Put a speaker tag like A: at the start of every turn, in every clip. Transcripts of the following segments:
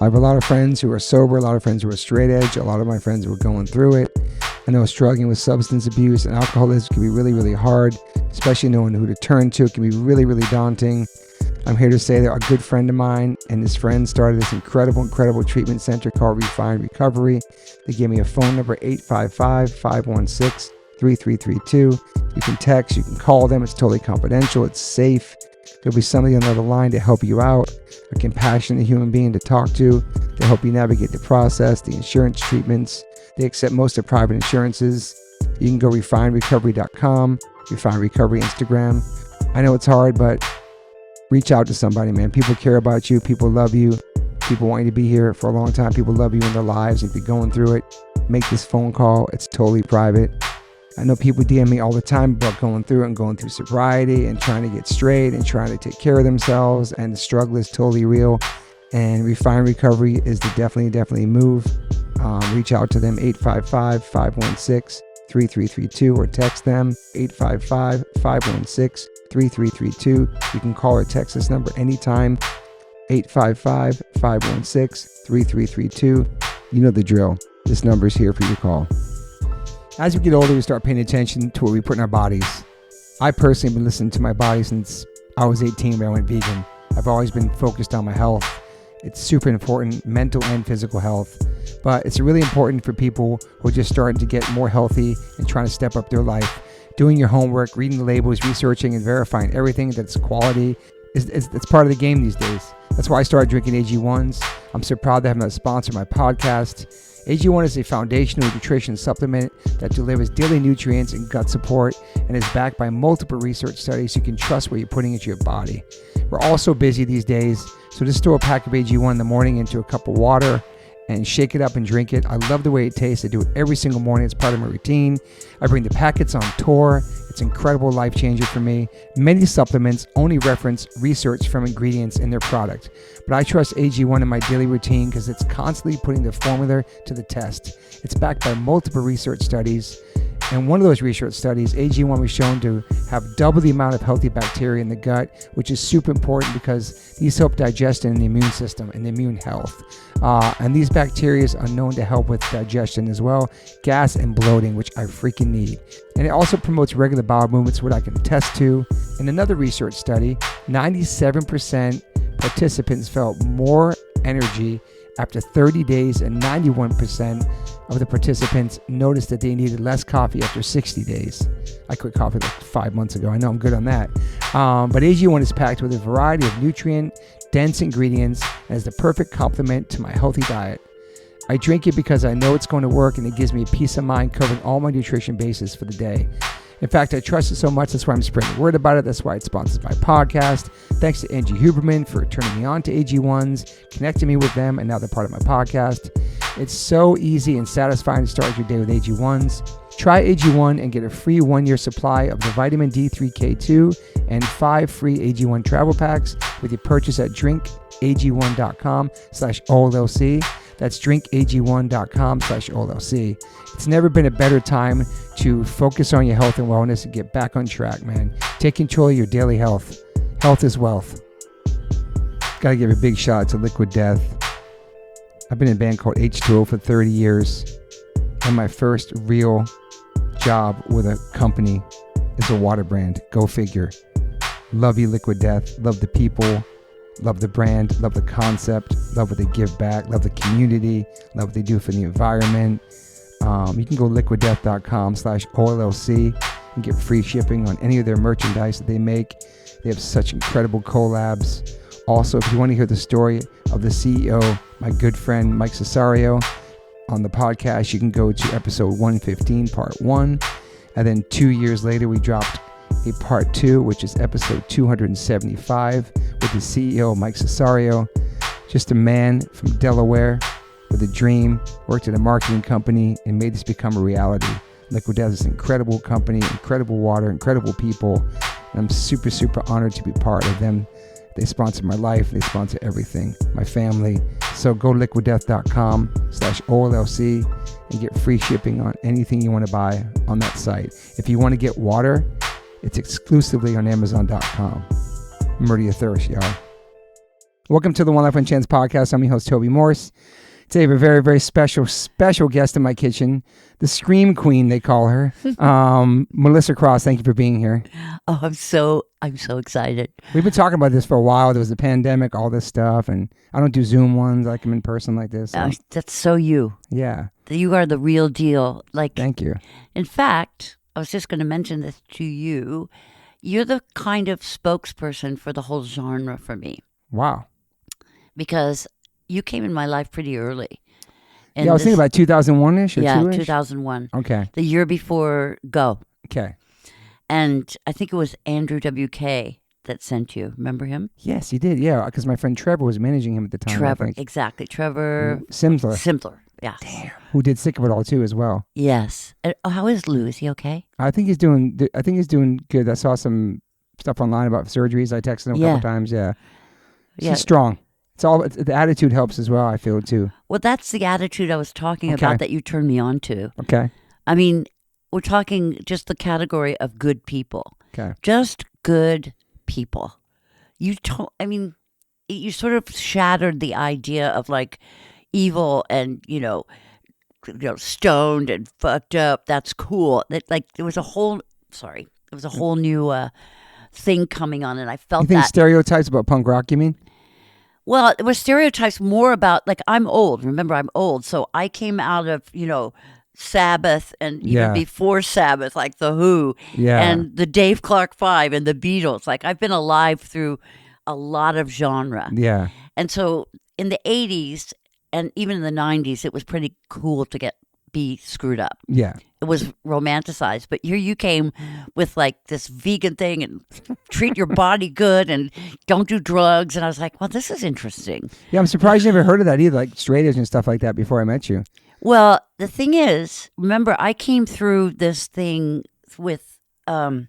A: I have a lot of friends who are sober, a lot of friends who are straight edge, a lot of my friends who are going through it. I know struggling with substance abuse and alcoholism can be really, really hard, especially knowing who to turn to. It can be really, really daunting. I'm here to say that a good friend of mine and his friend started this incredible treatment center called Unifying Recovery. They gave me a phone number, 855-516-3332. You can text, you can call them. It's totally confidential. It's safe. There'll be somebody on the other line to help you out, a compassionate human being to talk to help you navigate the process, the insurance treatments. They accept most of private insurances. You can go refinerecovery.com, Refine Recovery Instagram. I know it's hard, but reach out to somebody, man. People care about you. People love you. People want you to be here for a long time. People love you in their lives. If you're going through it, make this phone call. It's totally private. I know people DM me all the time about going through it and going through sobriety and trying to get straight and trying to take care of themselves. And the struggle is totally real. And Refine Recovery is the definitely move. Reach out to them, 855-516-3332, or text them, 855-516-3332. You can call or text this number anytime, 855-516-3332. You know the drill. This number is here for your call. As we get older, we start paying attention to what we put in our bodies. I personally have been listening to my body since I was 18 when I went vegan. I've always been focused on my health. It's super important, mental and physical health. But it's really important for people who are just starting to get more healthy and trying to step up their life. Doing your homework, reading the labels, researching and verifying everything that's quality. It's part of the game these days. That's why I started drinking AG1s. I'm so proud to have them sponsor my podcast. AG1 is a foundational nutrition supplement that delivers daily nutrients and gut support and is backed by multiple research studies. You can trust what you're putting into your body. We're all so busy these days, so just throw a pack of AG1 in the morning into a cup of water and shake it up and drink it. I love the way it tastes. I do it every single morning. It's part of my routine. I bring the packets on tour. It's an incredible life changer for me. Many supplements only reference research from ingredients in their product, but I trust AG1 in my daily routine because it's constantly putting the formula to the test. It's backed by multiple research studies, and one of those research studies, AG1 was shown to have double the amount of healthy bacteria in the gut, which is super important because these help digestion in the immune system and the immune health. And these bacteria are known to help with digestion as well, gas and bloating, which I freaking need. And it also promotes regular bowel movements, what I can attest to. In another research study, 97% participants felt more energy after 30 days, and 91% of the participants noticed that they needed less coffee after 60 days. I quit coffee like 5 months ago. I know I'm good on that. But AG1 is packed with a variety of nutrient-dense ingredients and is the perfect complement to my healthy diet. I drink it because I know it's going to work, and it gives me a peace of mind covering all my nutrition bases for the day. In fact, I trust it so much, that's why I'm spreading the word about it. That's why it sponsors my podcast. Thanks to Angie Huberman for turning me on to AG1s, connecting me with them, and now they're part of my podcast. It's so easy and satisfying to start your day with AG1s. Try AG1 and get a free 1-year supply of the vitamin D3K2 and 5 free AG1 travel packs with your purchase at drinkag1.com/OLLC. That's drinkag1.com/OLLC. It's never been a better time to focus on your health and wellness and get back on track, man. Take control of your daily health. Health is wealth. Gotta give a big shout out to Liquid Death. I've been in a band called H2O for 30 years. And my first real job with a company is a water brand. Go figure. Love you, Liquid Death. Love the people. Love the brand. Love the concept. Love what they give back. Love the community. Love what they do for the environment. You can go liquiddeath.com/OLLC and get free shipping on any of their merchandise that they make. They have such incredible collabs. Also, if you want to hear the story of the CEO, my good friend Mike Cesario, on the podcast, you can go to episode 115, part 1. And then 2 years later, we dropped a part 2, which is episode 275 with the CEO, Mike Cesario. Just a man from Delaware with a dream, worked at a marketing company, and made this become a reality. Liquid Death is an incredible company, incredible water, incredible people. And I'm super, super honored to be part of them. They sponsor my life. They sponsor everything, my family. So go liquiddeath.com/OLLC and get free shipping on anything you want to buy on that site. If you want to get water, it's exclusively on Amazon.com. Murder your thirst, y'all. Welcome to the One Life One Chance podcast. I'm your host, Toby Morse. Today, I have a very, very special guest in my kitchen. The Scream Queen, they call her. Melissa Cross, thank you for being here.
B: Oh, I'm so excited.
A: We've been talking about this for a while. There was a pandemic, all this stuff, and I don't do Zoom ones. I come in person like this. So.
B: That's so you.
A: Yeah.
B: You are the real deal.
A: Thank you.
B: In fact, I was just going to mention this to you. You're the kind of spokesperson for the whole genre for me.
A: Wow.
B: Because you came in my life pretty early. And
A: I was thinking about 2001-ish or 2-ish?
B: Yeah, 2001.
A: Okay.
B: The year before Go.
A: Okay.
B: And I think it was Andrew W.K. that sent you. Remember him?
A: Yes, he did. Yeah, because my friend Trevor was managing him at the time.
B: Trevor, exactly. Trevor
A: Simsler.
B: Yeah.
A: Damn. Who did Sick of It All too as well.
B: Yes. How is Lou? Is he okay?
A: I think he's doing good. I saw some stuff online about surgeries. I texted him a couple times. Yeah. He's strong. The attitude helps as well, I feel, too.
B: Well, that's the attitude I was talking about that you turned me on to.
A: Okay.
B: I mean, we're talking just the category of good people.
A: Okay.
B: Just good people. You sort of shattered the idea of like evil and, stoned and fucked up. That's cool. There was a whole new thing coming on, and I felt
A: You think stereotypes about punk rock, you mean?
B: Well, it was stereotypes more about, I'm old. Remember, I'm old. So I came out of, Sabbath and even before Sabbath, like The Who and the Dave Clark Five and the Beatles. I've been alive through a lot of genre.
A: Yeah.
B: And so in the 80s and even in the 90s, it was pretty cool to be screwed up.
A: Yeah.
B: It was romanticized, but here you came with this vegan thing and treat your body good and don't do drugs. And I was like, well, this is interesting.
A: Yeah, I'm surprised you never heard of that either, like straight edge and stuff like that before I met you.
B: Well, the thing is, remember, I came through this thing with the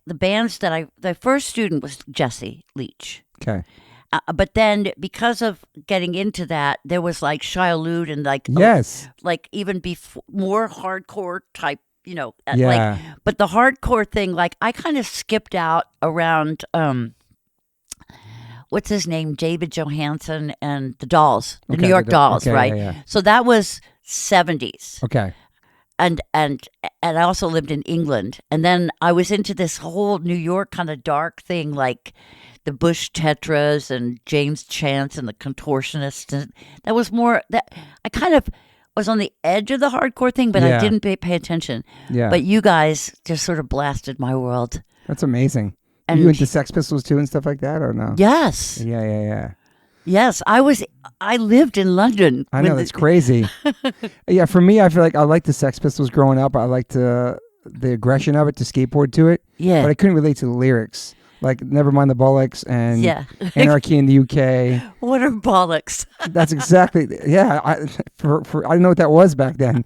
B: bands that the first student was Jesse Leach.
A: Okay.
B: But then, because of getting into that, there was Shia Lude and even before more hardcore type, but the hardcore thing, I kind of skipped out around what's his name, David Johansen and the Dolls, the New York Dolls, right? Yeah. So that was 70s.
A: Okay.
B: And I also lived in England, and then I was into this whole New York kind of dark thing, the Bush Tetras and James Chance and the Contortionists. And that was more that I kind of was on the edge of the hardcore thing, but I didn't pay attention. Yeah. But you guys just sort of blasted my world.
A: That's amazing. And you into Sex Pistols too and stuff like that, or no?
B: Yes.
A: Yeah.
B: Yes, I lived in London.
A: I know, that's crazy. Yeah, for me, I feel like I liked the Sex Pistols growing up. I liked the aggression of it, to skateboard to it. Yeah. But I couldn't relate to the lyrics. Never mind the bollocks and Anarchy in the UK.
B: What are bollocks?
A: That's exactly, I didn't know what that was back then.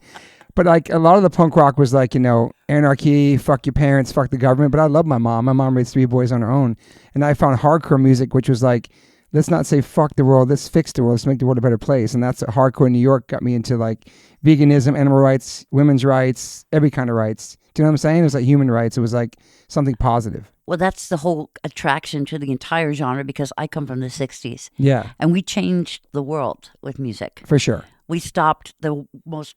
A: But a lot of the punk rock was anarchy, fuck your parents, fuck the government. But I love my mom. My mom raised 3 boys on her own. And I found hardcore music, which was let's not say fuck the world, let's fix the world, let's make the world a better place. And that's hardcore in New York got me into veganism, animal rights, women's rights, every kind of rights. Do you know what I'm saying? It was human rights. It was something positive.
B: Well, that's the whole attraction to the entire genre, because I come from the 60s.
A: Yeah.
B: And we changed the world with music.
A: For sure.
B: We stopped the most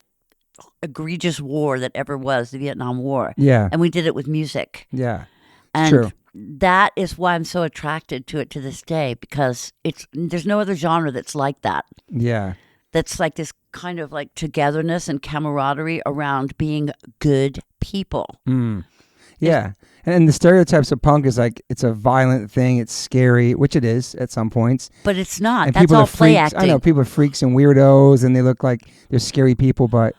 B: egregious war that ever was, the Vietnam War.
A: Yeah.
B: And we did it with music.
A: Yeah.
B: And
A: true.
B: That is why I'm so attracted to it to this day, because there's no other genre that's like that.
A: Yeah.
B: That's this kind of togetherness and camaraderie around being good people.
A: Mm. Yeah. And the stereotypes of punk is it's a violent thing. It's scary, which it is at some points.
B: But it's not.
A: And
B: that's all play
A: freaks.
B: acting.
A: I know people are freaks and weirdos, and they look like they're scary people. But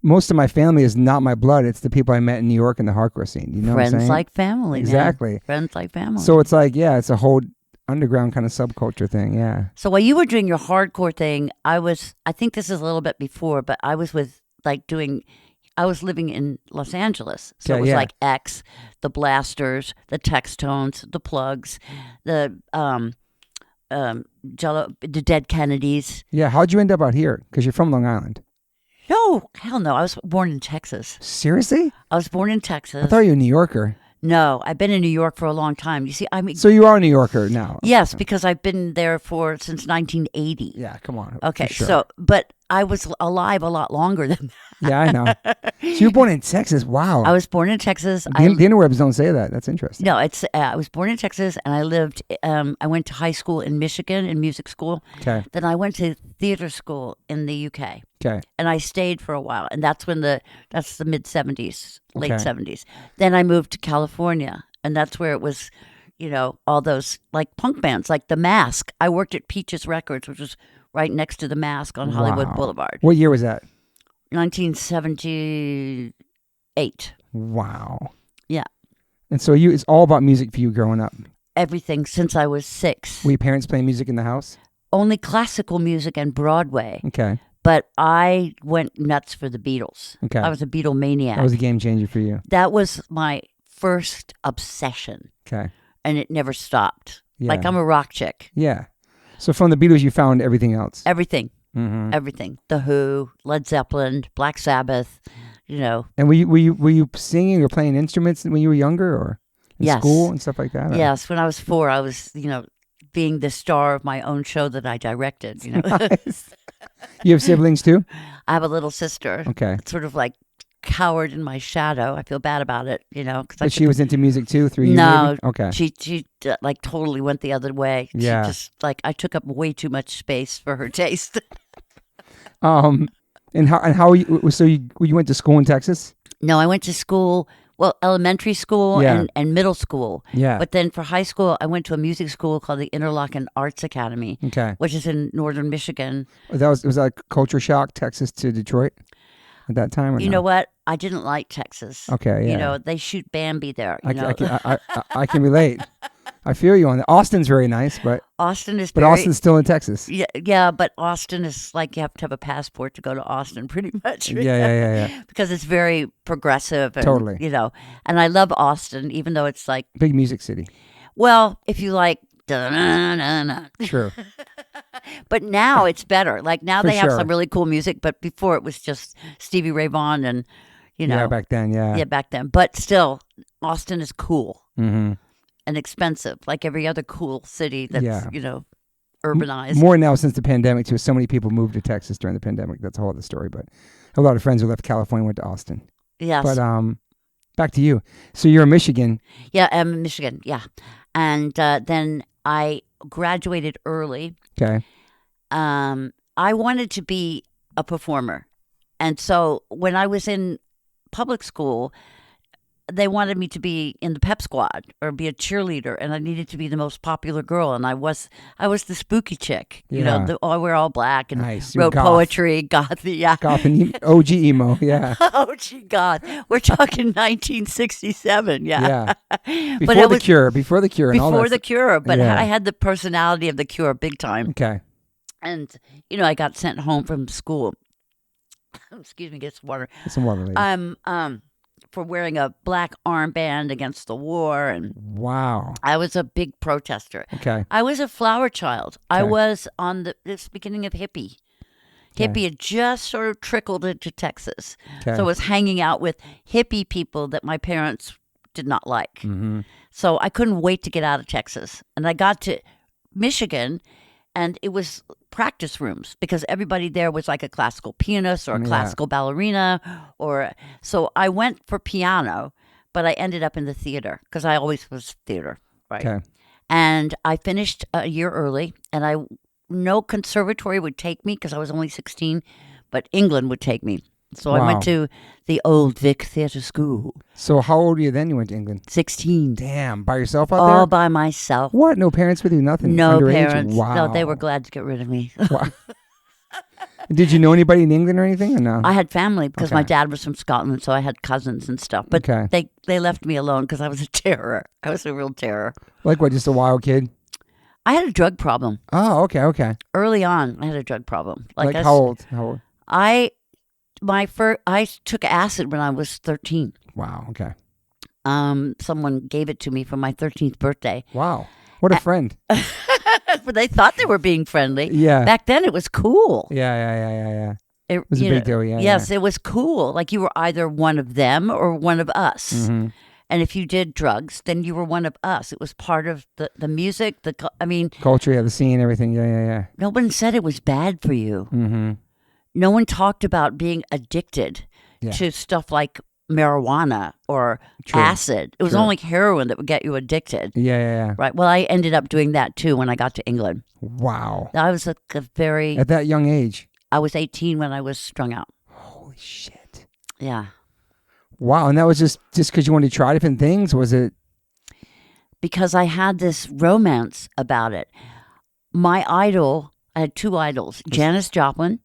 A: most of my family is not my blood. It's the people I met in New York in the hardcore scene. You know
B: Friends
A: what I'm saying?
B: like family.
A: Exactly.
B: Man. Friends like family.
A: So it's it's a whole underground kind of subculture thing. Yeah.
B: So while you were doing your hardcore thing, I think this is a little bit before, but I was I was living in Los Angeles. So it was X, the Blasters, the Textones, the Plugs, the the Dead Kennedys.
A: Yeah, how'd you end up out here? Because you're from Long Island.
B: No, hell no. I was born in Texas.
A: Seriously?
B: I was born in Texas.
A: I thought you were a New Yorker.
B: No, I've been in New York for a long time. You see, I mean,
A: So you are a New Yorker now.
B: yes, because I've been there since 1980.
A: Yeah, come on.
B: Okay,
A: for sure.
B: so but I was alive a lot longer than
A: Yeah, I know. So you were born in Texas. Wow.
B: I was born in Texas.
A: The interwebs don't say that. That's interesting.
B: No, it's I was born in Texas, and I lived. I went to high school in Michigan, in music school.
A: Okay.
B: Then I went to theater school in the UK.
A: Okay.
B: And I stayed for a while, and that's the mid 70s, late
A: Okay.
B: 70s. Then I moved to California, and that's where it was, all those like punk bands, like The Mask. I worked at Peaches Records, which was right next to The Mask on Hollywood
A: Wow.
B: Boulevard.
A: What year was that?
B: 1978.
A: Wow.
B: Yeah.
A: And so it's all about music for you growing up.
B: Everything since I was 6.
A: Were your parents playing music in the house?
B: Only classical music and Broadway.
A: Okay.
B: But I went nuts for the Beatles.
A: Okay.
B: I was a Beatle maniac.
A: That was a game changer for you.
B: That was my first obsession,
A: Okay.
B: and it never stopped.
A: Yeah.
B: Like, I'm a rock chick.
A: Yeah. So from the Beatles, you found everything else.
B: Everything.
A: Mm-hmm.
B: Everything. The Who, Led Zeppelin, Black Sabbath,
A: And were you singing or playing instruments when you were younger, or in
B: Yes.
A: school and stuff like that? Or?
B: Yes, when I was 4, I was, being the star of my own show that I directed,
A: Nice. You have siblings too?
B: I have a little sister.
A: Okay.
B: Sort of like cowered in my shadow. I feel bad about it,
A: But she was into music too through you?
B: No.
A: Maybe? Okay.
B: She like totally went the other way.
A: Yeah.
B: She just I took up way too much space for her taste.
A: And how you went to school in Texas?
B: No, I went to school, elementary school
A: Yeah.
B: and middle school.
A: Yeah.
B: But then for high school, I went to a music school called the Interlochen Arts Academy,
A: Okay.
B: which is in northern Michigan.
A: Was that a culture shock, Texas to Detroit at that time? Or
B: You know what? I didn't like Texas.
A: Okay, yeah.
B: They shoot Bambi there.
A: I can relate. I feel you on that. Austin's very nice, but
B: Austin's
A: still in Texas.
B: Yeah, but Austin is like you have to have a passport to go to Austin, pretty much.
A: Yeah.
B: Because it's very progressive. And,
A: Totally.
B: And I love Austin, even though it's like,
A: Big music city.
B: well, if you like, da-na-na-na.
A: Sure.
B: But now it's better. Like now
A: For
B: they have
A: sure.
B: some really cool music, but before it was just Stevie Ray Vaughan and,
A: Yeah, back then, yeah.
B: Yeah, back then. But still, Austin is cool
A: Mm-hmm.
B: and expensive, like every other cool city that's,
A: Yeah.
B: urbanized.
A: More now since the pandemic, too. So many people moved to Texas during the pandemic. That's a whole other story. But a lot of friends who left California went to Austin.
B: Yes.
A: But back to you. So you're in Michigan.
B: Yeah, Michigan, yeah. And then I graduated early.
A: Okay.
B: I wanted to be a performer. And so when I was in public school, they wanted me to be in the pep squad or be a cheerleader, and I needed to be the most popular girl. And I was the spooky chick,
A: Yeah.
B: We're all black and
A: Nice. You're
B: wrote
A: goth.
B: poetry, goth, yeah.
A: Goth and OG emo, yeah.
B: Oh, gee, God. We're talking 1967, yeah.
A: Yeah.
B: But
A: Before
B: it
A: the
B: was
A: Cure. Before the Cure. And all
B: before
A: that
B: the Cure, but
A: Yeah.
B: I had the personality of the Cure big time.
A: Okay.
B: And, I got sent home from school. Excuse me, get some water.
A: Get some water, lady.
B: For wearing a black armband against the war, and
A: Wow.
B: I was a big protester.
A: Okay.
B: I was a flower child. I
A: Okay.
B: was on this beginning of hippie.
A: Okay.
B: Hippie had just sort of trickled into Texas.
A: Okay.
B: So I was hanging out with hippie people that my parents did not like.
A: Mm-hmm.
B: So I couldn't wait to get out of Texas. And I got to Michigan, and it was practice rooms because everybody there was like a classical pianist or a
A: Yeah.
B: classical ballerina. So I went for piano, but I ended up in the theater because I always was theater, right?
A: Okay.
B: And I finished a year early, and no conservatory would take me because I was only 16, but England would take me. So I
A: Wow.
B: went to the Old Vic Theatre School.
A: So how old were you then you went to England?
B: 16.
A: Damn. By yourself out
B: All
A: there?
B: by myself.
A: What? No parents with you? Nothing?
B: No
A: Underage?
B: parents.
A: Wow.
B: No, they were glad to get rid of me.
A: Wow. Did you know anybody in England or anything or no?
B: I had family because my
A: Okay.
B: dad was from Scotland, so I had cousins and stuff. But
A: Okay.
B: they left me alone because I was a terror. I was a real terror.
A: Like what, just a wild kid?
B: I had a drug problem.
A: Oh, okay.
B: Early on, I had a drug problem.
A: Like how old?
B: I took acid when I was 13.
A: Wow, okay.
B: Someone gave it to me for my 13th birthday.
A: Wow. What a friend.
B: But they thought they were being friendly.
A: Yeah.
B: Back then, it was cool.
A: Yeah.
B: It
A: was a big deal, yeah.
B: Yes, it was cool. Like you were either one of them or one of us.
A: Mm-hmm.
B: And if you did drugs, then you were one of us. It was part of the music.
A: Culture, the scene, everything. Yeah.
B: No one said it was bad for you.
A: Mm-hmm.
B: No one talked about being addicted to stuff like marijuana or acid. It was only heroin that would get you addicted.
A: Yeah.
B: Right. Well, I ended up doing that too when I got to England.
A: Wow.
B: I was at
A: that young age.
B: I was 18 when I was strung out.
A: Holy shit.
B: Yeah.
A: Wow. And that was just because you wanted to try different things? Was it?
B: Because I had this romance about it. My idol, I had two idols, Janis Joplin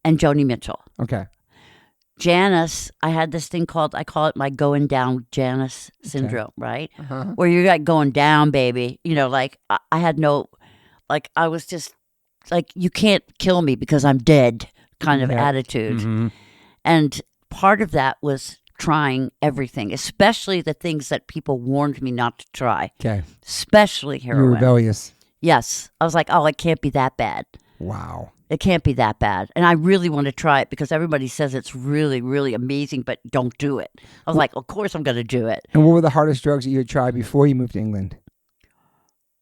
B: and Joni Mitchell.
A: Okay.
B: Janis, I had this thing I call it my going down Janis syndrome, right? Where you're like going down, baby. Like I had no, like I was just like, you can't kill me because I'm dead kind of attitude. Mm-hmm. And part of that was trying everything, especially the things that people warned me not to try. Okay. Especially heroin.
A: You were rebellious.
B: Yes. I was like, oh, it can't be that bad.
A: Wow.
B: It can't be that bad. And I really want to try it because everybody says it's really, really amazing, but don't do it. I was like, of course I'm going to do it.
A: And what were the hardest drugs that you had tried before you moved to England?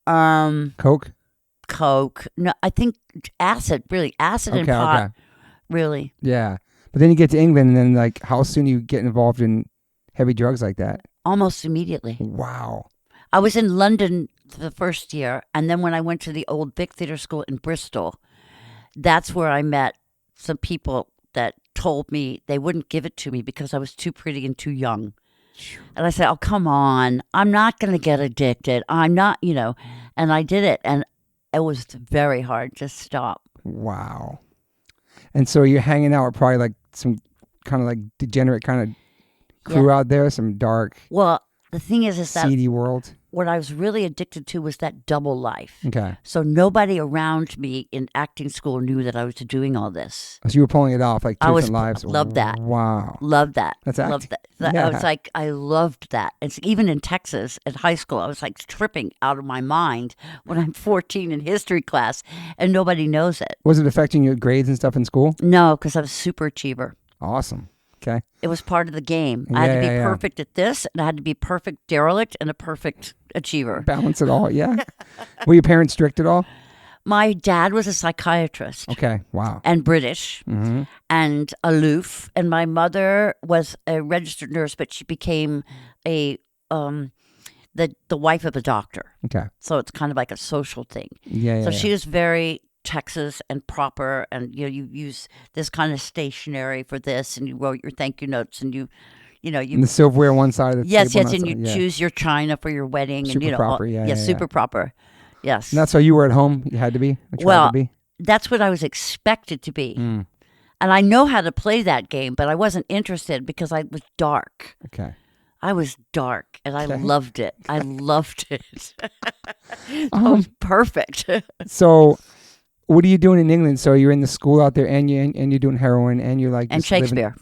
A: Coke?
B: No, I think acid, really. Acid and pot, really.
A: Yeah. But then you get to England and then like how soon you get involved in heavy drugs like that?
B: Almost immediately.
A: Wow.
B: I was in London the first year, and then when I went to the Old Vic Theatre School in Bristol, that's where I met some people that told me they wouldn't give it to me because I was too pretty and too young. And I said, oh, come on. I'm not going to get addicted. I'm not, and I did it. And it was very hard to stop.
A: Wow. And so you're hanging out with probably like some kind of like degenerate kind of crew out there, some dark.
B: Well, the thing is that
A: seedy world.
B: What I was really addicted to was that double life.
A: Okay.
B: So nobody around me in acting school knew that I was doing all this.
A: So you were pulling it off like two different lives.
B: Loved that.
A: Wow.
B: Loved that.
A: That's
B: loved that.
A: Yeah.
B: I was like, I loved that. And even in Texas at high school, I was like tripping out of my mind when I'm 14 in history class and nobody knows it.
A: Was it affecting your grades and stuff in school?
B: No, because I was a super achiever.
A: Awesome. Okay.
B: It was part of the game. I had to be perfect at this, and I had to be perfect derelict and a perfect achiever.
A: Balance it all, yeah. Were your parents strict at all?
B: My dad was a psychiatrist.
A: Okay, wow.
B: And British and aloof. And my mother was a registered nurse, but she became the wife of a doctor.
A: Okay.
B: So it's kind of like a social thing.
A: So
B: she was very Texas and proper, and you use this kind of stationery for this, and you wrote your thank you notes, and you and
A: the silverware on one side of the table.
B: And you choose your china for your wedding,
A: super
B: and
A: proper,
B: super proper. Yes.
A: And that's how you were at home. You had to be.
B: That's what I was expected to be, and I know how to play that game, but I wasn't interested because I was dark.
A: Okay.
B: I was dark, and I loved it. I loved it. It was perfect.
A: So. What are you doing in England? So you're in the school out there, and you're doing heroin, and you're like
B: and Shakespeare,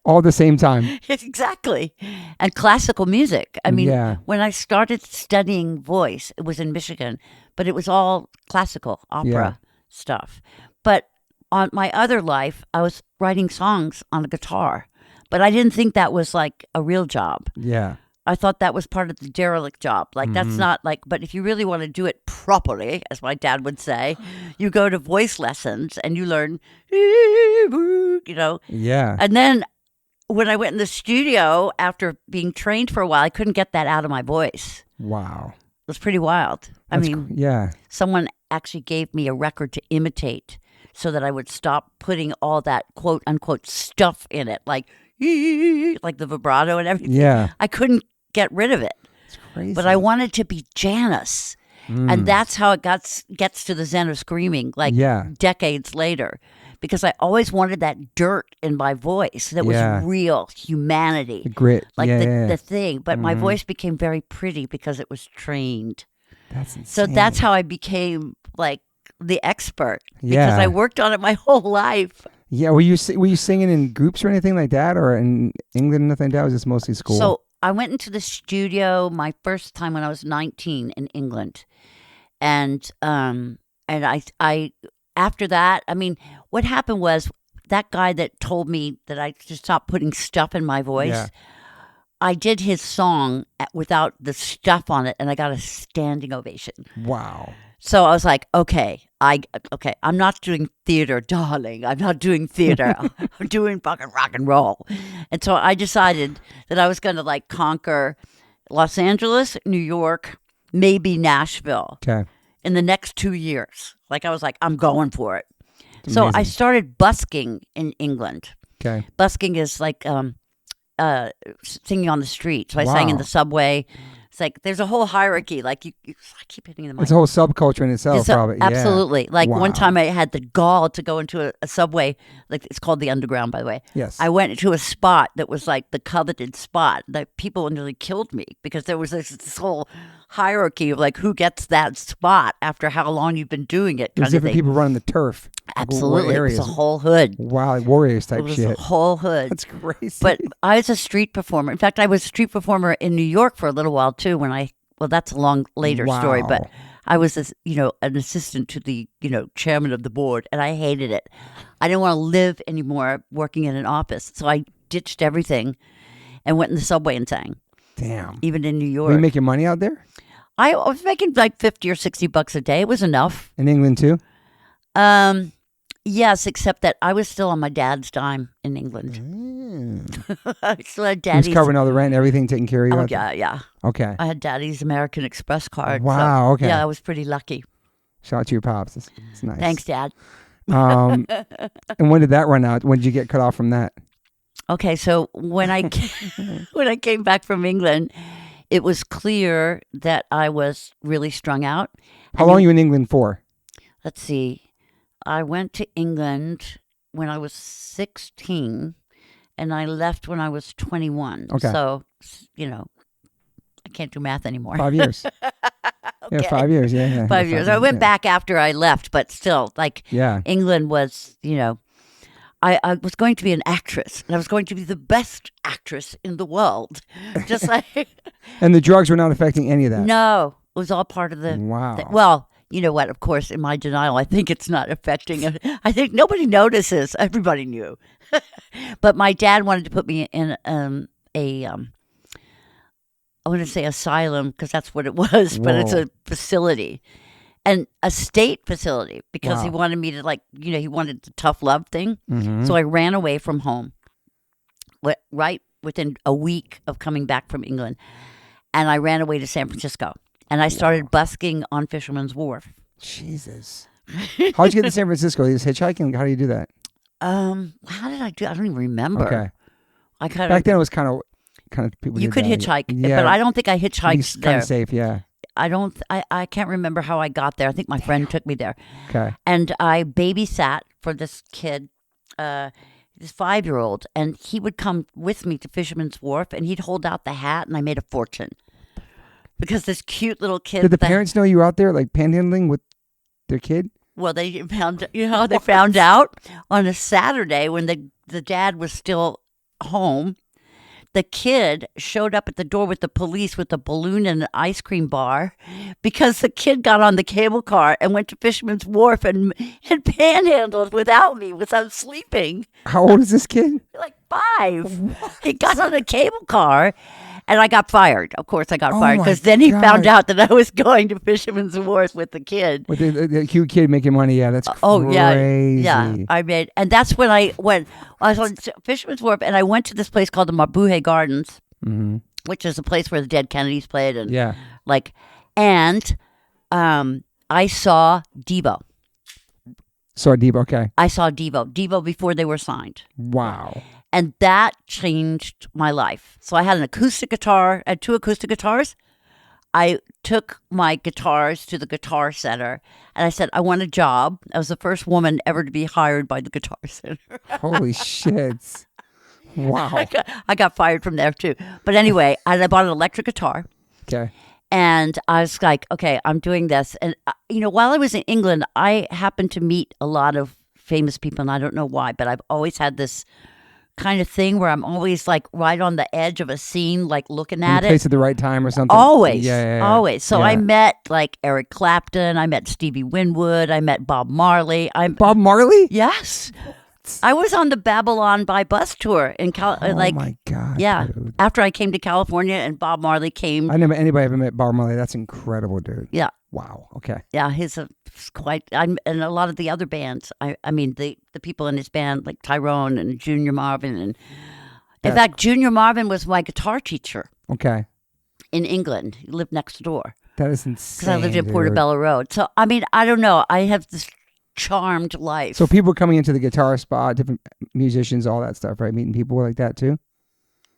A: all at the same time.
B: Exactly, and classical music. I mean, when I started studying voice, it was in Michigan, but it was all classical opera stuff. But on my other life, I was writing songs on a guitar, but I didn't think that was like a real job.
A: Yeah.
B: I thought that was part of the derelict job. Like, that's not like, but if you really want to do it properly, as my dad would say, you go to voice lessons and you learn,
A: Yeah.
B: And then when I went in the studio after being trained for a while, I couldn't get that out of my voice.
A: Wow.
B: It was pretty wild.
A: Yeah.
B: Someone actually gave me a record to imitate so that I would stop putting all that quote unquote stuff in it, like the vibrato and everything.
A: Yeah.
B: I couldn't get rid of it.
A: It's crazy.
B: But I wanted to be Janis. And that's how it gets to the Zen of screaming, decades later. Because I always wanted that dirt in my voice that was real humanity.
A: The grit.
B: Like the thing. But my voice became very pretty because it was trained.
A: That's insane.
B: So that's how I became like the expert. Because I worked on it my whole life.
A: Yeah. Were you singing in groups or anything like that? Or in England, nothing like that? Was this mostly school?
B: So I went into the studio my first time when I was 19 in England. And I after that, I mean, what happened was that guy that told me that I should stop putting stuff in my voice, I did his song without the stuff on it, and I got a standing ovation.
A: Wow.
B: So I was like, okay, I'm not doing theater, darling. I'm not doing theater. I'm doing fucking rock and roll. And so I decided that I was going to like conquer Los Angeles, New York, maybe Nashville in the next 2 years. Like I was like, I'm going for it. So I started busking in England.
A: Okay.
B: Busking is like singing on the street. So I sang in the subway. It's like there's a whole hierarchy. Like I keep hitting the mic.
A: It's a whole subculture in itself, probably.
B: Absolutely.
A: Yeah.
B: Like one time I had the gall to go into a subway. Like it's called the Underground, by the way.
A: Yes.
B: I went into a spot that was like the coveted spot. That people nearly killed me because there was this whole hierarchy of like who gets that spot after how long you've been doing it.
A: There's different people running the turf.
B: Absolutely. It was a whole hood.
A: Wow, like Warriors type shit.
B: It was a whole hood.
A: That's crazy.
B: But I was a street performer. In fact, I was a street performer in New York for a little while too well, that's a long later story, but I was an assistant to the, chairman of the board, and I hated it. I didn't want to live anymore working in an office. So I ditched everything and went in the subway and sang.
A: Damn.
B: Even in New York.
A: Were you making money out there?
B: I was making like $50 or $60 a day. It was enough.
A: In England too?
B: Yes, except that I was still on my dad's dime in England. I still had daddy's.
A: He was covering all the rent and everything, taking care of you?
B: Oh, yeah.
A: Okay.
B: I had daddy's American Express card.
A: Wow, okay.
B: Yeah, I was pretty lucky.
A: Shout out to your pops. It's nice.
B: Thanks, Dad.
A: And when did that run out? When did you get cut off from that?
B: Okay, so when I when I came back from England, it was clear that I was really strung out.
A: How long were you in England for?
B: Let's see. I went to England when I was 16, and I left when I was 21.
A: Okay.
B: So, I can't do math anymore.
A: 5 years.
B: Okay.
A: Yeah, 5 years. Yeah.
B: 5 years. I went back after I left, but still, England was, I was going to be an actress, and I was going to be the best actress in the world. Just like.
A: And the drugs were not affecting any of that?
B: No. It was all part of the.
A: Wow.
B: Well, you know what? Of course, in my denial, I think it's not affecting it. I think nobody notices. Everybody knew. But my dad wanted to put me in I want to say asylum because that's what it was, but it's a facility. And a state facility because he wanted me to he wanted the tough love thing. Mm-hmm. So I ran away from home right within a week of coming back from England. And I ran away to San Francisco. And I started busking on Fisherman's Wharf.
A: Jesus. How'd you get to San Francisco? You just hitchhiking? How do you do that?
B: How did I do? I don't even remember.
A: Okay.
B: Back
A: then it was kind of people.
B: You could hitchhike, but I don't think I hitchhiked there.
A: Kind of safe, yeah.
B: I can't remember how I got there. I think my friend took me there.
A: Okay.
B: And I babysat for this kid, this 5-year-old, and he would come with me to Fisherman's Wharf, and he'd hold out the hat, and I made a fortune. Because this cute little kid.
A: Did the parents know you were out there, like panhandling with their kid?
B: Well, they found. They found out on a Saturday when the dad was still home. The kid showed up at the door with the police with a balloon and an ice cream bar, because the kid got on the cable car and went to Fisherman's Wharf and panhandled without me, without sleeping.
A: How old is this kid?
B: Like 5. He got on a cable car. And I got fired. Of course, I got fired because then he found out that I was going to Fisherman's Wharf with the kid.
A: With the cute kid making money, yeah, that's crazy.
B: Oh yeah. And that's when I was on Fisherman's Wharf, and I went to this place called the Mabuhay Gardens, which is a place where the dead Kennedys played, and I saw Devo.
A: Saw Devo, okay.
B: I saw Devo before they were signed.
A: Wow.
B: And that changed my life. So I had an acoustic guitar, I had 2 acoustic guitars. I took my guitars to the Guitar Center, and I said, I want a job. I was the first woman ever to be hired by the Guitar Center.
A: Holy shit. Wow.
B: I got fired from there, too. But anyway, I bought an electric guitar.
A: Okay.
B: And I was like, okay, I'm doing this. And, while I was in England, I happened to meet a lot of famous people, and I don't know why, but I've always had this kind of thing where I'm always like right on the edge of a scene, like looking at it.
A: Place at the right time or something.
B: Always.
A: Always.
B: So I met like Eric Clapton. I met Stevie Winwood. I met Bob Marley.
A: Bob Marley?
B: Yes.
A: What?
B: I was on the Babylon by bus tour in
A: Oh my God.
B: yeah.
A: Dude.
B: After I came to California and Bob Marley came.
A: I never anybody ever met Bob Marley. That's incredible, dude.
B: Yeah.
A: Wow. Okay.
B: Yeah, he's quite. And a lot of the other bands. I mean the people in his band like Tyrone and Junior Marvin and. In fact, Junior Marvin was my guitar teacher.
A: Okay.
B: In England, he lived next door.
A: That is insane.
B: Because I lived in Portobello Road. So I mean, I don't know. I have this charmed life.
A: So people coming into the guitar spot, different musicians, all that stuff, right? Meeting people like that too.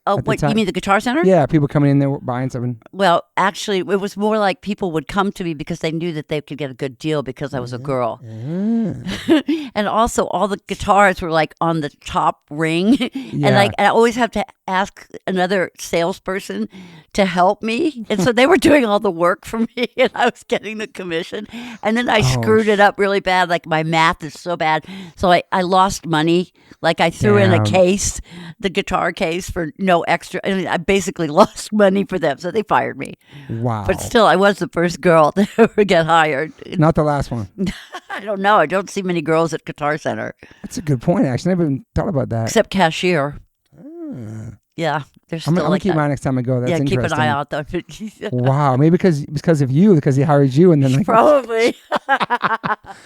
B: Oh, what, you mean the Guitar Center?
A: Yeah, people coming in there buying something.
B: Well, actually, it was more like people would come to me because they knew that they could get a good deal because I was a girl. And also, all the guitars were like on the top ring. And like, I always have to ask another salesperson to help me. And so they were doing all the work for me and I was getting the commission. And then I screwed it up really bad. Like, my math is so bad. So I lost money. Like, I threw in a case, the guitar case, for no extra. I mean, I basically lost money for them. So they fired me.
A: Wow.
B: But still, I was the first girl to ever get hired.
A: Not the last one.
B: I don't know. I don't see many girls at Guitar Center.
A: That's a good point, actually. I never even thought about that.
B: Except cashier. Yeah. There's still
A: I'm going to keep mine next time I go. That's interesting.
B: Keep an eye out, though.
A: Wow. Maybe because of you, because he hired you. And then like,
B: Probably.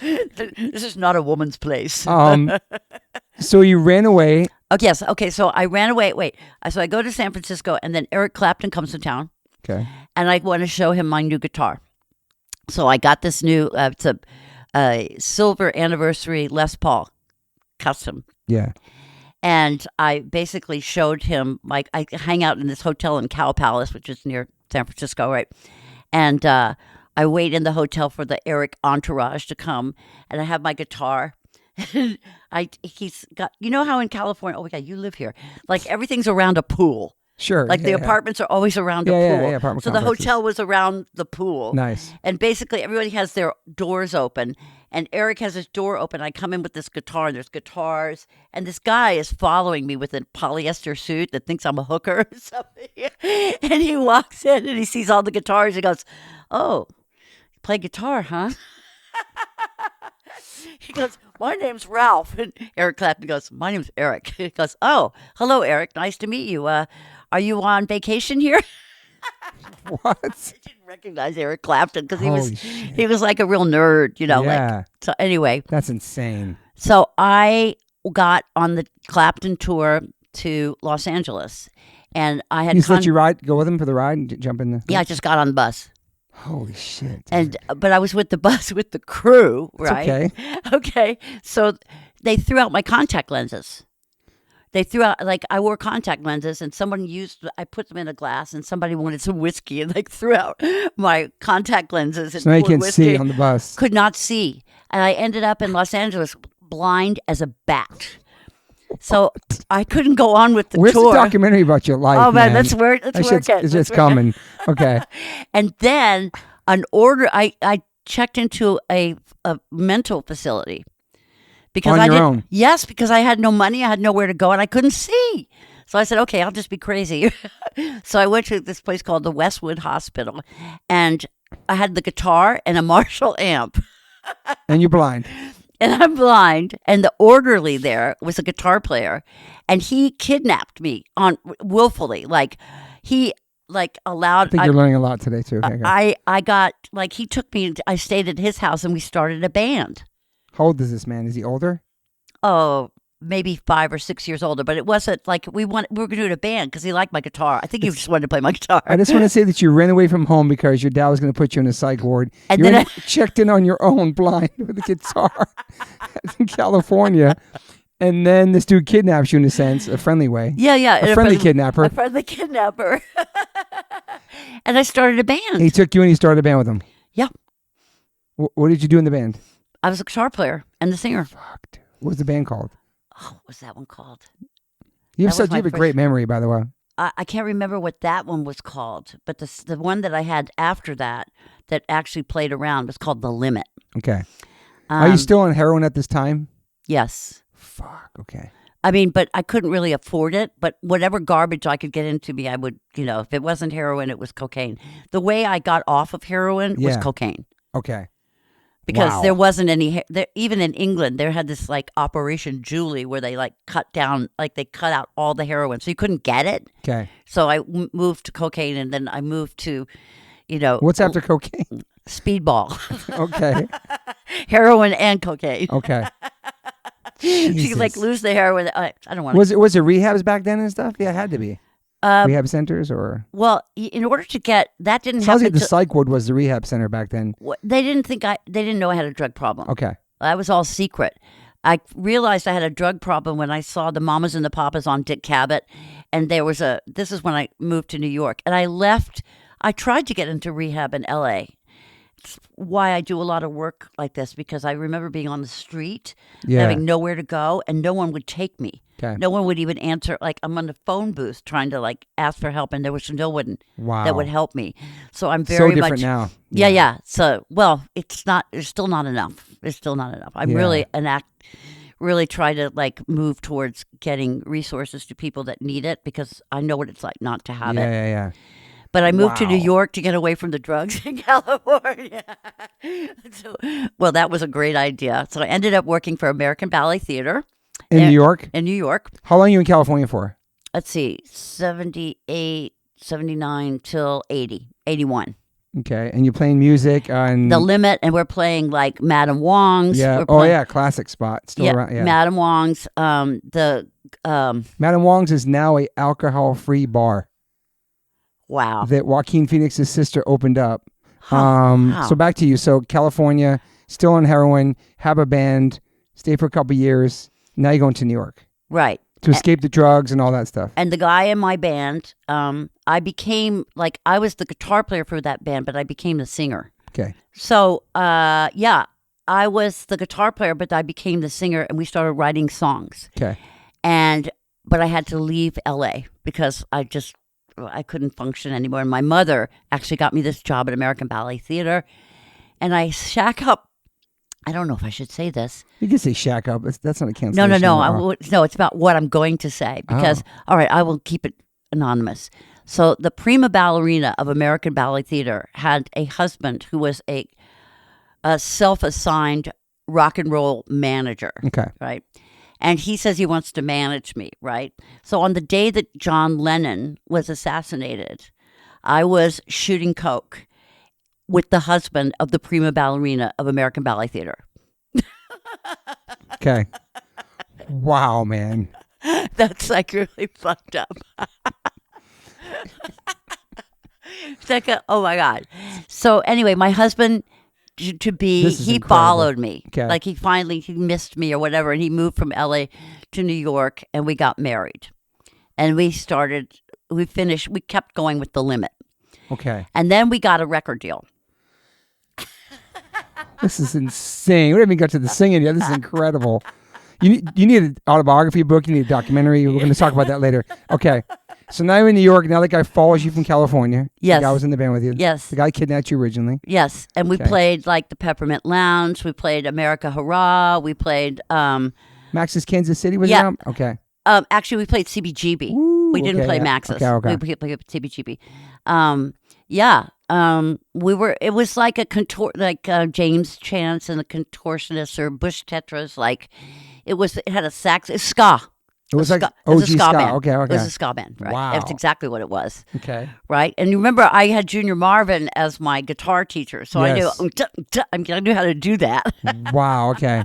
B: This is not a woman's place.
A: So you ran away.
B: Oh, yes. Okay. So I ran away. Wait. So I go to San Francisco, and then Eric Clapton comes to town.
A: Okay.
B: And I want to show him my new guitar. So I got this new, it's a silver anniversary Les Paul custom.
A: Yeah.
B: And I basically showed him, like, I hang out in this hotel in Cow Palace, which is near San Francisco, right? And I wait in the hotel for the Eric entourage to come, and I have my guitar. He's got, you know how in California, oh my God, you live here, like everything's around a pool.
A: Sure.
B: Like the apartments are always around a pool.
A: Yeah, apartment
B: so the
A: complexes.
B: hotel was around the pool.
A: Nice.
B: And basically everybody has their doors open. And Eric has his door open. I come in with this guitar and there's guitars. And this guy is following me with a polyester suit that thinks I'm a hooker or something. And he walks in and he sees all the guitars. He goes, "Oh, you play guitar, huh?" He goes, "My name's Ralph." And Eric Clapton goes, "My name's Eric." He goes, "Oh, hello, Eric. Nice to meet you. Are you on vacation here?"
A: What?
B: I didn't recognize Eric Clapton because he was like a real nerd, you know.
A: Yeah.
B: Like, so anyway.
A: That's insane.
B: So I got on the Clapton tour to Los Angeles. And I had...
A: He let you go with him for the ride and jump in the...
B: Yeah, I just got on the bus.
A: Holy shit.
B: But I was with the bus with the crew, right?
A: Okay.
B: Okay. So they threw out my contact lenses. They threw out, like, I wore contact lenses and I put them in a glass and somebody wanted some whiskey and like threw out my contact lenses. And
A: so now you can't
B: whiskey.
A: see on the bus.
B: Could not see. And I ended up in Los Angeles blind as a bat. So I couldn't go on with the
A: Where's
B: tour.
A: Where's the documentary about your life,
B: Oh, man, that's where
A: it's just coming. Okay.
B: And then I checked into a mental facility. Because
A: on your own?
B: Yes, because I had no money. I had nowhere to go, and I couldn't see. So I said, okay, I'll just be crazy. So I went to this place called the Westwood Hospital, and I had the guitar and a Marshall amp.
A: And you're blind.
B: And I'm blind, and the orderly there was a guitar player, and he kidnapped me willfully. Like, he... like allowed.
A: I think you're learning a lot today too. Okay,
B: I got, like, he took me. I stayed at his house and we started a band.
A: How old is this man? Is he older?
B: Oh, maybe 5 or 6 years older. But it wasn't like we were going to do a band because he liked my guitar. I think he just wanted to play my guitar.
A: I just want to say that you ran away from home because your dad was going to put you in a psych ward.
B: And
A: you
B: then
A: checked in on your own, blind, with a guitar in California. And then this dude kidnaps you in a sense, a friendly way.
B: Yeah.
A: A friendly kidnapper.
B: A friendly kidnapper. And I started a band.
A: And he took you and he started a band with him.
B: Yeah.
A: What did you do in the band?
B: I was a guitar player and the singer.
A: Fuck, dude. What was the band called?
B: Oh, what was that one called?
A: You have a great memory, by the way.
B: I can't remember what that one was called, but the one that I had after that actually played around was called The Limit.
A: Okay. Are you still on heroin at this time?
B: Yes.
A: Fuck, okay.
B: I mean, but I couldn't really afford it, but whatever garbage I could get into me, I would, if it wasn't heroin, it was cocaine. The way I got off of heroin was cocaine.
A: Okay.
B: because
A: Wow.
B: there wasn't any. Even in England, there had this like Operation Julie where they like cut out all the heroin, so you couldn't get it.
A: Okay.
B: So I moved to cocaine, and then I moved to,
A: What's after cocaine?
B: speedball,
A: Okay.
B: heroin and cocaine.
A: Okay.
B: So you like
A: Jesus.
B: lose the heroin. I don't want to.
A: Was it rehabs back then and stuff? Yeah, it had to be. Rehab centers or?
B: Well, in order to get that didn't
A: Sounds
B: happen.
A: like the psych ward was the rehab center back then.
B: They didn't know I had a drug problem.
A: Okay.
B: That was all secret. I realized I had a drug problem when I saw the Mamas and the Papas on Dick Cavett, and this is when I moved to New York, and I left. I tried to get into rehab in L.A. It's why I do a lot of work like this, because I remember being on the street, having nowhere to go, and no one would take me.
A: Okay.
B: No one would even answer. Like, I'm on the phone booth trying to like ask for help, and there was no one
A: Wow.
B: that would help me. So I'm
A: So
B: very
A: different
B: much
A: now.
B: Yeah. So, well, it's not. There's still not enough. There's still not enough. I'm really try to like move towards getting resources to people that need it, because I know what it's like not to have it.
A: Yeah.
B: But I moved to New
A: Wow.
B: York to get away from the drugs in California. Well, that was a great idea. So I ended up working for American Ballet Theater
A: In New York?
B: In New York.
A: How long are you in California for?
B: Let's see, 78, 79 till 80, 81.
A: Okay. And you're playing music on...
B: The Limit, and we're playing like Madame Wong's.
A: Yeah.
B: We're
A: Oh,
B: playing-
A: yeah. Classic spot. Still around. Yeah.
B: Madame Wong's.
A: Madame Wong's is now a alcohol-free bar
B: Wow.
A: that Joaquin Phoenix's sister opened up.
B: Wow.
A: So back to you. So California, still on heroin, have a band, stay for a couple years. Now you're going to New York
B: Right.
A: to escape the drugs and all that stuff.
B: And the guy in my band, I became like, I was the guitar player for that band, but I became the singer.
A: Okay.
B: So, I was the guitar player, but I became the singer, and we started writing songs.
A: Okay.
B: But I had to leave LA because I couldn't function anymore. And my mother actually got me this job at American Ballet Theater, and I shack up. I don't know if I should say this.
A: You can say shack up. That's not a cancellation.
B: No. No, it's about what I'm going to say, because, all right, I will keep it anonymous. So the prima ballerina of American Ballet Theater had a husband who was a self-assigned rock and roll manager.
A: Okay.
B: Right. And he says he wants to manage me, right? So on the day that John Lennon was assassinated, I was shooting coke with the husband of the prima ballerina of American Ballet Theater.
A: Okay. Wow, man.
B: That's like really fucked up. It's like, oh my God. So anyway, my husband, he
A: incredible.
B: followed me.
A: Okay.
B: Like he missed me or whatever, and he moved from LA to New York, and we got married. And we kept going with The Limit.
A: Okay.
B: And then we got a record deal.
A: This is insane. We haven't even got to the singing yet. This is incredible. You need an autobiography book. You need a documentary. We're going to talk about that later. Okay. So now you're in New York. Now the guy follows you from California.
B: Yes.
A: The guy was in the band with you.
B: Yes.
A: The guy kidnapped you originally.
B: Yes. And we
A: Okay.
B: played like the Peppermint Lounge. We played America Hurrah. We played
A: Max's Kansas City was
B: Yeah.
A: around? Okay.
B: actually we played CBGB.
A: Ooh,
B: We didn't
A: okay,
B: play
A: yeah.
B: Maxis.
A: Okay.
B: We played CBGB. It was like a James Chance and the Contortionists or Bush Tetras. Like it had a sax. It's ska.
A: It was like
B: It
A: OG
B: was a ska band.
A: Okay.
B: It was a ska band, right?
A: Wow.
B: That's exactly what it was,
A: Okay.
B: right? And you remember, I had Junior Marvin as my guitar teacher, so
A: Yes.
B: I knew how to do that.
A: Wow. Okay.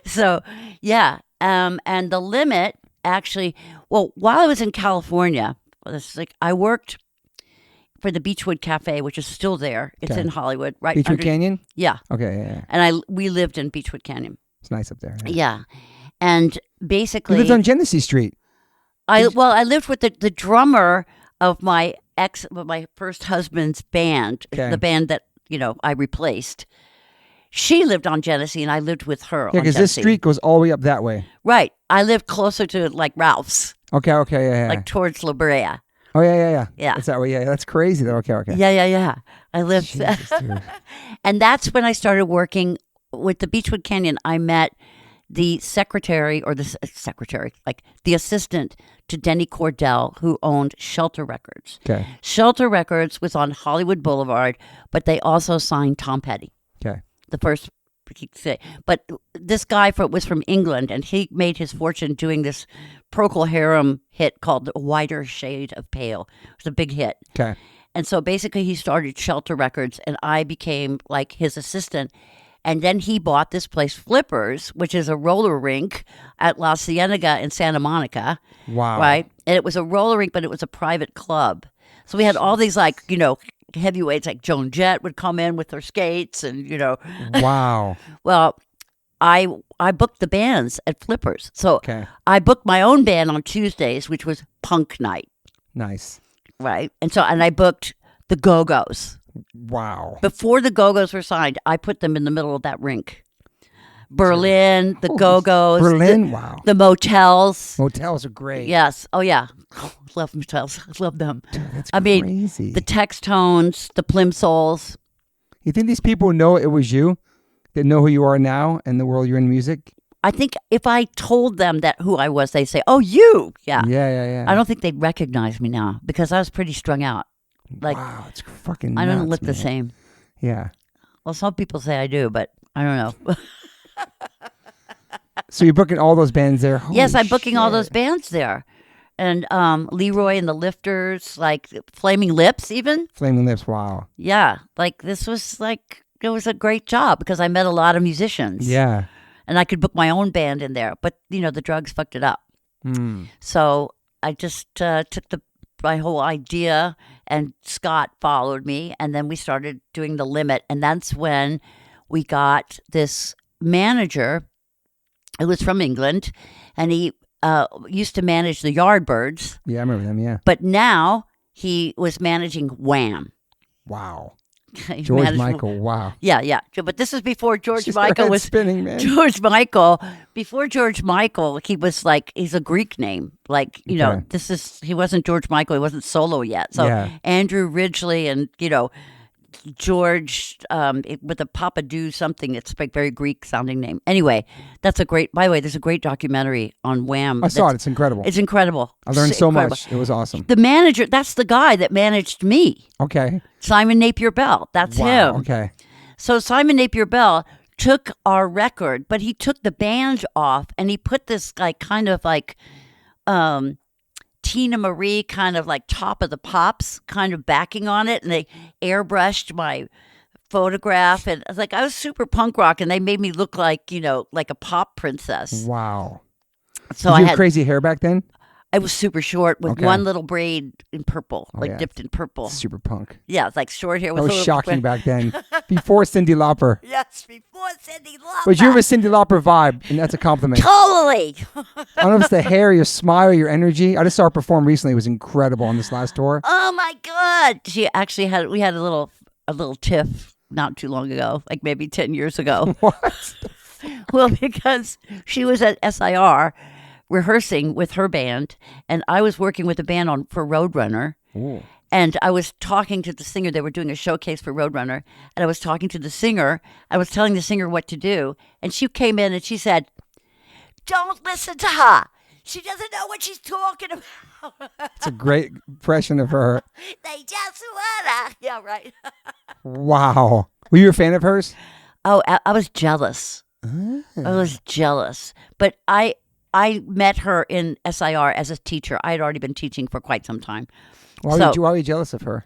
B: So, yeah. And The Limit, actually, well, while I was in California, I worked for the Beechwood Cafe, which is still there. It's
A: Okay.
B: in Hollywood, right?
A: Beechwood Canyon?
B: Yeah.
A: Okay. Yeah.
B: And we lived in Beechwood Canyon.
A: It's nice up there.
B: Yeah. And basically,
A: You lived on Genesee Street.
B: I lived with the drummer of my first husband's band,
A: Okay.
B: the band that, I replaced. She lived on Genesee, and I lived with her
A: Yeah,
B: on
A: because this
B: Genesee.
A: street goes all the way up that way.
B: Right. I lived closer to, like, Ralph's,
A: Okay. Yeah.
B: like towards La Brea.
A: Oh, yeah.
B: Yeah.
A: It's that way. Yeah. That's crazy, though. Okay.
B: Yeah. I lived
A: Jesus, dude.
B: And that's when I started working with the Beechwood Canyon. I met the secretary, like the assistant to Denny Cordell, who owned Shelter Records.
A: Okay.
B: Shelter Records was on Hollywood Boulevard, but they also signed Tom Petty,
A: Okay.
B: the first say. But this guy was from England, and he made his fortune doing this Procol Harum hit called "A Whiter Shade of Pale." It was a big hit.
A: Okay.
B: And so basically he started Shelter Records, and I became like his assistant. And then he bought this place, Flippers, which is a roller rink at La Cienega in Santa Monica.
A: Wow.
B: Right? And it was a roller rink, but it was a private club. So we had all these like, heavyweights like Joan Jett would come in with her skates and,
A: Wow.
B: Well, I booked the bands at Flippers. So
A: Okay.
B: I booked my own band on Tuesdays, which was punk night.
A: Nice.
B: Right. And I booked the Go-Go's.
A: Wow.
B: Before the Go-Go's were signed, I put them in the middle of that rink. Berlin, the Go-Go's.
A: Berlin? Wow.
B: The motels.
A: Motels are great.
B: Yes. Oh, yeah. Love motels. Love them.
A: Dude, that's
B: mean,
A: crazy.
B: the Textones, the Plimsolls.
A: You think these people know it was you? That know who you are now and the world you're in music?
B: I think if I told them that who I was, they'd say, "Oh, you." Yeah.
A: Yeah.
B: I don't think they'd recognize me now because I was pretty strung out. Like,
A: wow, it's fucking
B: I don't
A: nuts,
B: look the
A: man.
B: same.
A: Yeah.
B: Well, some people say I do, but I don't know.
A: So you're booking all those bands there?
B: Yes,
A: Holy
B: I'm booking all
A: shit.
B: those bands there. And Leroy and the Lifters, like Flaming Lips even.
A: Flaming Lips, wow.
B: Yeah, like this was like, it was a great job because I met a lot of musicians.
A: Yeah.
B: And I could book my own band in there. But, the drugs fucked it up.
A: Mm.
B: So I just took my whole idea, and Scott followed me. And then we started doing The Limit. And that's when we got this manager who was from England. And he used to manage the Yardbirds.
A: Yeah, I remember them, yeah.
B: But now he was managing Wham.
A: Wow.
B: He
A: George
B: managed-
A: Michael, wow.
B: Yeah. But this is before George
A: She's
B: Michael
A: head
B: was
A: spinning, man.
B: Before George Michael, he was like, he's a Greek name. Like,
A: Okay.
B: He wasn't George Michael. He wasn't solo yet. So
A: Yeah.
B: Andrew Ridgely and, George with a Papadou something. It's like very Greek sounding name. Anyway, by the way, there's a great documentary on Wham.
A: I saw it. It's incredible.
B: It's incredible.
A: I learned
B: It's
A: so
B: incredible.
A: much. It was awesome.
B: The manager, that's the guy that managed me.
A: Okay.
B: Simon Napier Bell. That's
A: Wow.
B: him.
A: Okay.
B: So Simon Napier Bell took our record, but he took the band off and he put this like kind of like Tina Marie kind of like Top of the Pops kind of backing on it, and they airbrushed my photograph, and I was super punk rock, and they made me look like like a pop princess.
A: Wow.
B: So
A: Did
B: I
A: you
B: had
A: have crazy hair back then?
B: I was super short with
A: Okay.
B: one little braid in purple,
A: yeah.
B: dipped in purple.
A: Super punk.
B: Yeah, it's like short hair.
A: That
B: With
A: was
B: a little
A: shocking
B: braid.
A: back then. Before Cyndi Lauper.
B: Yes, before Cyndi Lauper.
A: But you have a Cyndi Lauper vibe, and that's a compliment.
B: Totally.
A: I don't know if it's the hair, your smile, your energy. I just saw her perform recently. It was incredible on this last tour.
B: Oh my God! She actually we had a little tiff not too long ago, like maybe 10 years ago.
A: What?
B: Well, because she was at SIR rehearsing with her band, and I was working with a band for Roadrunner.
A: Ooh.
B: And I was talking to the singer. They were doing a showcase for Roadrunner, and I was talking to the singer. I was telling the singer what to do, and she came in and she said, "Don't listen to her. She doesn't know what she's talking about."
A: It's a great impression of her.
B: They just wanna. Yeah, right.
A: Wow. Were you a fan of hers?
B: Oh, I was jealous. I was jealous. But I met her in SIR as a teacher. I had already been teaching for quite some time.
A: Why were you jealous of her?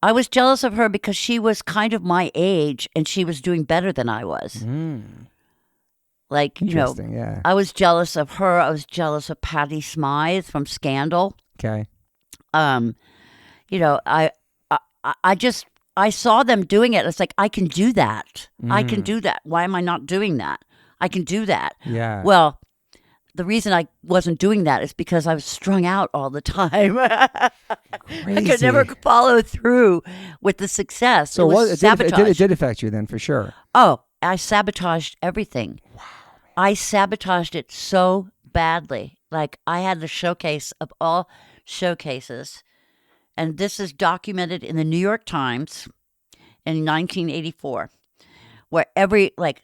B: I was jealous of her because she was kind of my age and she was doing better than I was. Like,
A: Interesting, yeah.
B: I was jealous of her. I was jealous of Patti Smythe from Scandal.
A: Okay.
B: I saw them doing it. It's like, I can do that. I can do that. Why am I not doing that? I can do that.
A: Yeah.
B: Well, the reason I wasn't doing that is because I was strung out all the time. I could never follow through with the success.
A: So
B: it was sabotage.
A: it did affect you then, for sure.
B: Oh, I sabotaged everything. Wow. I sabotaged it so badly. Like, I had the showcase of all showcases, and this is documented in the New York Times in 1984, where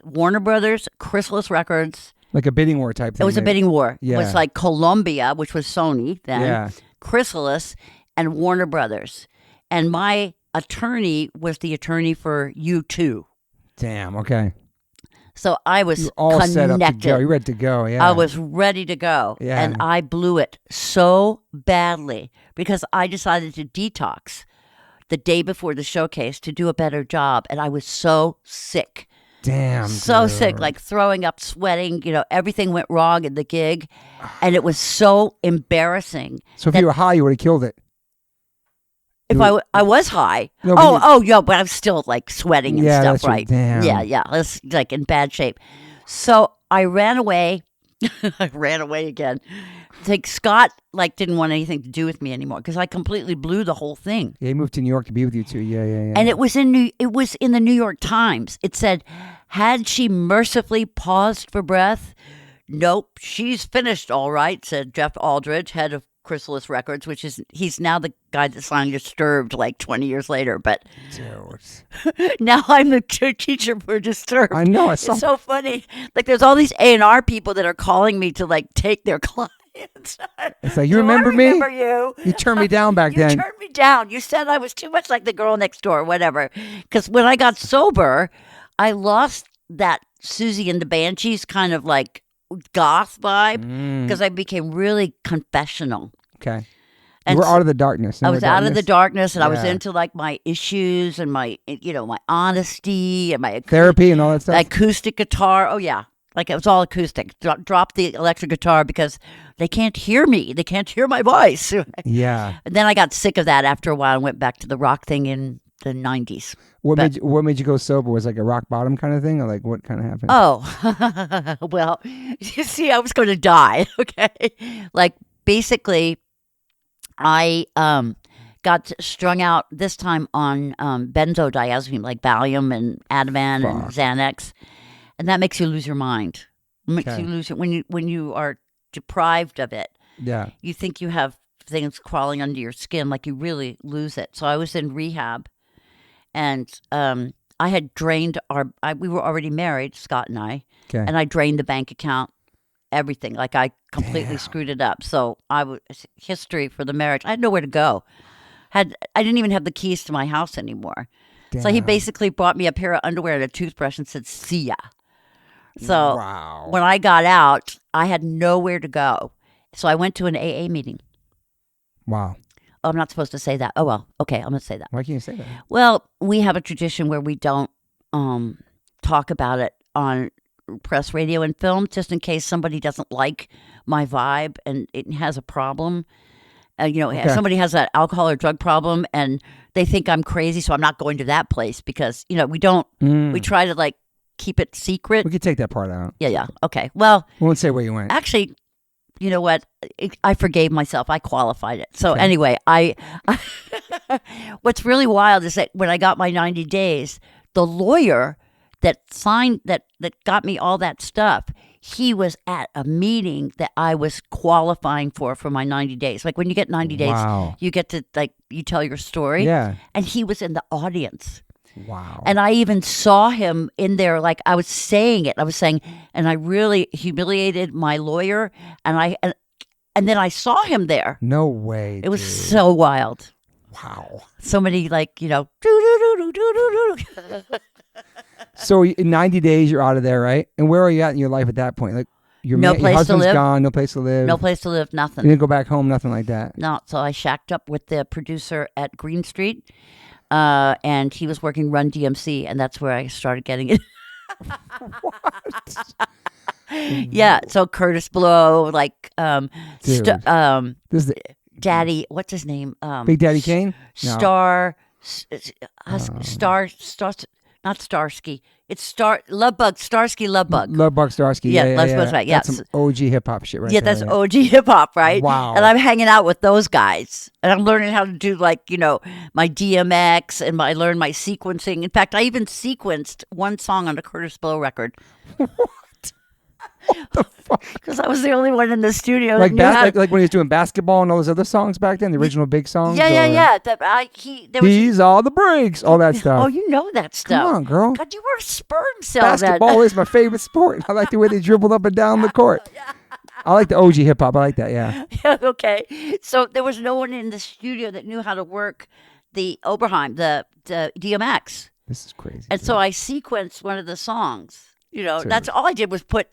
B: Warner Brothers, Chrysalis Records.
A: Like a bidding war type thing.
B: It was a bidding war.
A: Yeah.
B: It was like Columbia, which was Sony then,
A: Yeah.
B: Chrysalis, and Warner Brothers. And my attorney was the attorney for U2.
A: Damn, okay.
B: So I was
A: You're all set up to
B: connected.
A: go. You're ready to go. Yeah.
B: I was ready to go.
A: Yeah.
B: And I blew it so badly because I decided to detox the day before the showcase to do a better job. And I was so sick.
A: Damn.
B: So
A: dude.
B: sick, like throwing up, sweating, everything went wrong in the gig. And it was so embarrassing.
A: So if you were high, you would have killed it.
B: If I was high.
A: No,
B: But I was still like sweating and
A: Yeah,
B: stuff,
A: that's right.
B: right?
A: Damn.
B: Yeah. I was like in bad shape. So I ran away. I ran away again. Like Scott didn't want anything to do with me anymore because I completely blew the whole thing.
A: Yeah, he moved to New York to be with you too. Yeah.
B: And it was in the New York Times. It said, had she mercifully paused for breath? Nope, she's finished all right, said Jeff Aldridge, head of Chrysalis Records, he's now the guy that signed Disturbed 20 years later. But now I'm the teacher for Disturbed.
A: I know.
B: It's so funny. There's all these A&R people that are calling me to take their clients.
A: It's like, you remember me?
B: I remember you.
A: You turned me down back then.
B: You turned me down. You said I was too much like the girl next door, whatever. Because when I got sober, I lost that Susie and the Banshees kind of goth vibe because I became really confessional.
A: Okay.
B: And
A: you were out of the darkness.
B: I was out of the darkness, and I was
A: Yeah.
B: into my issues and my honesty and my
A: therapy and all that stuff.
B: acoustic guitar. Oh yeah, it was all acoustic. Drop the electric guitar because they can't hear me. They can't hear my voice.
A: Yeah.
B: And then I got sick of that after a while and went back to the rock thing in the 90s.
A: What made you go sober? Was it a rock bottom kind of thing, or what kind of happened?
B: Oh, well, you see, I was going to die. Okay, basically, I got strung out this time on benzodiazepine like Valium and Ativan and Xanax, and that makes you lose your mind. It makes you lose it when you are deprived of it.
A: Yeah.
B: You think you have things crawling under your skin, you really lose it. So I was in rehab, and I had drained we were already married, Scott and I, and I drained the bank account, everything. I completely screwed it up. So history for the marriage. I had nowhere to go. I didn't even have the keys to my house anymore.
A: Damn.
B: So he basically brought me a pair of underwear and a toothbrush and said, "See ya." So when I got out, I had nowhere to go. So I went to an AA meeting.
A: Wow.
B: Oh, I'm not supposed to say that. Oh, well. Okay, I'm going to say that.
A: Why can't you say that?
B: Well, we have a tradition where we don't talk about it on press, radio, and film, just in case somebody doesn't like my vibe and it has a problem. Somebody has an alcohol or drug problem and they think I'm crazy, so I'm not going to that place because, we don't, we try to keep it secret.
A: We could take that part out.
B: Yeah. Okay. Well,
A: We won't say where you went.
B: actually, you know what? I forgave myself. I qualified it. So anyway, I what's really wild is that when I got my 90 days, the lawyer that signed that got me all that stuff, he was at a meeting that I was qualifying for my 90 days. When you get 90 days,
A: Wow.
B: you get to you tell your story.
A: Yeah.
B: And he was in the audience.
A: Wow.
B: And I even saw him in there, I was saying it. I was saying, and I really humiliated my lawyer, and then I saw him there.
A: No way.
B: It was
A: dude.
B: so wild.
A: Wow.
B: So many
A: So in 90 days, you're out of there, right? And where are you at in your life at that point? Your
B: No place to
A: husband's
B: live.
A: gone, no place to live.
B: No place to live,
A: You
B: nothing.
A: didn't go back home, nothing like that.
B: No, so I shacked up with the producer at Green Street, and he was working Run DMC, and that's where I started getting it. Yeah, so Curtis Blow,
A: Dude. This is the
B: Daddy, what's his name?
A: Big Daddy Kane? No.
B: Not Starsky. It's Lovebug, Starsky Lovebug.
A: Lovebug Starsky.
B: Yeah,
A: Yeah,
B: that's right,
A: That's
B: yeah.
A: some OG hip hop shit right
B: Yeah,
A: there.
B: that's OG hip hop, right?
A: Wow.
B: And I'm hanging out with those guys. And I'm learning how to do my DMX and I learned my sequencing. In fact, I even sequenced one song on a Curtis Blow record.
A: What the fuck?
B: Because I was the only one in the studio that
A: Like,
B: knew how to...
A: like when he was doing basketball and all those other songs back then, the original big songs?
B: Yeah.
A: These are the breaks, all that stuff.
B: Oh, you know that stuff.
A: Come on, girl.
B: God, you were a sperm cell.
A: Basketball is my favorite sport. I like the way they dribbled up and down the court. I like the OG hip hop. I like that, yeah.
B: Yeah, okay. So there was no one in the studio that knew how to work the Oberheim, the DMX.
A: This is crazy.
B: And so I sequenced one of the songs. That's all I did was put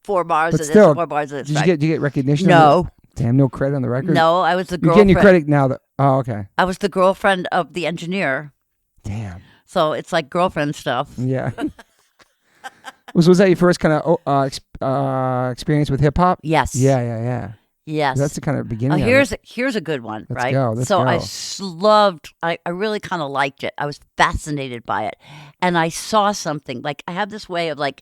B: 4 bars
A: But
B: of
A: still,
B: this, 4 bars of this.
A: Did
B: right?
A: you get recognition?
B: No.
A: Damn, no credit on the record?
B: No, I was the
A: You're
B: girlfriend.
A: getting your credit now. Oh, okay.
B: I was the girlfriend of the engineer.
A: Damn.
B: So it's like girlfriend stuff.
A: Yeah. Was that your first kind of experience with hip hop?
B: Yes.
A: Yeah.
B: Yes.
A: That's the kind of beginning. of it.
B: Here's a good one,
A: Let's
B: right?
A: go, let's
B: so
A: go.
B: I loved. I really kind of liked it. I was fascinated by it, and I saw something. Like I have this way of like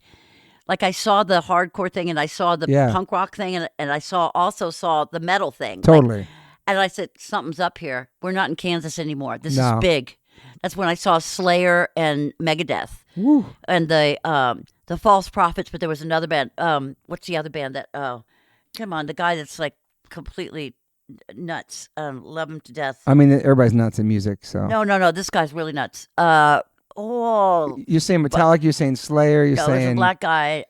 B: I saw the hardcore thing, and I saw the punk rock thing, and I also saw the metal thing.
A: Totally.
B: And I said, something's up here. We're not in Kansas anymore. This
A: No.
B: is big. That's when I saw Slayer and Megadeth.
A: Woo.
B: And the False Prophets, but there was another band. What's the other band that? Come on, the guy that's like completely nuts. Love him to death.
A: I mean, everybody's nuts in music, so.
B: No. This guy's really nuts.
A: You're saying Metallica. You're saying Slayer. You're
B: no,
A: saying
B: there's a black guy.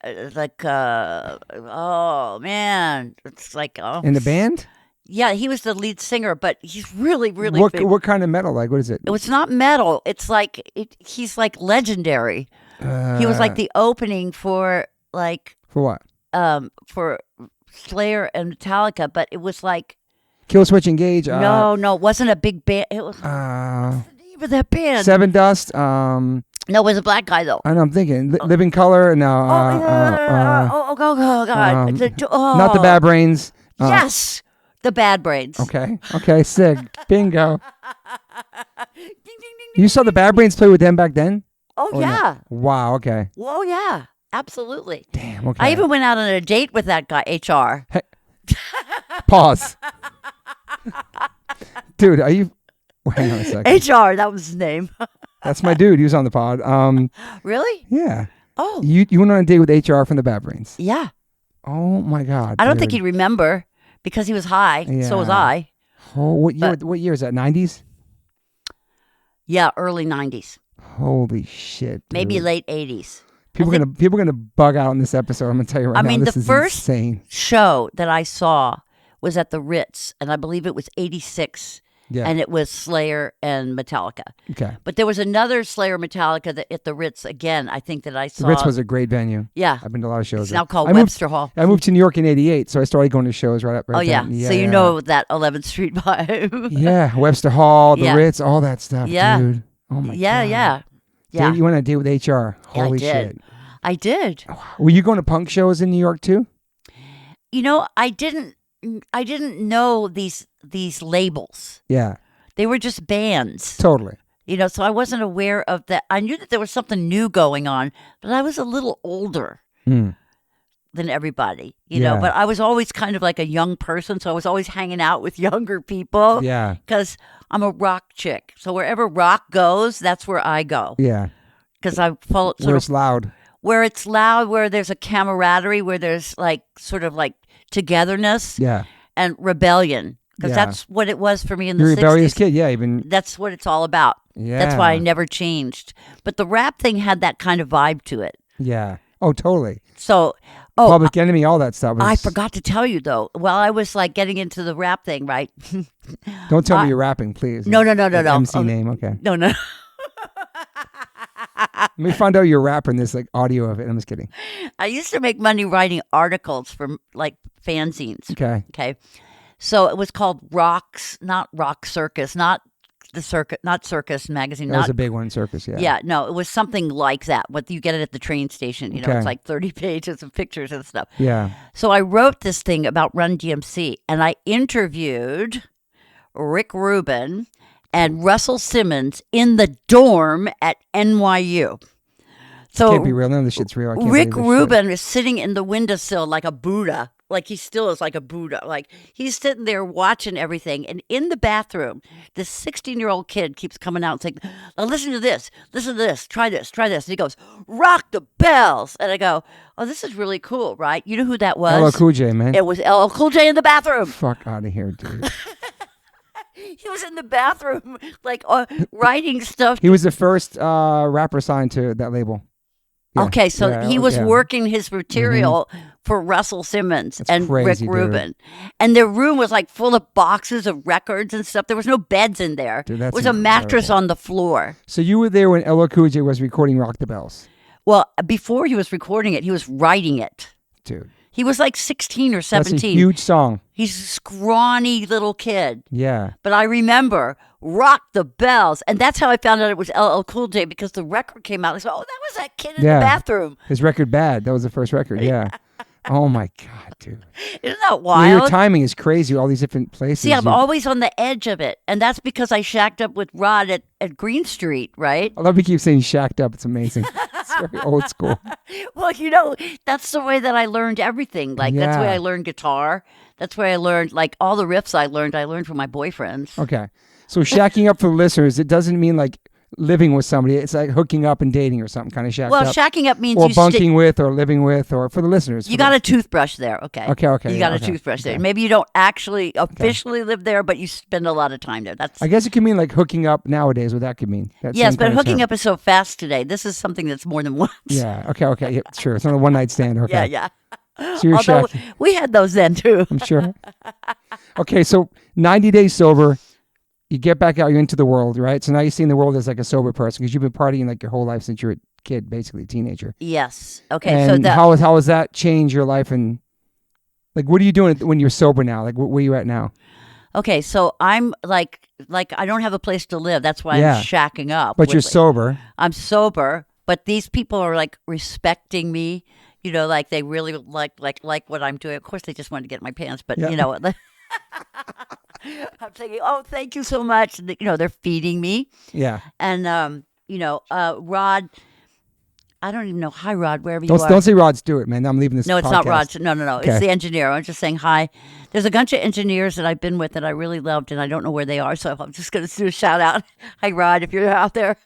B: Oh man, it's like
A: in the band.
B: Yeah, he was the lead singer, but he's really big.
A: What kind of metal? Like, what is it?
B: It's not metal. It's like he's like legendary. He was like the opening for like
A: for what?
B: For Slayer and Metallica, but it was like
A: Kill Switch Engage.
B: No, it wasn't a big band. It was what's the name of that band?
A: Seven Dust.
B: No, it was a black guy though.
A: I know. I'm thinking Living Color. And
B: oh God!
A: Not the Bad Brains.
B: Yes, the Bad Brains.
A: Okay, sick. Bingo. You saw the Bad Brains play with them back then?
B: Oh yeah.
A: No? Wow. Okay.
B: Oh yeah. Absolutely.
A: Damn. Okay.
B: I even went out on a date with that guy, HR.
A: Hey. Pause. Dude, are you? Hang on a second.
B: HR, that was his name.
A: That's my dude. He was on the pod.
B: Really?
A: Yeah.
B: Oh.
A: You went on a date with HR from the Bad Brains?
B: Yeah.
A: Oh my God.
B: I don't think he'd remember because he was high. Yeah. So was I.
A: Oh, what year is that? 90s?
B: Yeah, early 90s.
A: Holy shit. Dude.
B: Maybe late 80s.
A: People are gonna bug out in this episode. I'm gonna tell you right now.
B: I mean,
A: this
B: the
A: is
B: first
A: insane.
B: show that I saw was at the Ritz, and I believe it was 86.
A: Yeah.
B: And it was Slayer and Metallica.
A: Okay.
B: But there was another Slayer Metallica at the Ritz again, I think that I saw.
A: The Ritz was a great venue.
B: Yeah.
A: I've been to a lot of shows.
B: It's now called Webster Hall.
A: I moved to New York in 88, so I started going to shows right
B: then.
A: Yeah,
B: so you know that 11th Street vibe.
A: Yeah, Webster Hall, the Ritz, all that stuff, dude. Oh my God.
B: Yeah.
A: Dude, you went on a date with HR. Holy shit.
B: I did.
A: Were you going to punk shows in New York too?
B: You know, I didn't know these labels.
A: Yeah.
B: They were just bands.
A: Totally.
B: You know, so I wasn't aware of that. I knew that there was something new going on, but I was a little older than everybody, you know. But I was always kind of like a young person, so I was always hanging out with younger people.
A: Yeah.
B: Because I'm a rock chick. So wherever rock goes, that's where I go.
A: Yeah.
B: Because I follow
A: where it's loud.
B: Where it's loud, where there's a camaraderie, where there's like sort of like togetherness and rebellion. Because that's what it was for me in the 60s.
A: You're a rebellious kid, yeah.
B: That's what it's all about.
A: Yeah.
B: That's why I never changed. But the rap thing had that kind of vibe to it.
A: Yeah. Oh, totally.
B: So,
A: Public Enemy, all that stuff.
B: I forgot to tell you, though. While I was like getting into the rap thing, right?
A: Don't tell me you're rapping, please.
B: No.
A: MC name, okay.
B: No.
A: Let me find out you're a rapper and there's like audio of it. I'm just kidding.
B: I used to make money writing articles for like fanzines.
A: Okay.
B: So it was called Rocks, not Rock Circus, not the Circus, not Circus Magazine.
A: That was a big one, Circus, yeah.
B: Yeah, no, it was something like that. What you get it at the train station, you know, it's like 30 pages of pictures and stuff.
A: Yeah.
B: So I wrote this thing about Run DMC, and I interviewed Rick Rubin and Russell Simmons in the dorm at NYU. So
A: can't be real. None of this shit's real. I can't
B: Rick Rubin is sitting in the windowsill like a Buddha. Like he still is like a Buddha. Like he's sitting there watching everything. And in the bathroom, this 16-year-old kid keeps coming out and saying, oh, listen to this, try this. And he goes, rock the bells. And I go, oh, this is really cool, right? You know who that was?
A: LL Cool J, man.
B: It was LL Cool J in the bathroom.
A: Fuck out of here, dude.
B: He was in the bathroom, like writing stuff.
A: He was the first rapper signed to that label.
B: Yeah. Okay, so he was working his material for Russell Simmons and
A: crazy,
B: Rick Rubin. And their room was like full of boxes of records and stuff. There was no beds in there.
A: Dude,
B: it was a mattress on the floor.
A: So you were there when LL Cool J was recording Rock the Bells?
B: Well, before he was recording it, he was writing it.
A: Dude.
B: He was like 16 or 17.
A: That's a huge song.
B: He's a scrawny little kid.
A: Yeah.
B: But I remember Rock the Bells. And that's how I found out it was LL Cool J, because the record came out. I said, oh, that was that kid in the bathroom.
A: His record Bad. That was the first record. Yeah. Oh my God, dude.
B: Isn't that wild?
A: Yeah, your timing is crazy. All these different places.
B: See, I'm always on the edge of it. And that's because I shacked up with Rod at Green Street, right?
A: I love you keep saying shacked up. It's amazing. It's very old school.
B: Well, that's the way that I learned everything. Like, that's the way I learned guitar. That's where I learned, like, all the riffs I learned from my boyfriends.
A: Okay. So shacking up for the listeners, it doesn't mean like living with somebody. It's like hooking up and dating or something, kind of shacked up.
B: Well, shacking up means
A: or bunking with or living with, or for the listeners.
B: You got a toothbrush there, okay?
A: Okay.
B: You got a toothbrush there. Maybe you don't actually officially live there, but you spend a lot of time there.
A: I guess it could mean like hooking up nowadays. What that could mean.
B: Yes, but hooking up is so fast today. This is something that's more than once.
A: Yeah. Okay. Yeah, sure. It's not a one night stand. Okay.
B: Yeah.
A: So you're
B: Although
A: shacking.
B: we had those then too.
A: I'm sure. Okay, so 90 days sober. You get back out, you're into the world, right? So now you're seeing the world as like a sober person because you've been partying like your whole life since you're a kid, basically a teenager.
B: Yes. Okay.
A: And
B: so
A: how has that changed your life? And like, what are you doing when you're sober now? Like, where are you at now?
B: Okay, so I'm like I don't have a place to live. That's why I'm shacking up.
A: But you're sober.
B: I'm sober, but these people are like respecting me. Like they really like what I'm doing. Of course, they just want to get in my pants, but I'm thinking, oh, thank you so much. They're feeding me.
A: Yeah.
B: And Rod, I don't even know. Hi, Rod, wherever you are.
A: Don't say Rod Stewart, man. I'm leaving this.
B: No, it's not Rod. No.
A: Okay.
B: It's the engineer. I'm just saying hi. There's a bunch of engineers that I've been with that I really loved, and I don't know where they are, so I'm just going to do a shout out. Hi, Rod, if you're out there.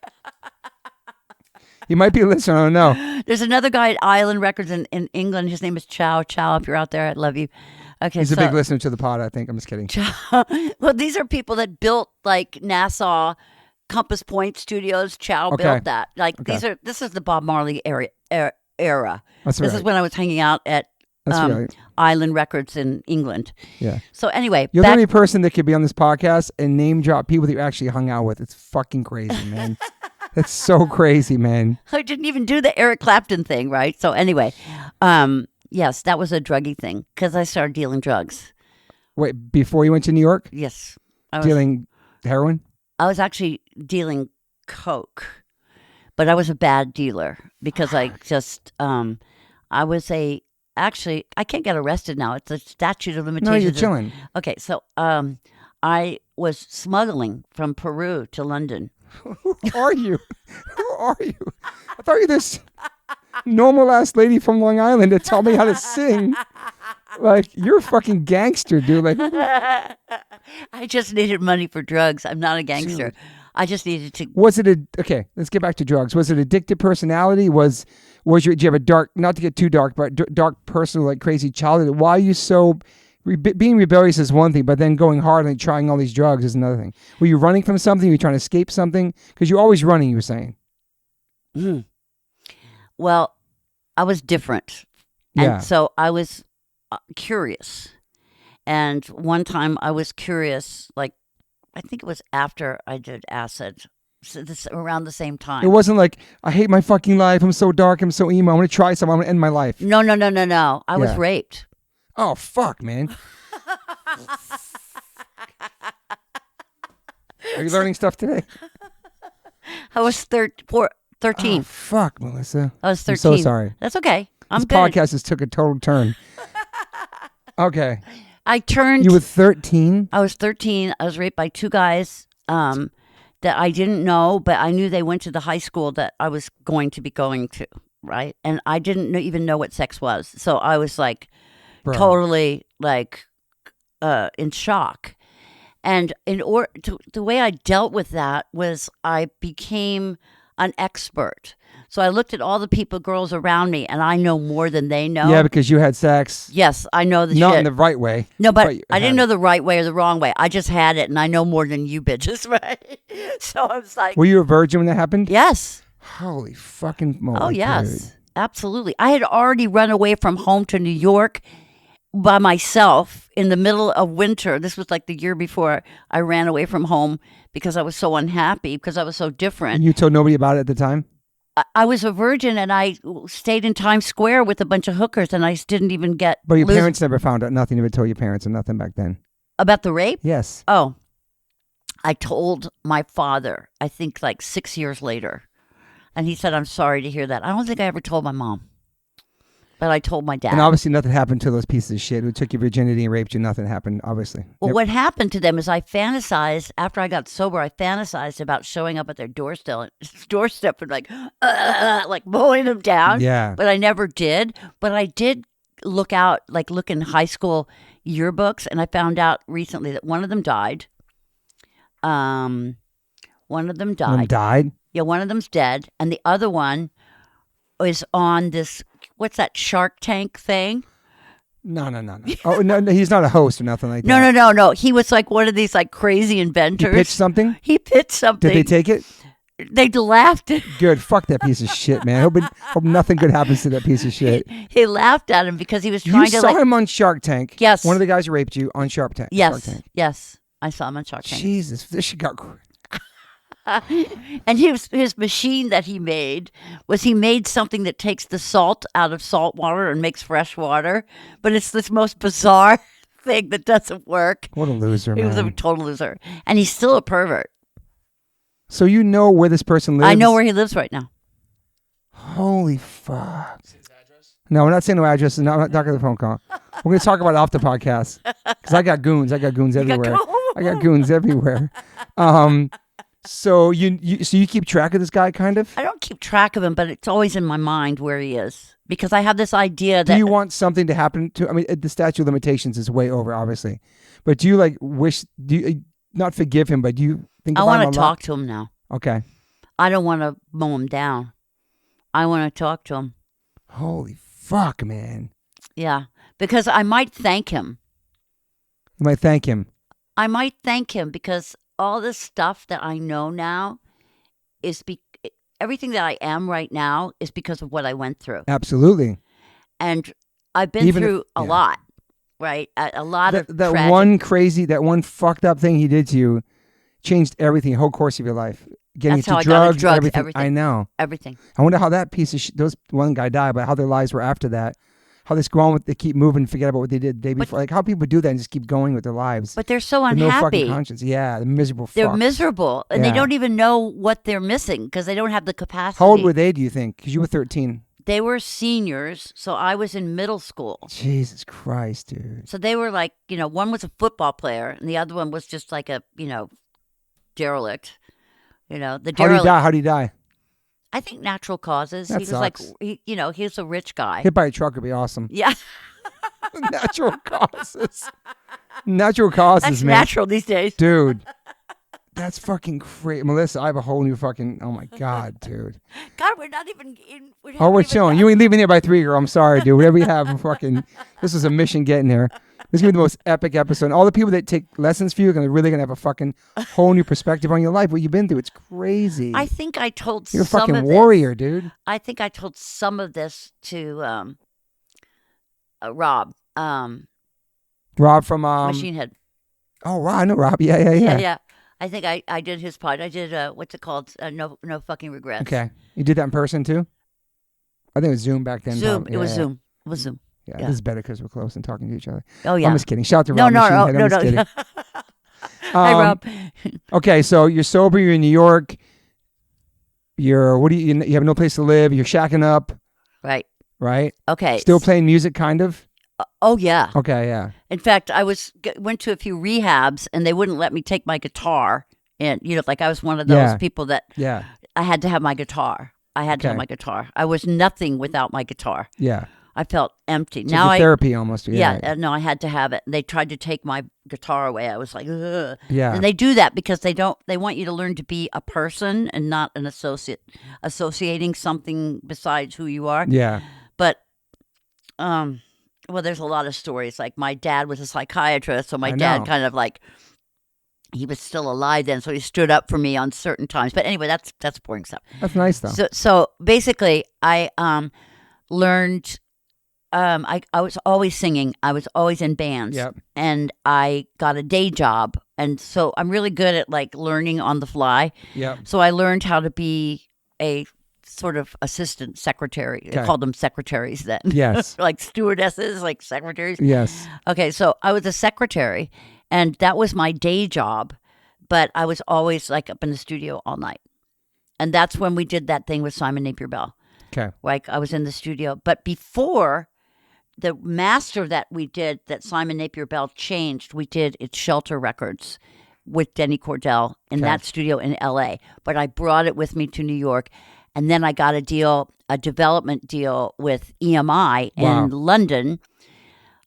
A: You might be a listener. I don't know.
B: There's another guy at Island Records in England. His name is Chow. Chow, if you're out there, I love you. Okay,
A: he's a big listener to the pod, I think. I'm just kidding.
B: Well, these are people that built like NASA Compass Point Studios. Chow built that. Like this is the Bob Marley era.
A: That's
B: this is when I was hanging out at Island Records in England.
A: Yeah.
B: So anyway,
A: you're the only person that could be on this podcast and name drop people that you actually hung out with. It's fucking crazy, man. That's so crazy, man.
B: I didn't even do the Eric Clapton thing, right? So anyway, yes, that was a druggy thing because I started dealing drugs.
A: Wait, before you went to New York?
B: Yes.
A: Dealing heroin?
B: I was actually dealing coke, but I was a bad dealer because I just, I can't get arrested now. It's a statute of limitations.
A: No, you're chilling.
B: Okay, so I was smuggling from Peru to London.
A: Who are you? Who are you? I thought you were this normal ass lady from Long Island that taught me how to sing. Like, you're a fucking gangster, dude. Like,
B: I just needed money for drugs. I'm not a gangster. Dude. I just needed to.
A: Okay, let's get back to drugs. Was it addictive personality? Did you have a dark, not to get too dark, but dark personal, like crazy childhood? Why are you so, being rebellious is one thing, but then going hard and trying all these drugs is another thing. Were you running from something? Were you trying to escape something? Because you're always running, you were saying.
B: Mm. Well, I was different. And so I was curious. And one time I was curious, like, I think it was after I did acid. So this around the same time.
A: It wasn't like, I hate my fucking life. I'm so dark. I'm so emo. I'm going to try something. I'm going to end my life.
B: No. I was raped.
A: Oh, fuck, man. Are you learning stuff today?
B: I was 13.
A: Oh, fuck, Melissa.
B: I was 13.
A: I'm so sorry.
B: That's okay.
A: This podcast just took a total turn. Okay. You were 13?
B: I was 13. I was raped by two guys that I didn't know, but I knew they went to the high school that I was going to be going to, right? And I didn't even know what sex was. So I was like totally like in shock. And the way I dealt with that was I became an expert. So I looked at all the girls around me, and I know more than they know.
A: Yeah, because you had sex.
B: Yes, I know the shit.
A: Not in the right way.
B: No, but I didn't know the right way or the wrong way. I just had it, and I know more than you bitches, right? So I was like...
A: Were you a virgin when that happened?
B: Yes.
A: Holy fucking moly.
B: Oh, yes. Dude. Absolutely. I had already run away from home to New York by myself in the middle of winter. This was like the year before I ran away from home because I was so unhappy, because I was so different.
A: And you told nobody about it at the time?
B: I was a virgin, and I stayed in Times Square with a bunch of hookers, and I didn't even get.
A: But your parents never found out nothing. You never told your parents or nothing back then.
B: About the rape?
A: Yes.
B: Oh, I told my father, I think like 6 years later. And he said, I'm sorry to hear that. I don't think I ever told my mom. But I told my dad.
A: And obviously nothing happened to those pieces of shit who took your virginity and raped you. Nothing happened, obviously.
B: Well, what happened to them is I fantasized, after I got sober, I fantasized about showing up at their doorstep and like mowing them down.
A: Yeah.
B: But I never did. But I did look in high school yearbooks, and I found out recently that one of them died. One of them died.
A: One died?
B: Yeah, one of them's dead. And the other one is on this, what's that, Shark Tank thing?
A: No. Oh, no, he's not a host or nothing like that.
B: No. He was like one of these like crazy inventors.
A: He pitched something?
B: Did
A: they take it?
B: They laughed.
A: Good. Fuck that piece of shit, man. Hope nothing good happens to that piece of shit.
B: He laughed at him because he was trying to
A: You saw him on Shark Tank.
B: Yes.
A: One of the guys who raped you on Shark Tank.
B: Yes.
A: Shark Tank.
B: Yes. I saw him on Shark Tank.
A: Jesus. This shit got...
B: And his machine that he made something that takes the salt out of salt water and makes fresh water, but it's this most bizarre thing that doesn't work.
A: What a loser, man.
B: He was a total loser. And he's still a pervert.
A: So you know where this person lives?
B: I know where he lives right now.
A: Holy fuck. His address? No, we're not saying no addresses. No, I'm not talking the phone call. We're going to talk about it off the podcast. Because I got goons. I got goons everywhere. I got goons everywhere. So you keep track of this guy, kind of?
B: I don't keep track of him, but it's always in my mind where he is. Because I have this idea that...
A: Do you want something to happen to... I mean, the statute of limitations is way over, obviously. But do you, do you not forgive him, but do you think about him a lot?
B: I want to talk to him now.
A: Okay.
B: I don't want to mow him down. I want to talk to him.
A: Holy fuck, man.
B: Yeah. Because I might thank him.
A: You might thank him.
B: I might thank him because... all this stuff that I know now everything that I am right now is because of what I went through.
A: Absolutely.
B: And I've been through a lot, right? A lot of
A: that one fucked up thing he did to you changed everything, the whole course of your life. Getting
B: That's
A: into drugs,
B: everything.
A: I know.
B: Everything.
A: I wonder how that piece of those one guy died, but how their lives were after that. How they go on they keep moving and forget about what they did the day before. Like how people do that and just keep going with their lives.
B: But they're so unhappy.
A: With no fucking conscience. Yeah, they're miserable fucks.
B: They're miserable. And they don't even know what they're missing because they don't have the capacity.
A: How old were they, do you think? Because you were 13.
B: They were seniors, so I was in middle school.
A: Jesus Christ, dude.
B: So they were like, one was a football player and the other one was just like a, derelict. The derelict.
A: How did he die?
B: I think natural causes.
A: That
B: he was
A: sucks.
B: he's a rich guy.
A: Hit by a truck would be awesome.
B: Yeah.
A: Natural causes. Natural causes,
B: That's
A: man.
B: natural these days.
A: Dude. That's fucking crazy. Melissa, I have a whole new fucking, oh my God, dude.
B: God, we're not even in.
A: We're chilling. You ain't leaving here by 3, girl. I'm sorry, dude. Whatever you have, this is a mission getting here. This is going to be the most epic episode. All the people that take lessons for you are really going to have a fucking whole new perspective on your life, what you've been through. It's crazy.
B: I think I told
A: You're a
B: some
A: fucking
B: of
A: warrior,
B: this.
A: dude.
B: I think I told some of this to Rob.
A: Rob from...
B: Machine Head.
A: Oh, Rob. I know Rob. Yeah.
B: Yeah. I think I did his pod. I did, what's it called? No fucking regrets.
A: Okay. You did that in person, too? I think it was Zoom back then.
B: Zoom.
A: Probably.
B: It was Zoom. It was Zoom.
A: Yeah, this is better because we're close and talking to each other.
B: Oh, yeah.
A: I'm just kidding. Shout out to Rob.
B: No.
A: Just kidding.
B: Hi, Rob.
A: Okay, so you're sober. You're in New York. You have no place to live. You're shacking up.
B: Right.
A: Okay. Still playing music, kind of?
B: Oh, yeah.
A: Okay, yeah.
B: In fact, I went to a few rehabs, and they wouldn't let me take my guitar. And, I was one of those people that I had to have my guitar. I had to have my guitar. I was nothing without my guitar.
A: Yeah.
B: I felt empty.
A: It's like therapy almost.
B: Yeah. No, I had to have it. They tried to take my guitar away. I was like, ugh.
A: Yeah.
B: And they do that because they want you to learn to be a person and not an associating something besides who you are.
A: Yeah.
B: But, there's a lot of stories. Like my dad was a psychiatrist, so my dad kind of like, he was still alive then, so he stood up for me on certain times. But anyway, that's boring stuff.
A: That's nice though.
B: So basically, I learned. I was always singing. I was always in bands.
A: Yep.
B: And I got a day job. And so I'm really good at like learning on the fly.
A: Yeah.
B: So I learned how to be a sort of assistant secretary.
A: Okay.
B: They called them secretaries then.
A: Yes.
B: Like stewardesses, like secretaries.
A: Yes.
B: Okay, so I was a secretary, and that was my day job, but I was always like up in the studio all night. And that's when we did that thing with Simon Napier Bell.
A: Okay.
B: Like I was in the studio. But before the master that we did, that Simon Napier Bell changed, we did It's Shelter Records with Denny Cordell in that studio in LA. But I brought it with me to New York. And then I got a development deal with EMI in London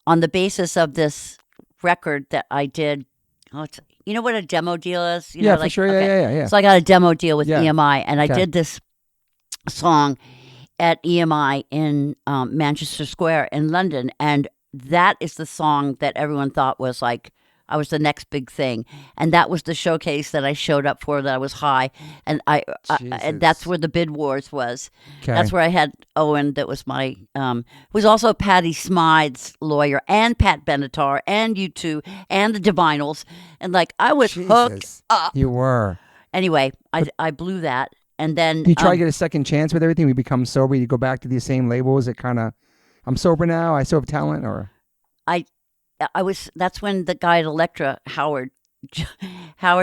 B: on the basis of this record that I did. You know what a demo deal is? You know,
A: for sure. Yeah.
B: So I got a demo deal with EMI, and I
A: Okay.
B: did this song at EMI in Manchester Square in London, and that is the song that everyone thought was like I was the next big thing, and that was the showcase that I showed up for. That I was high, and and that's where the Bid Wars was.
A: Okay.
B: That's where I had Owen. That was my was also Patty Smide's lawyer, and Pat Benatar, and U2, and the Divinals, and like I was hooked up.
A: You were.
B: Anyway, I blew that, and then
A: Do you try to get a second chance with everything? We become sober. You go back to the same label. Is it kind of, I'm sober now. I still have talent, or
B: I was. That's when the guy at Elektra, Howard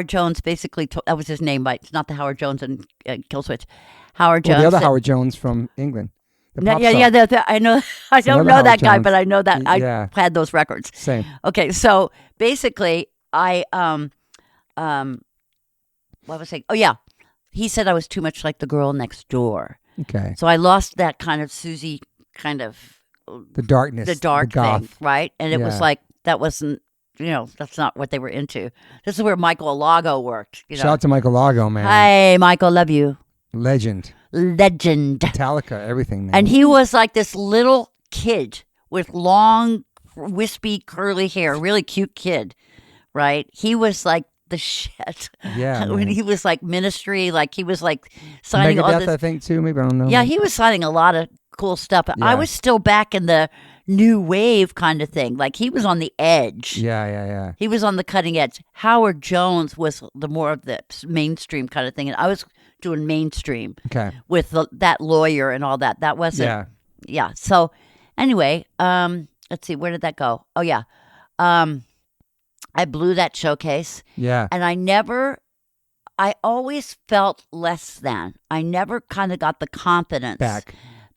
B: Jones, basically that was his name, but it's not the Howard Jones and Killswitch. Howard Jones.
A: the other Howard Jones from England. The pop star.
B: I know. I don't know
A: another
B: that
A: Howard
B: guy,
A: Jones.
B: but I know that
A: Yeah.
B: I had those records.
A: Same.
B: Okay, so basically, I what was I saying? Oh yeah, he said I was too much like the girl next door.
A: Okay.
B: So I lost that kind of Susie kind of
A: The darkness.
B: the dark
A: goth.
B: thing, right? And it was
A: Yeah.
B: like that wasn't, that's not what they were into. This is where Michael Alago worked.
A: Shout out to Michael Lago, man.
B: Hi, Michael, love you.
A: Legend. Metallica, everything, man.
B: And he was like this little kid with long, wispy, curly hair, really cute kid, right? He was like the shit.
A: Yeah,
B: When
A: man.
B: he was like ministry, like he was like signing all
A: Megadeth,
B: this.
A: I think, too. Maybe, I don't know.
B: Yeah, he was signing a lot of cool stuff. But I
A: Yeah.
B: was still back in the new wave kind of thing. Like he was on the edge.
A: Yeah.
B: He was on the cutting edge. Howard Jones was the more of the mainstream kind of thing, and I was doing mainstream
A: Okay.
B: with that lawyer and all that. That wasn't.
A: Yeah.
B: So anyway, let's see, where did that go? Oh yeah, I blew that showcase,
A: Yeah.
B: and I always felt less than. I never kind of got the confidence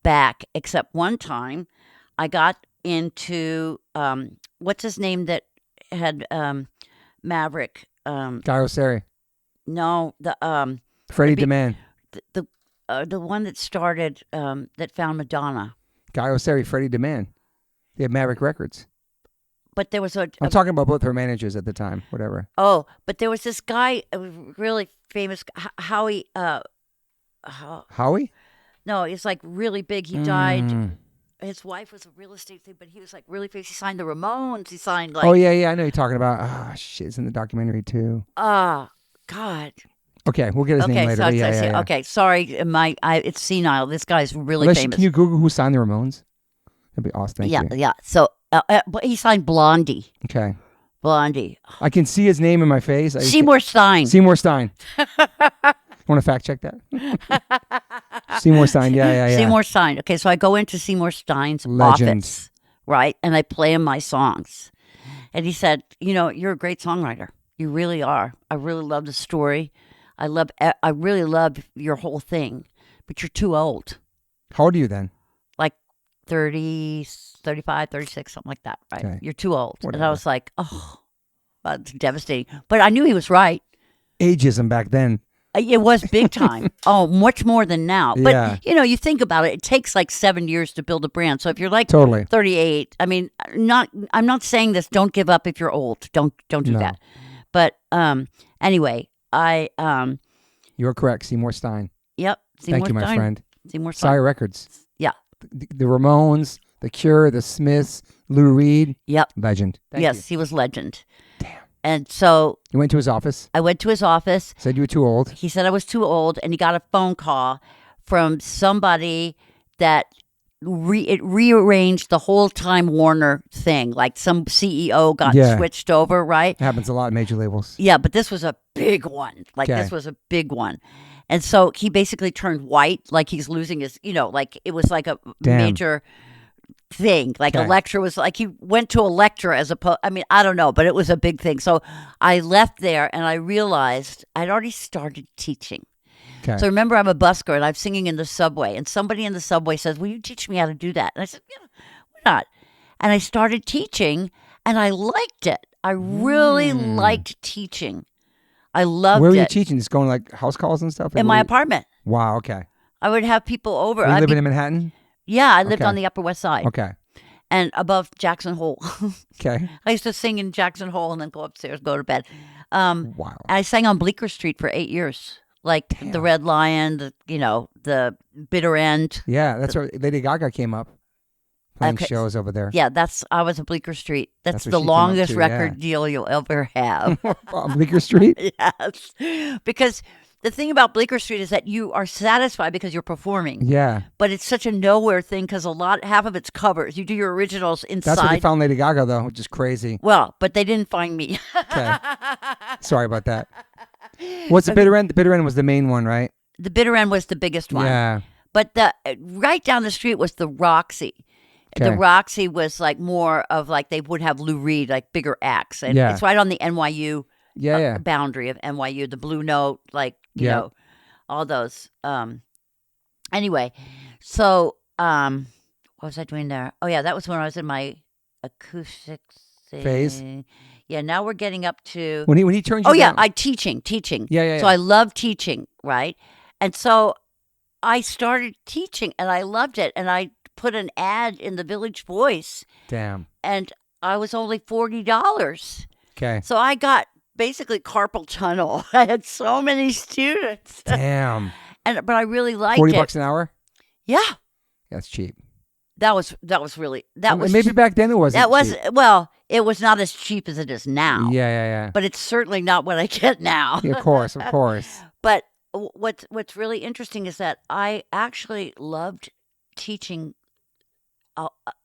B: back, except one time I got into what's his name that had Maverick.
A: Guy Oseri.
B: No, the
A: Freddie DeMann.
B: the one that started that found Madonna.
A: Guy Oseri, Freddie DeMann. They had Maverick Records.
B: But there was
A: I'm talking about both her managers at the time, whatever.
B: Oh, but there was this guy, a really famous, Howie.
A: Howie?
B: No, he's like really big. He died.
A: Mm.
B: His wife was a real estate thing, but he was like really famous. He signed the Ramones. He signed like.
A: Oh, yeah. I know you're talking about. Ah, shit. It's in the documentary, too.
B: God.
A: Okay, we'll get his name later.
B: So,
A: Yeah.
B: Okay, sorry. It's senile. This guy's really famous.
A: Can you Google who signed the Ramones? That'd be awesome. Thank you.
B: Yeah. So, but he signed Blondie.
A: Okay.
B: Blondie.
A: I can see his name in my face.
B: Seymour Stein.
A: Seymour Stein. Want to fact check that? Seymour Stein. Yeah.
B: Seymour Stein. Okay, so I go into Seymour Stein's
A: Legend.
B: office, right? And I play him my songs. And he said, you're a great songwriter. You really are. I really love the story. I really love your whole thing. But you're too old.
A: How old are you then?
B: Like 30, 35, 36, something like that, right?
A: Okay.
B: You're too old.
A: Whatever.
B: And I was like, oh, that's devastating. But I knew he was right.
A: Ageism back then.
B: It was big time. Oh, much more than now.
A: Yeah.
B: But, you think about it. It takes like 7 years to build a brand. So if you're like
A: Totally.
B: 38, I mean, I'm not saying this. Don't give up if you're old. Don't do that. But anyway,
A: You were correct. Seymour Stein.
B: Yep.
A: Thank you, my friend.
B: Seymour Stein.
A: Sire Records.
B: Yeah.
A: The Ramones, The Cure, The Smiths, Lou Reed.
B: Yep.
A: Legend. Thank
B: Yes,
A: you.
B: he was legend.
A: Damn.
B: And so
A: You went to his office,
B: I went to his office.
A: said you were too old.
B: He said I was too old, and he got a phone call from somebody that rearranged the whole Time Warner thing. Like some CEO got switched over, right?
A: It happens a lot in major labels.
B: Yeah, but this was a big one. Like
A: Okay.
B: this was a big one. And so he basically turned white, like he's losing his, like it was like a
A: Damn.
B: major thing. Like a
A: Okay.
B: lecture was like he went to a lecture as opposed, I don't know, but it was a big thing. So I left there and I realized I'd already started teaching.
A: Okay.
B: So remember, I'm a busker and I'm singing in the subway, and somebody in the subway says, "Will you teach me how to do that?" And I said, "Yeah, why not?" And I started teaching, and I liked it. I really liked teaching. I loved it.
A: Where were you teaching? Just going like house calls and stuff?
B: In my apartment.
A: Wow. Okay.
B: I would have people over.
A: Were you living in Manhattan?
B: Yeah, I lived
A: Okay.
B: on the Upper West Side.
A: Okay.
B: And above Jackson Hole.
A: Okay.
B: I used to sing in Jackson Hole and then go upstairs, go to bed.
A: Wow.
B: I sang on Bleecker Street for 8 years. Like the Red Lion, the Bitter End.
A: Yeah, that's where Lady Gaga came up. Playing shows over there.
B: Yeah, I was at Bleecker Street. That's
A: where
B: the
A: she came up
B: longest
A: to,
B: record deal you'll ever have.
A: On Bleecker Street?
B: Yes. Because the thing about Bleecker Street is that you are satisfied because you're performing.
A: Yeah.
B: But it's such a nowhere thing because half of it's covers. You do your originals inside.
A: That's where they found Lady Gaga, though, which is crazy.
B: Well, but they didn't find me.
A: Okay. Sorry about that. What's the Bitter End? The Bitter End was the main one, right?
B: The Bitter End was the biggest one.
A: Yeah.
B: But right down the street was the Roxy.
A: Okay.
B: The Roxy was like more of like they would have Lou Reed, like bigger acts. And it's right on the NYU boundary of NYU, the Blue Note, like, you know, all those. Anyway, so what was I doing there? Oh, yeah, that was when I was in my acoustics
A: phase.
B: Yeah, now we're getting up to...
A: When he turned you down.
B: teaching.
A: Yeah.
B: So I love teaching, right? And so I started teaching, and I loved it, and I put an ad in the Village Voice.
A: Damn.
B: And I was only $40.
A: Okay.
B: So I got basically carpal tunnel. I had so many students.
A: Damn.
B: But I really liked it.
A: $40 an hour?
B: Yeah.
A: That's cheap.
B: That was really
A: maybe back then it wasn't.
B: It was not as cheap as it is now.
A: Yeah.
B: But it's certainly not what I get now.
A: Yeah, of course.
B: But what's really interesting is that I actually loved teaching.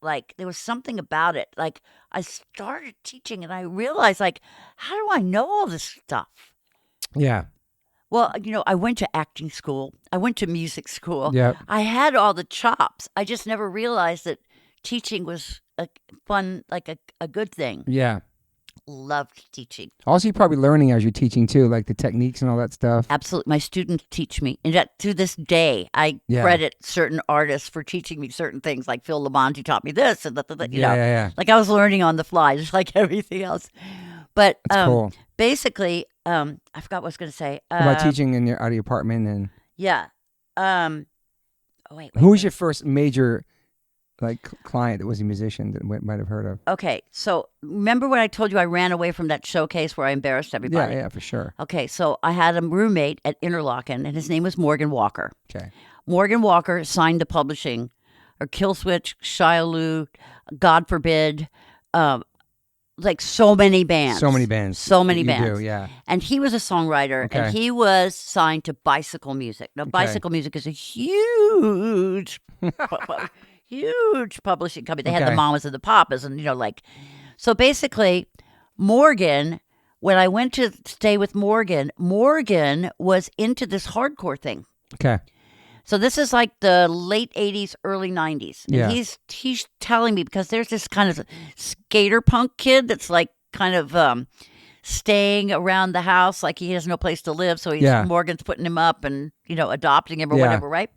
B: Like there was something about it. Like I started teaching and I realized, like, how do I know all this stuff?
A: Yeah.
B: Well, I went to acting school. I went to music school.
A: Yeah.
B: I had all the chops. I just never realized that teaching was a fun, like a good thing.
A: Yeah.
B: Loved teaching.
A: Also, you're probably learning as you're teaching too, like the techniques and all that stuff.
B: Absolutely. My students teach me. And yet, to this day, I credit certain artists for teaching me certain things. Like Phil Lamont, who taught me this. And
A: Yeah.
B: Like I was learning on the fly, just like everything else. But
A: cool.
B: Basically, I forgot what I was going to say.
A: About teaching out of your apartment and...
B: Yeah.
A: Who was your first major client that was a musician that we might have heard of?
B: Okay, so remember when I told you I ran away from that showcase where I embarrassed everybody?
A: Yeah, for sure.
B: Okay, so I had a roommate at Interlochen, and his name was Morgan Walker.
A: Okay.
B: Morgan Walker signed the publishing, or Killswitch, Shialoo, God Forbid, like so many bands.
A: So many bands.
B: Do,
A: yeah.
B: And he was a songwriter, and he was signed to Bicycle Music. Now, Bicycle Music is a huge... huge publishing company. They had the Mamas and the Papas, and so basically, Morgan. When I went to stay with Morgan was into this hardcore thing. Okay. So this is like the late '80s, early '90s. And he's telling me, because there's this kind of skater punk kid that's like kind of staying around the house, like he has no place to live. So Morgan's putting him up and adopting him or whatever, right?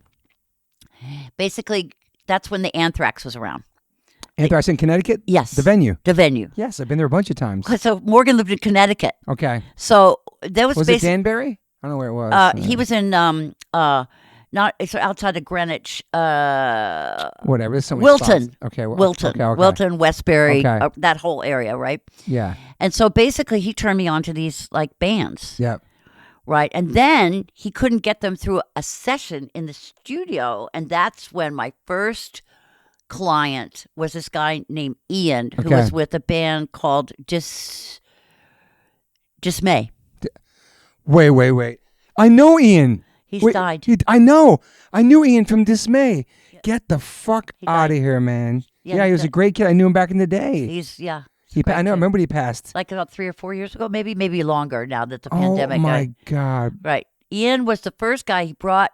B: Basically. That's when the Anthrax was around.
A: Anthrax in Connecticut?
B: Yes.
A: The venue?
B: The venue.
A: Yes, I've been there a bunch of times.
B: So Morgan lived in Connecticut.
A: Okay.
B: So there was
A: it Danbury? I don't know where it was.
B: He was in, it's outside of Greenwich.
A: Whatever. There's so many
B: Wilton.
A: Spots. Okay.
B: Wilton.
A: Okay.
B: Wilton, Westbury, that whole area, right?
A: Yeah.
B: And so basically he turned me on to these bands.
A: Yeah.
B: Right. And then he couldn't get them through a session in the studio. And that's when my first client was this guy named Ian, who was with a band called Dismay.
A: Wait. I know Ian.
B: He's died.
A: I know. I knew Ian from Dismay. Yeah. Get the fuck out of here, man. Yeah, he was a great kid. I knew him back in the day. I remember he passed.
B: Like about 3 or 4 years ago, maybe longer now that the pandemic.
A: Oh, my God.
B: Right. Ian was the first guy he brought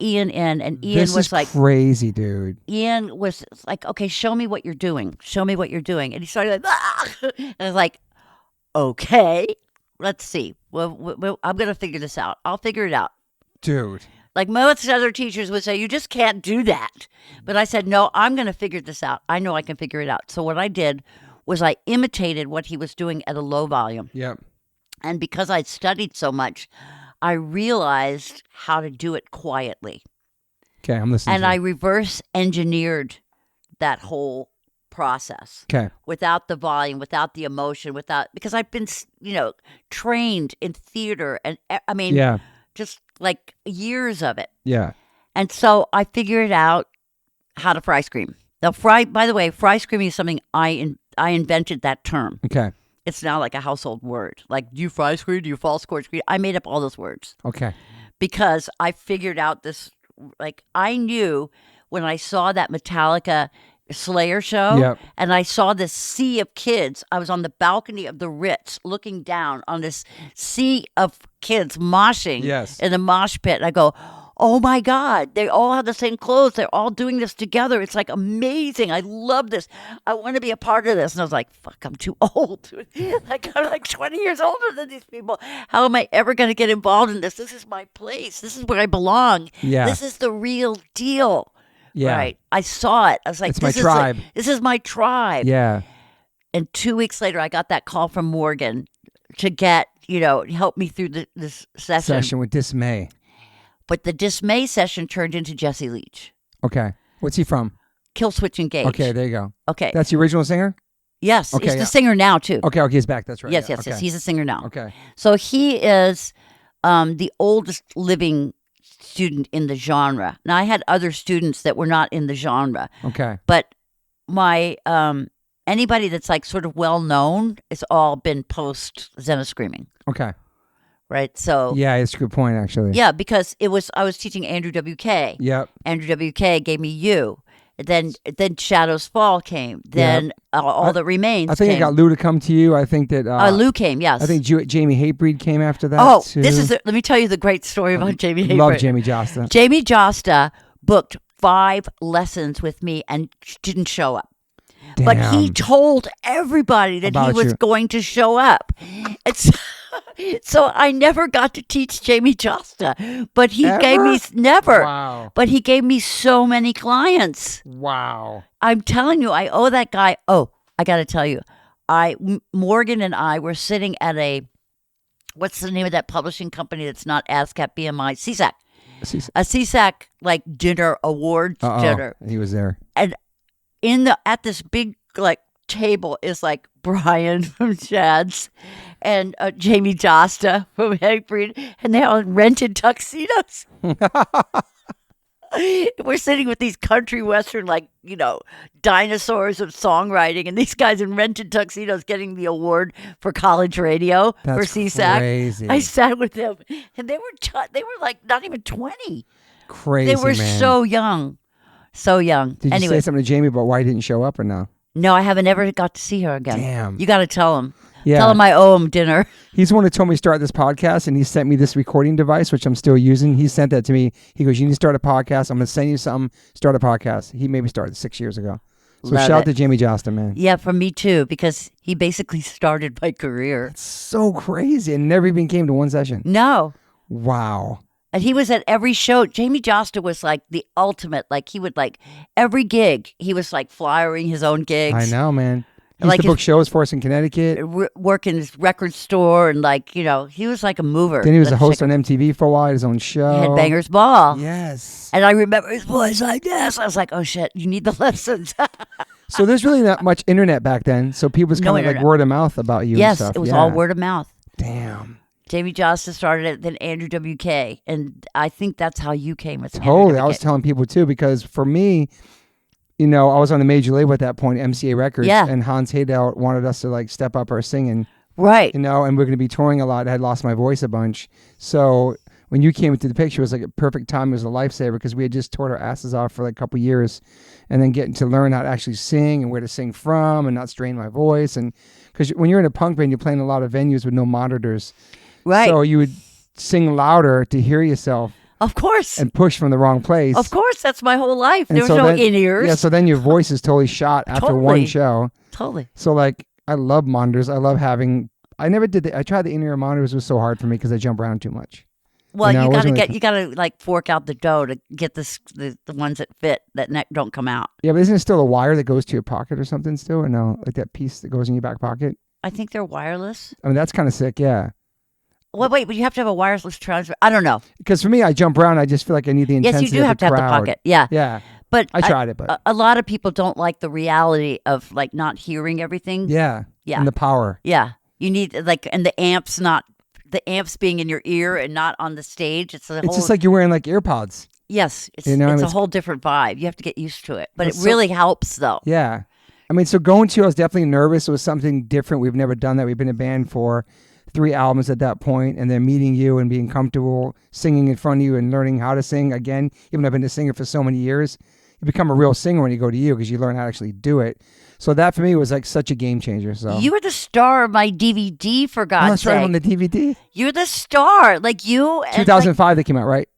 B: Ian in, and Ian
A: This
B: was
A: is
B: like,
A: crazy, dude.
B: Ian was like, okay, show me what you're doing. Show me what you're doing. And he started like, ah! And I was like, okay, let's see. Well, I'm going to figure this out. I'll figure it out.
A: Dude.
B: Like most other teachers would say, you just can't do that. But I said, no, I'm going to figure this out. I know I can figure it out. So what I did was I imitated what he was doing at a low volume.
A: Yep.
B: And because I'd studied so much, I realized how to do it quietly.
A: Okay, I'm listening.
B: And I reverse engineered that whole process.
A: Okay.
B: Without the volume, without the emotion, because I've been, trained in theater and just like years of it.
A: Yeah.
B: And so I figured out how to fry scream. Now, by the way, fry screaming is something I invented that term.
A: Okay.
B: It's now like a household word. Like, do you fry scream? Do you false chord scream? I made up all those words.
A: Okay.
B: Because I figured out this, like, I knew when I saw that Metallica Slayer show,
A: Yep.
B: and I saw this sea of kids. I was on the balcony of the Ritz looking down on this sea of kids moshing in the mosh pit. And I go, oh my God, they all have the same clothes. They're all doing this together. It's like amazing. I love this. I want to be a part of this. And I was like, fuck, I'm too old. Like, I'm like 20 years older than these people. How am I ever going to get involved in this? This is my place. This is where I belong.
A: Yeah.
B: This is the real deal.
A: Yeah.
B: Right. I saw it. I was like,
A: it's my tribe.
B: This is my tribe.
A: Yeah.
B: And 2 weeks later, I got that call from Morgan to get, help me through this session
A: with Dismay.
B: But the Dismay session turned into Jesse Leach.
A: Okay. What's he from?
B: Kill Switch Engage.
A: Okay, there you go.
B: Okay.
A: That's the original singer?
B: Yes.
A: Okay,
B: he's the singer now, too.
A: Okay, he's back. That's right.
B: Yes,
A: yeah.
B: yes,
A: Okay.
B: yes. He's a singer now.
A: Okay.
B: So he is the oldest living student in the genre. Now, I had other students that were not in the genre.
A: Okay.
B: But my anybody that's like sort of well known, it's all been post Zen of Screaming.
A: Okay.
B: Right. So
A: yeah, it's a good point actually.
B: Yeah, because I was teaching Andrew WK.
A: Yep.
B: Andrew WK gave me you. Then Shadows Fall came. Then All That Remains.
A: I think
B: came.
A: I got Lou to come to you. I think that
B: Lou came. Yes.
A: I think Jamie Hatebreed came after that.
B: Oh,
A: too.
B: let me tell you the great story about Jamie Hatebreed.
A: Love Jamie Josta.
B: Jamie Josta booked 5 lessons with me and didn't show up.
A: Damn.
B: But he told everybody that he was going to show up. So I never got to teach Jamie Josta, but he gave me never.
A: Wow.
B: But he gave me so many clients.
A: Wow.
B: I'm telling you, I owe that guy. Oh, I got to tell you, Morgan and I were sitting at what's the name of that publishing company that's not ASCAP BMI? CSAC. A CSAC like dinner, award dinner.
A: He was there.
B: And at this big like table is like Brian from Chad's and Jamie Josta from Hatebreed, and they all rented tuxedos. We're sitting with these country western dinosaurs of songwriting, and these guys in rented tuxedos getting the award for college radio for CSAC.
A: Crazy.
B: I sat with them, and they were like not even 20.
A: Crazy.
B: They were so young. So young.
A: Did you say something to Jamie about why he didn't show up or no?
B: No, I haven't ever got to see her again.
A: Damn.
B: You got to tell him.
A: Yeah.
B: Tell him I owe him dinner.
A: He's the one who told me to start this podcast, and he sent me this recording device, which I'm still using. He sent that to me. He goes, you need to start a podcast. I'm going to send you something. Start a podcast. He maybe started 6 years ago. So shout out to Jamie Josta, man.
B: Yeah, from me too, because he basically started my career.
A: It's so crazy. And never even came to one session.
B: No.
A: Wow.
B: And he was at every show. Jamie Josta was like the ultimate. Like he would every gig. He was like flyering his own gigs.
A: I know, man. He used to book shows for us in Connecticut.
B: Work in his record store and he was like a mover.
A: Then he was a host on MTV for a while, his own show.
B: Headbangers Ball.
A: Yes.
B: And I remember his voice like this. I was like, oh shit, you need the lessons.
A: So there's really not much internet back then. So people was kind of like word of mouth about you and stuff.
B: Yes, it was all word of mouth.
A: Damn.
B: Jamie Josta started it, then Andrew WK, and I think that's how you came with
A: Totally. I was telling people too, because for me, I was on the major label at that point, MCA Records, and Hans Haydel wanted us to step up our singing.
B: Right.
A: And we're going to be touring a lot. I had lost my voice a bunch. So when you came into the picture, it was like a perfect time. It was a lifesaver because we had just toured our asses off for a couple years, and then getting to learn how to actually sing and where to sing from and not strain my voice. And because when you're in a punk band, you're playing a lot of venues with no monitors.
B: Right.
A: So you would sing louder to hear yourself.
B: Of course.
A: And push from the wrong place.
B: Of course. That's my whole life.
A: And
B: There's no in-ears.
A: Yeah, so then your voice is totally shot after one show.
B: Totally.
A: So like, I love monitors. I love having, I tried the in-ear monitors. It was so hard for me because I jump around too much.
B: Well, you gotta like fork out the dough to get the ones that fit, that don't come out.
A: Yeah, but isn't it still a wire that goes to your pocket or something still? Or no, like that piece that goes in your back pocket?
B: I think they're wireless.
A: I mean, that's kind of sick, yeah.
B: Well, wait, but you have to have a wireless transfer. I don't know.
A: Because for me, I jump around. I just feel like I need the intensity.
B: Yes, you do have to have the pocket. Yeah.
A: Yeah.
B: But
A: I tried it, but
B: a lot of people don't like the reality of like not hearing everything.
A: Yeah.
B: Yeah.
A: And the power.
B: Yeah. You need and the amps being in your ear and not on the stage. It's
A: just like you're wearing like earpods.
B: Yes. It's a whole different vibe. You have to get used to it. But it really helps though.
A: Yeah. I mean, so going to, I was definitely nervous. It was something different. We've never done that. We've been a band for 3 albums at that point, and then meeting you and being comfortable singing in front of you and learning how to sing again. Even though I've been a singer for so many years, you become a real singer when you go to you because you learn how to actually do it. So that for me was like such a game changer. So
B: you were the star of my DVD, for God's sake.
A: That's right, on the DVD.
B: You're the star, like you.
A: 2005 they came out, right?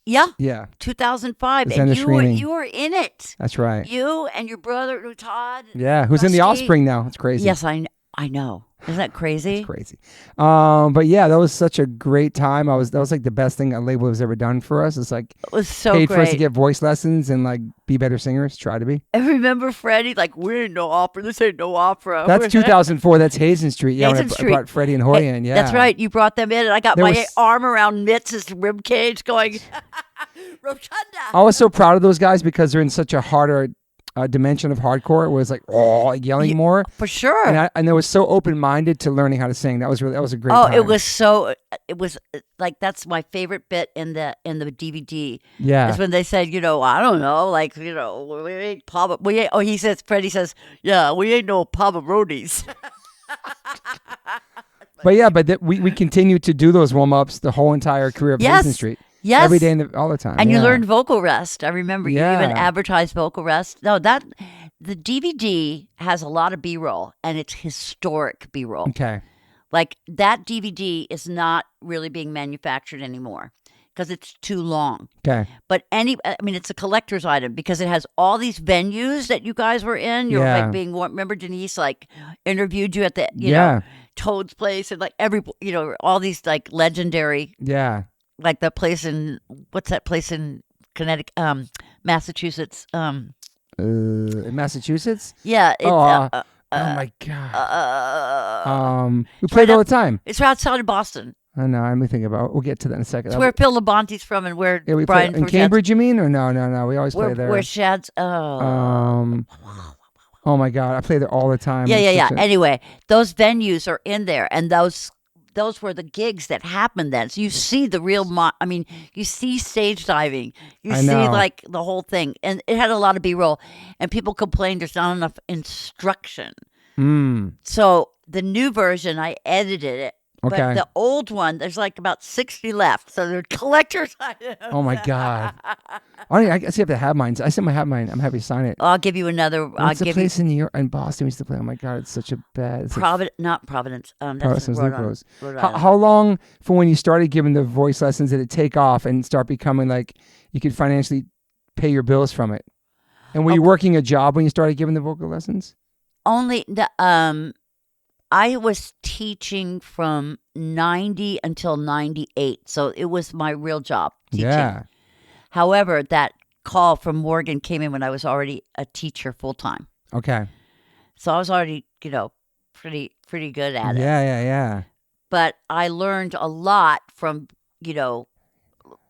B: Yeah.
A: Yeah.
B: 2005, and you were in it.
A: That's right.
B: You and your brother Todd.
A: Yeah, who's in the Offspring now? It's crazy.
B: Yes, I know. Isn't that crazy?
A: It's crazy. But yeah, that was such a great time. That was like the best thing a label has ever done for us. It's like
B: it was so
A: paid
B: great
A: for us to get voice lessons and like be better singers. Try to be.
B: I remember Freddie like, we ain't no opera. This ain't no opera.
A: That's 2004. That's Hazen Street. Yeah,
B: Hazen Street.
A: I brought Freddie and Hoya in. Yeah,
B: that's right. You brought them in, and I got my arm around Mitz's rib cage, going, Rotunda.
A: I was so proud of those guys because they're in such a harder dimension of hardcore. It was like yelling more
B: for sure,
A: and they was so open-minded to learning how to sing. That was a great time.
B: It was like that's my favorite bit in the DVD.
A: Yeah,
B: is when they said, I don't know, like, we ain't Freddie says, yeah, we ain't no Pavaronis.
A: But we continued to do those warm-ups the whole entire career of Hazen Street.
B: Yes.
A: Every day, all the time.
B: And you learned vocal rest. I remember you even
A: Yeah.
B: advertised vocal rest. No, the DVD has a lot of B-roll, and it's historic B-roll.
A: Okay.
B: Like, that DVD is not really being manufactured anymore because it's too long.
A: Okay.
B: But it's a collector's item because it has all these venues that you guys were in. You're like remember Denise like interviewed you at the, know, Toad's Place and like all these like legendary.
A: Yeah.
B: Like the place what's that place in Connecticut, Massachusetts?
A: In Massachusetts?
B: Yeah.
A: Oh my God. We played all the time.
B: It's outside of Boston.
A: I know. I'm thinking about. We'll get to that in a second.
B: It's where Phil Labonte's from, and where
A: we
B: Brian
A: in Cambridge. You mean? Or no? We always play there.
B: Where Shad's?
A: Oh my God! I play there all the time.
B: Yeah. Anyway, those venues are in there, and those were the gigs that happened then. So you see the real, you see stage diving. You see like the whole thing. And it had a lot of B-roll. And people complained there's not enough instruction. So the new version, I edited it.
A: Okay.
B: But the old one, there's like about 60 left. So they're collector's items.
A: Oh my God. I see if they have mine. I have mine. I'm happy to sign it.
B: I'll give you another.
A: What's the place in New York and Boston we used to play? Oh my God, it's such a bad.
B: Not Providence. That's Rhode Island.
A: How long from when you started giving the voice lessons did it take off and start becoming like you could financially pay your bills from it? And were you working a job when you started giving the vocal lessons?
B: Only I was teaching from 90 until 98, so it was my real job teaching.
A: Yeah.
B: However, that call from Morgan came in when I was already a teacher full time.
A: Okay.
B: So I was already, pretty good at it.
A: Yeah.
B: But I learned a lot from,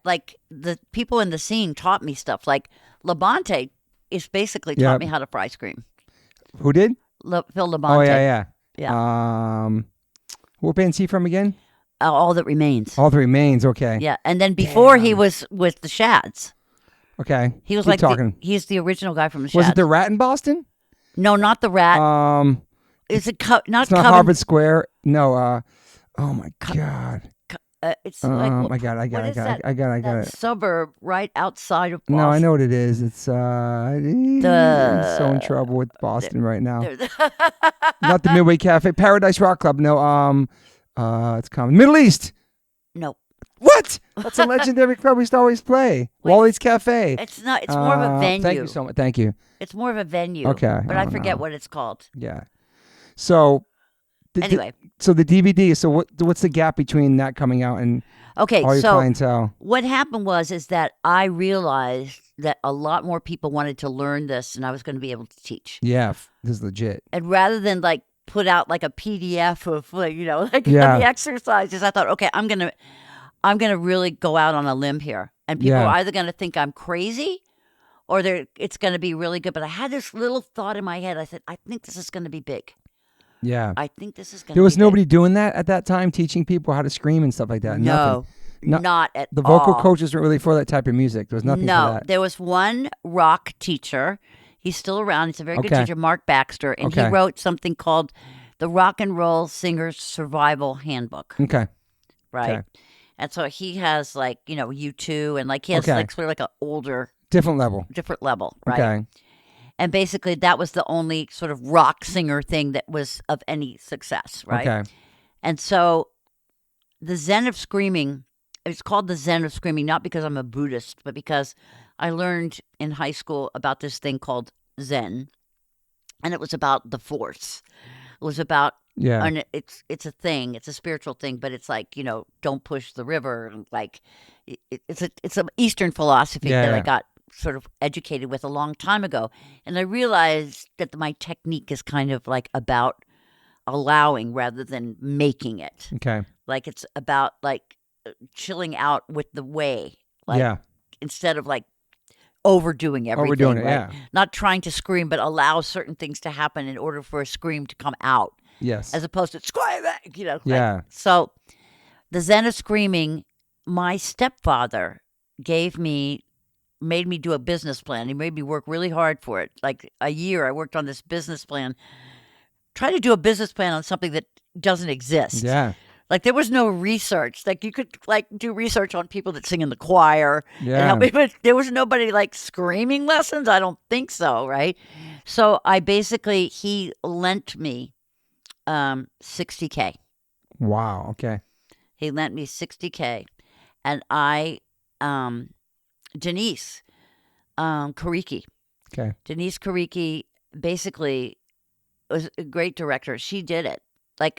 B: like the people in the scene taught me stuff. Like Labonte is basically taught me how to fry ice cream.
A: Who did?
B: Phil Labonte.
A: Oh yeah.
B: Yeah.
A: What band's he from again?
B: All That Remains.
A: All That Remains. Okay.
B: Yeah, and then before he was with the Shads.
A: Okay.
B: He was
A: Keep talking.
B: He's the original guy from the Shads.
A: Was it the Rat in Boston?
B: No, not the Rat. Is it not?
A: It's not Harvard Square. No. Oh my God.
B: It's
A: like. Oh my God! I got it.
B: Suburb right outside of Boston.
A: No, I know what it is. It's I'm so in trouble with Boston right now. Not the Midway Cafe, Paradise Rock Club. No, it's coming. Middle East.
B: No.
A: What? That's a legendary club we used to always play. Wally's Cafe.
B: It's not. It's more of a venue.
A: Thank you so much. Thank you.
B: It's more of a venue.
A: Okay.
B: But I forget what it's called.
A: Yeah. So.
B: Anyway.
A: So the DVD. So what's the gap between that coming out and all your clientele?
B: What happened is that I realized that a lot more people wanted to learn this, and I was going to be able to teach.
A: Yeah, this is legit.
B: And rather than like put out like a PDF of the exercises, I thought, okay, I'm gonna really go out on a limb here, and people are either going to think I'm crazy, or it's going to be really good. But I had this little thought in my head. I said, I think this is going to be big.
A: Yeah.
B: I think this is going to be
A: There was nobody
B: big.
A: doing that at that time, teaching people how to scream and stuff like that?
B: No, not at all.
A: The vocal coaches weren't really for that type of music. There was nothing for that.
B: There was one rock teacher. He's still around. He's a very good teacher, Mark Baxter. And he wrote something called the Rock and Roll Singer's Survival Handbook.
A: Okay.
B: Right?
A: Okay.
B: And so he has U2 and he has sort of like an older...
A: Different level,
B: right?
A: Okay.
B: And basically, that was the only sort of rock singer thing that was of any success, right?
A: Okay.
B: And so the Zen of Screaming, it's called the Zen of Screaming, not because I'm a Buddhist, but because I learned in high school about this thing called Zen. And it was about the force. It was about, and it's a thing, it's a spiritual thing, but it's like, don't push the river. Like, it's an Eastern philosophy that I got sort of educated with a long time ago. And I realized that my technique is kind of like about allowing rather than making it.
A: Okay.
B: Like it's about chilling out with the way. Instead of overdoing everything. Right? Not trying to scream, but allow certain things to happen in order for a scream to come out.
A: Yes.
B: As opposed to scream, so the Zen of Screaming, my stepfather made me do a business plan. He made me work really hard for it. Like a year, I worked on this business plan. Try to do a business plan on something that doesn't exist.
A: Yeah.
B: Like there was no research. Like you could do research on people that sing in the choir.
A: Yeah.
B: And help me, but there was nobody screaming lessons. I don't think so. Right. So he lent me $60K.
A: Wow. Okay.
B: He lent me $60K, and I, Denise Kariki.
A: Okay.
B: Denise Kariki basically was a great director. She did it.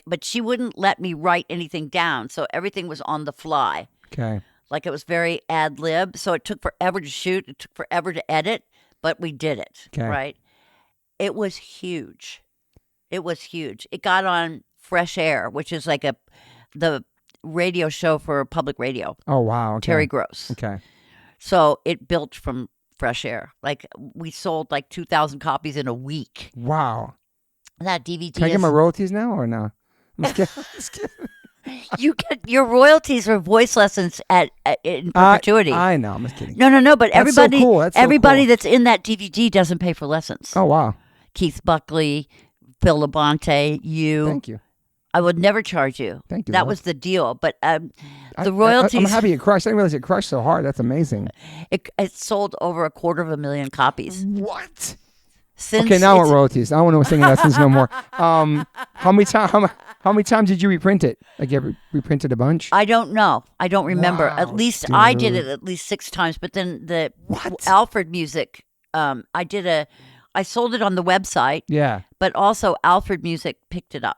B: But she wouldn't let me write anything down, so everything was on the fly.
A: Okay.
B: It was very ad lib, so it took forever to shoot. It took forever to edit, but we did it.
A: Okay.
B: Right? It was huge. It was huge. It got on Fresh Air, which is the radio show for public radio.
A: Oh, wow. Okay.
B: Terry Gross.
A: Okay.
B: So it built from Fresh Air. We sold 2,000 copies in a week.
A: Wow.
B: That DVD.
A: Can I get my royalties now or no? I'm just kidding.
B: You get your royalties or voice lessons in perpetuity.
A: I know. I'm just kidding.
B: No. But
A: That's
B: everybody,
A: so cool. That's so
B: everybody
A: cool.
B: that's in that DVD doesn't pay for lessons.
A: Oh, wow.
B: Keith Buckley, Phil Labonte, you.
A: Thank you.
B: I would never charge you.
A: Thank you.
B: That was the deal. But the royalties.
A: I'm happy it crushed. I didn't realize it crushed so hard. That's amazing.
B: It sold over 250,000 copies.
A: What?
B: Since
A: okay, now I want royalties. I don't want no singing lessons no more. How many times did you reprint it? You reprinted a bunch?
B: I don't know. I don't remember.
A: Wow,
B: at least
A: dude.
B: I did it at least 6 times. But then the Alfred Music, I sold it on the website.
A: Yeah.
B: But also Alfred Music picked it up.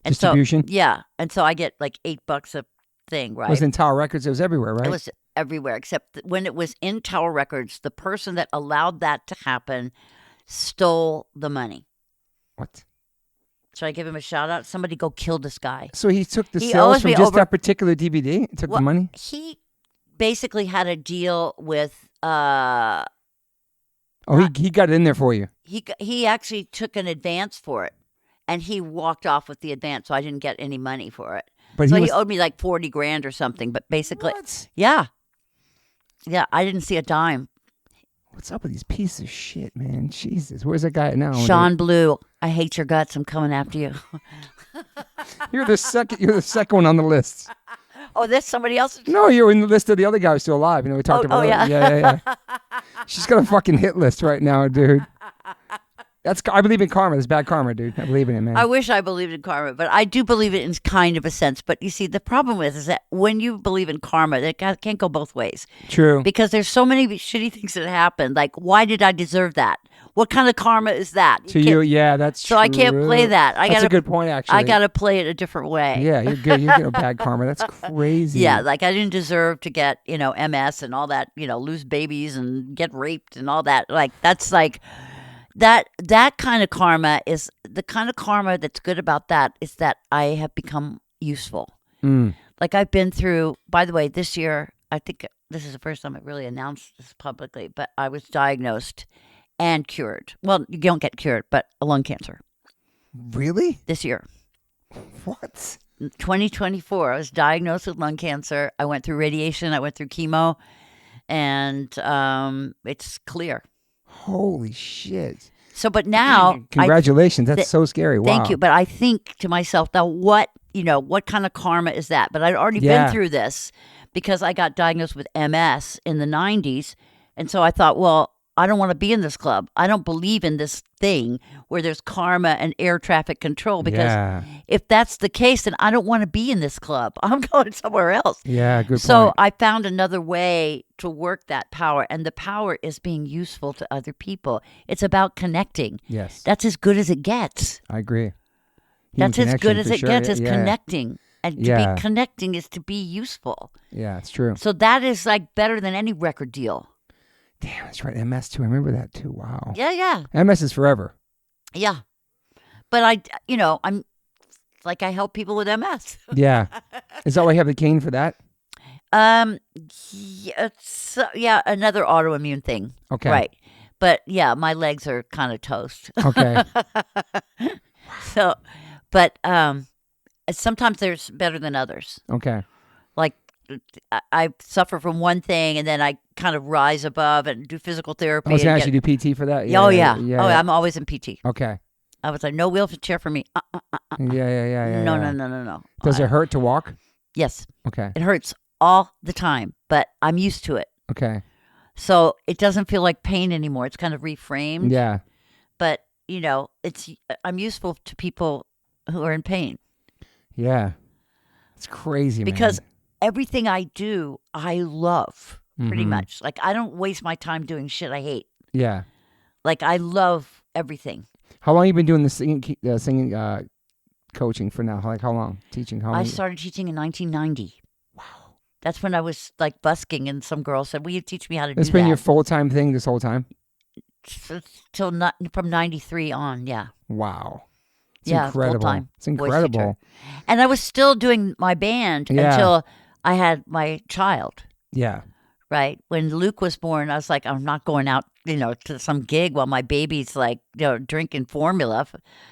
B: And
A: distribution?
B: So, yeah. And so I get $8 a thing, right?
A: It was in Tower Records. It was everywhere, right?
B: It was everywhere, except when it was in Tower Records, the person that allowed that to happen stole the money.
A: What?
B: Should I give him a shout out? Somebody go kill this guy.
A: So he took the sales from just that particular DVD and took the money?
B: He basically had a deal with...
A: he got it in there for you.
B: He actually took an advance for it, and he walked off with the advance, so I didn't get any money for it. But he owed me $40,000 or something, but basically...
A: What?
B: Yeah. Yeah, I didn't see a dime.
A: What's up with these pieces of shit, man? Jesus, where's that guy at now?
B: Sean Blue, I hate your guts. I'm coming after you.
A: You're the second one on the list.
B: Oh, that's somebody else?
A: No, you're in the list of the other guy who's still alive. We talked about
B: yeah.
A: Yeah. She's got a fucking hit list right now, dude. I believe in karma. It's bad karma, dude. I believe in it, man.
B: I wish I believed in karma, but I do believe it in kind of a sense. But you see, the problem is that when you believe in karma, it can't go both ways.
A: True.
B: Because there's so many shitty things that happen. Like, why did I deserve that? What kind of karma is that?
A: To you, yeah, that's true.
B: So I can't play that.
A: That's a good point, actually.
B: I got to play it a different way.
A: Yeah, you're good. You're getting bad karma. That's crazy.
B: Yeah, like I didn't deserve to get, MS and all that, lose babies and get raped and all that. Like, that's like, that kind of karma is, the kind of karma that's good about that is that I have become useful. Like I've been through, by the way, this year, I think this is the first time I really announced this publicly, but I was diagnosed and cured. Well, you don't get cured, but lung cancer.
A: Really?
B: This year.
A: What?
B: 2024, I was diagnosed with lung cancer. I went through radiation. I went through chemo. And it's clear.
A: Holy shit.
B: So, but now...
A: Congratulations. That's so scary. Wow.
B: Thank you. But I think to myself, now what kind of karma is that? But I'd already been through this because I got diagnosed with MS in the 90s. And so I thought, well, I don't want to be in this club. I don't believe in this thing where there's karma and air traffic control because if that's the case, then I don't want to be in this club. I'm going somewhere else.
A: Yeah, good point.
B: So I found another way to work that power, and the power is being useful to other people. It's about connecting.
A: Yes.
B: That's as good as it gets.
A: I agree.
B: That's as good as it gets, is
A: yeah.
B: connecting. And to be connecting is to be useful.
A: Yeah, it's true.
B: So that is like better than any record deal.
A: Damn, that's right. MS too. I remember that too. Wow.
B: Yeah.
A: MS is forever.
B: Yeah. But I'm like, I help people with MS.
A: Yeah. Is that why you have the cane for that?
B: Yeah, another autoimmune thing.
A: Okay.
B: Right. But yeah, my legs are kind of toast.
A: Okay.
B: So, but sometimes there's better than others.
A: Okay.
B: Like I suffer from one thing and then I kind of rise above and do physical therapy.
A: I was going to actually do PT for that.
B: Yeah. I'm always in PT.
A: Okay.
B: I was like, no wheelchair for me.
A: Yeah.
B: No.
A: Does it hurt to walk?
B: Yes.
A: Okay.
B: It hurts all the time, but I'm used to it.
A: Okay.
B: So it doesn't feel like pain anymore. It's kind of reframed.
A: Yeah.
B: But, I'm useful to people who are in pain.
A: Yeah. It's crazy,
B: because everything I do, I love pretty much. Like, I don't waste my time doing shit I hate.
A: Yeah.
B: Like, I love everything.
A: How long have you been doing the singing coaching for now? Like, how long? Teaching? How long?
B: I started teaching in 1990. Wow. That's when I was, like, busking, and some girl said, will you teach me how to do that?
A: It's been your full-time thing this whole time?
B: From 93 on, yeah.
A: Wow. It's incredible.
B: Full-time.
A: It's incredible.
B: And I was still doing my band until I had my child.
A: Yeah.
B: Right? When Luke was born, I was like, I'm not going out, to some gig while my baby's like, drinking formula.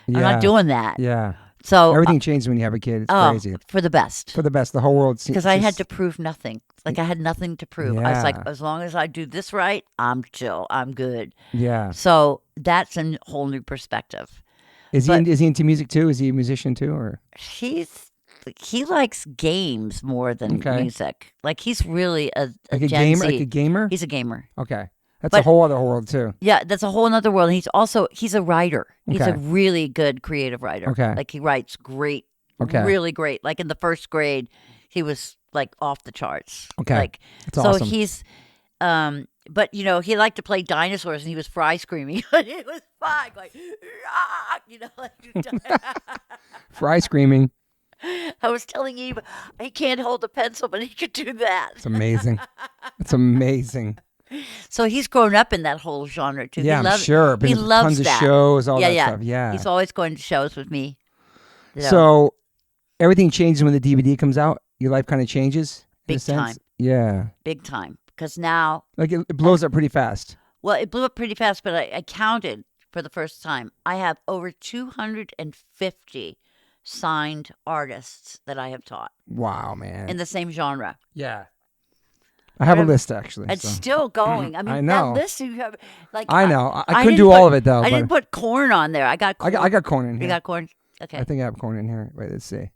B: I'm not doing that.
A: Yeah.
B: So
A: everything changes when you have a kid. It's crazy.
B: For the best.
A: For the best. The whole world.
B: Because I had to prove nothing. Like I had nothing to prove.
A: Yeah.
B: I was like, as long as I do this right, I'm chill. I'm good.
A: Yeah.
B: So that's a whole new perspective.
A: Is he into music too? Is he a musician too, or?
B: He likes games more than music. Like he's really a
A: like
B: Gen
A: gamer.
B: Z.
A: Like a gamer.
B: He's a gamer.
A: Okay, that's a whole other world too.
B: Yeah, that's a whole other world. He's a writer. He's
A: Okay.
B: a really good creative writer.
A: Okay.
B: Like he writes great.
A: Okay.
B: Really great. Like in the first grade, he was like off the charts.
A: Okay.
B: Like
A: that's awesome.
B: So he's but he liked to play dinosaurs and he was fry screaming. It was fun, like
A: fry screaming.
B: I was telling you, he can't hold a pencil, but he could do that.
A: It's amazing. It's amazing.
B: So he's grown up in that whole genre too.
A: Yeah, I'm sure.
B: He loves
A: tons
B: that.
A: of shows, all that stuff. Yeah.
B: He's always going to shows with me.
A: So everything changes when the DVD comes out. Your life kind of changes.
B: Big time.
A: Yeah.
B: Big time. Because now,
A: like it blows up pretty fast.
B: Well, it blew up pretty fast, but I counted for the first time. I have over 250 signed artists that I have taught.
A: Wow, man.
B: In the same genre.
A: Yeah. I have a list, actually.
B: It's still going. I mean,
A: I know.
B: that list you have, like.
A: I know. I couldn't do all of it, though.
B: I didn't put corn on there. I got corn.
A: I got corn in here.
B: You got corn? Okay.
A: I think I have corn in here. Wait, let's see.